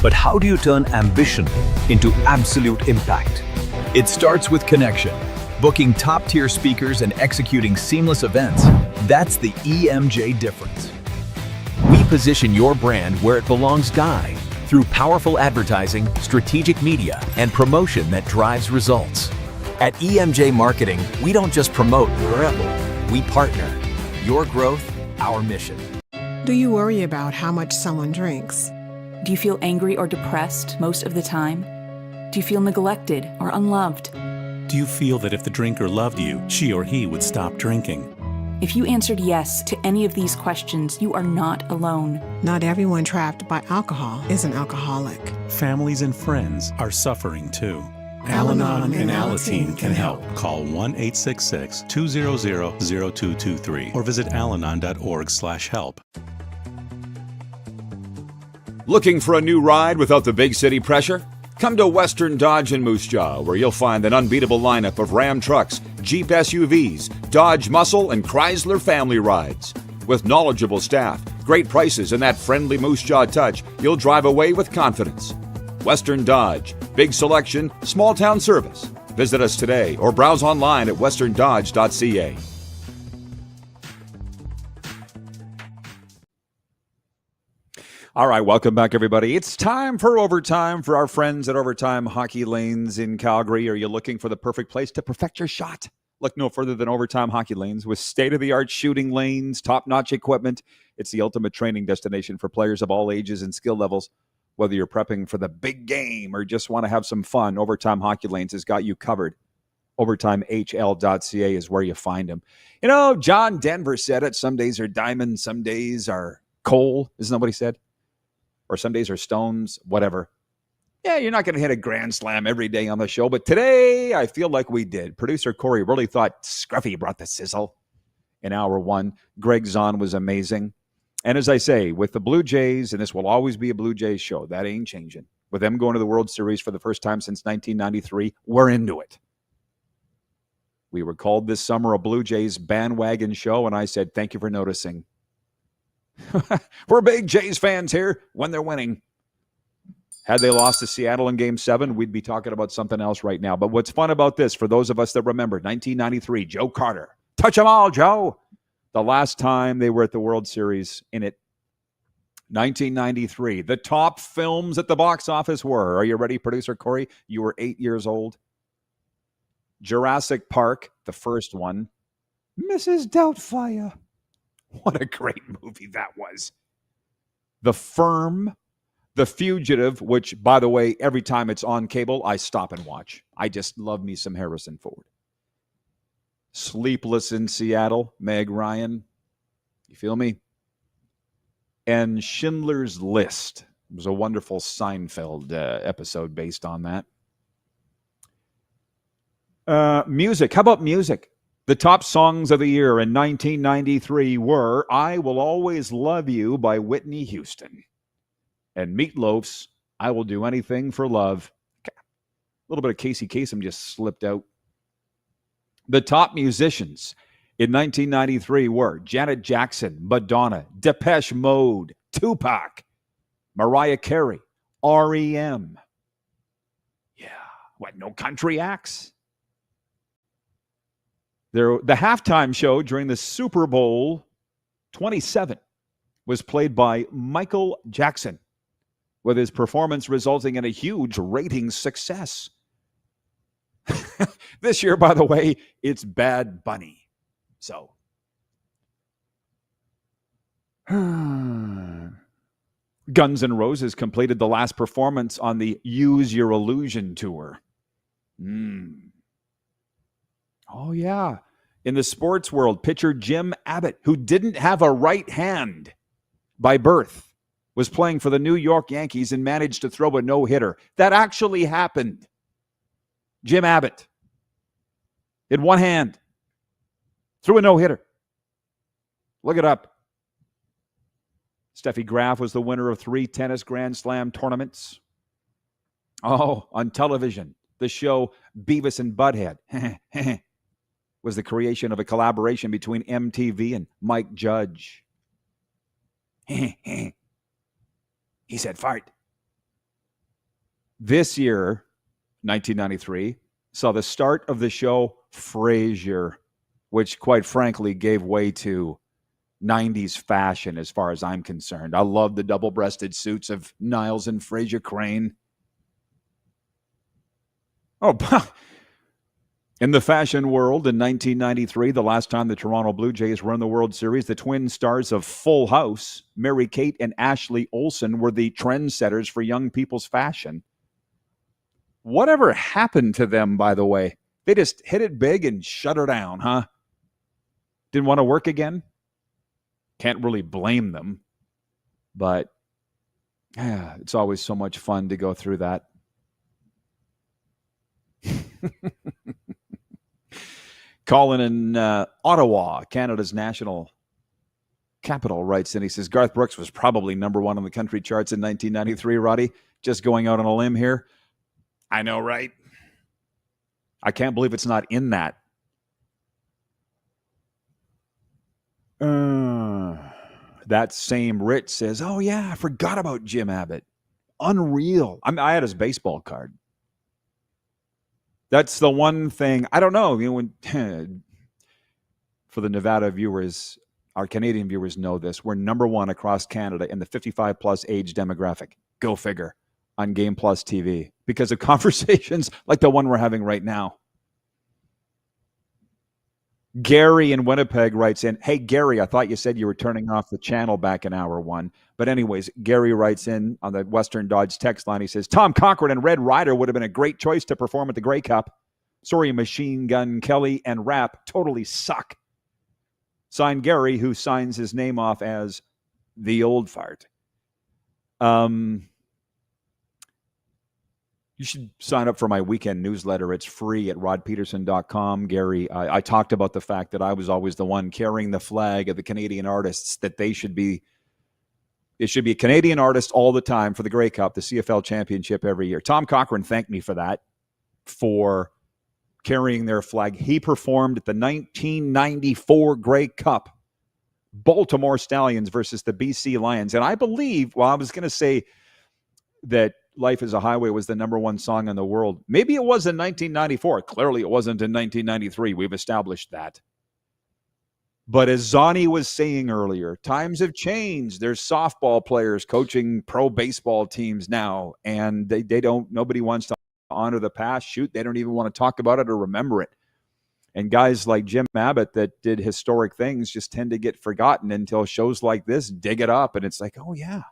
But how do you turn ambition into absolute impact? It starts with connection. Booking top-tier speakers and executing seamless events. That's the EMJ difference. We position your brand where it belongs, Guy, through powerful advertising, strategic media, and promotion that drives results. At EMJ Marketing, we don't just promote, we partner. Your growth, our mission. Do you worry about how much someone drinks? Do you feel angry or depressed most of the time? Do you feel neglected or unloved? Do you feel that if the drinker loved you, she or he would stop drinking? If you answered yes to any of these questions, you are not alone. Not everyone trapped by alcohol is an alcoholic. Families and friends are suffering too. Al-Anon and Alateen can help. Call 1-866-200-0223 or visit alanon.org/help. Looking for a new ride without the big city pressure? Come to Western Dodge in Moose Jaw, where you'll find an unbeatable lineup of Ram trucks, Jeep SUVs, Dodge Muscle, and Chrysler family rides. With knowledgeable staff, great prices, and that friendly Moose Jaw touch, you'll drive away with confidence. Western Dodge, big selection, small town service. Visit us today or browse online at westerndodge.ca. All right, welcome back, everybody. It's time for Overtime for our friends at Overtime Hockey Lanes in Calgary. Are you looking for the perfect place to perfect your shot? Look no further than Overtime Hockey Lanes. With state-of-the-art shooting lanes, top-notch equipment, it's the ultimate training destination for players of all ages and skill levels. Whether you're prepping for the big game or just want to have some fun, Overtime Hockey Lanes has got you covered. OvertimeHL.ca is where you find them. You know, John Denver said it. Some days are diamond, some days are coal. Isn't that what he said? Or some days are stones, whatever. Yeah, you're not going to hit a grand slam every day on the show, but today I feel like we did. Producer Corey really thought Scruffy brought the sizzle in hour one. Gregg Zaun was amazing. And as I say, with the Blue Jays, and this will always be a Blue Jays show, that ain't changing. With them going to the World Series for the first time since 1993, we're into it. We were called this summer a Blue Jays bandwagon show, and I said, thank you for noticing. We're big Jays fans here when they're winning. Had they lost to Seattle in Game 7, we'd be talking about something else right now. But what's fun about this, for those of us that remember, 1993, Joe Carter. Touch them all, Joe. The last time they were at the World Series in it, 1993. The top films at the box office were, are you ready, Producer Corey? You were 8 years old. Jurassic Park, the first one. Mrs. Doubtfire. What a great movie that was. The Firm, The Fugitive, which, by the way, every time it's on cable, I stop and watch. I just love me some Harrison Ford. Sleepless in Seattle, Meg Ryan. You feel me? And Schindler's List. It was a wonderful Seinfeld episode based on that. Music. How about music? The top songs of the year in 1993 were I Will Always Love You by Whitney Houston and Meatloaf's I Will Do Anything for Love. A little bit of Casey Kasem just slipped out. The top musicians in 1993 were Janet Jackson, Madonna, Depeche Mode, Tupac, Mariah Carey, R.E.M. Yeah, what, no country acts? The halftime show during the Super Bowl 27 was played by Michael Jackson, with his performance resulting in a huge ratings success. This year, by the way, it's Bad Bunny. So, Guns N' Roses completed the last performance on the Use Your Illusion tour. Oh, yeah. In the sports world, pitcher Jim Abbott, who didn't have a right hand by birth, was playing for the New York Yankees and managed to throw a no-hitter. That actually happened. Jim Abbott, in one hand, threw a no-hitter. Look it up. Steffi Graf was the winner of 3 tennis Grand Slam tournaments. Oh, on television, the show Beavis and Butthead was the creation of a collaboration between MTV and Mike Judge. He said fart. This year, 1993, saw the start of the show Frasier, which quite frankly gave way to 90s fashion as far as I'm concerned. I love the double-breasted suits of Niles and Frasier Crane. Oh, in the fashion world in 1993, the last time the Toronto Blue Jays were in the World Series, the twin stars of Full House, Mary-Kate and Ashley Olsen, were the trendsetters for young people's fashion. Whatever happened to them, by the way? They just hit it big and shut her down, huh? Didn't want to work again? Can't really blame them. But it's always so much fun to go through that. Colin in Ottawa, Canada's national capital, writes in. He says, Garth Brooks was probably number 1 on the country charts in 1993, Roddy. Just going out on a limb here. I know, right? I can't believe it's not in that. That same Rich says, oh, yeah, I forgot about Jim Abbott. Unreal. I had his baseball card. That's the one thing. I don't know. You know, when, for the Nevada viewers, our Canadian viewers know this. We're number 1 across Canada in the 55-plus age demographic. Go figure. On Game Plus TV because of conversations like the one we're having right now. Gary in Winnipeg writes in, hey, Gary, I thought you said you were turning off the channel back in hour 1. But anyways, Gary writes in on the Western Dodge text line. He says, Tom Cochran and Red Ryder would have been a great choice to perform at the Grey Cup. Sorry, Machine Gun Kelly and Rap totally suck. Signed Gary, who signs his name off as the old fart. You should sign up for my weekend newsletter. It's free at rodpedersen.com. Gary, I talked about the fact that I was always the one carrying the flag of the Canadian artists, that it should be a Canadian artist all the time for the Grey Cup, the CFL championship every year. Tom Cochran thanked me for that, for carrying their flag. He performed at the 1994 Grey Cup, Baltimore Stallions versus the BC Lions. And I believe, well, I was going to say that Life is a Highway was the number 1 song in the world. Maybe it was in 1994. Clearly it wasn't in 1993. We've established that. But as Zani was saying earlier, times have changed. There's softball players coaching pro baseball teams now, and nobody wants to honor the past. Shoot, they don't even want to talk about it or remember it. And guys like Jim Abbott that did historic things just tend to get forgotten until shows like this dig it up, and it's like, oh yeah.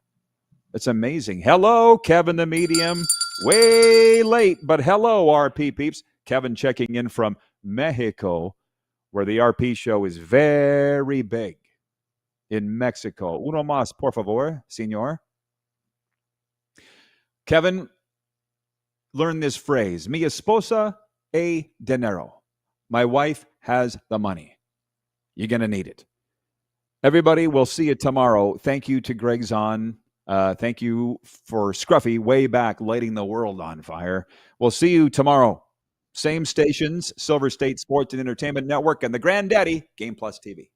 It's amazing. Hello, Kevin the Medium. Way late, but hello, RP peeps. Kevin checking in from Mexico, where the RP show is very big. In Mexico. Uno más, por favor, señor. Kevin, learn this phrase. Mi esposa e dinero. My wife has the money. You're going to need it. Everybody, we'll see you tomorrow. Thank you to Gregg Zaun. Thank you for Scruffy way back lighting the world on fire. We'll see you tomorrow. Same stations, Silver State Sports and Entertainment Network and the Granddaddy, Game Plus TV.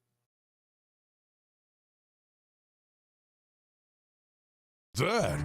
That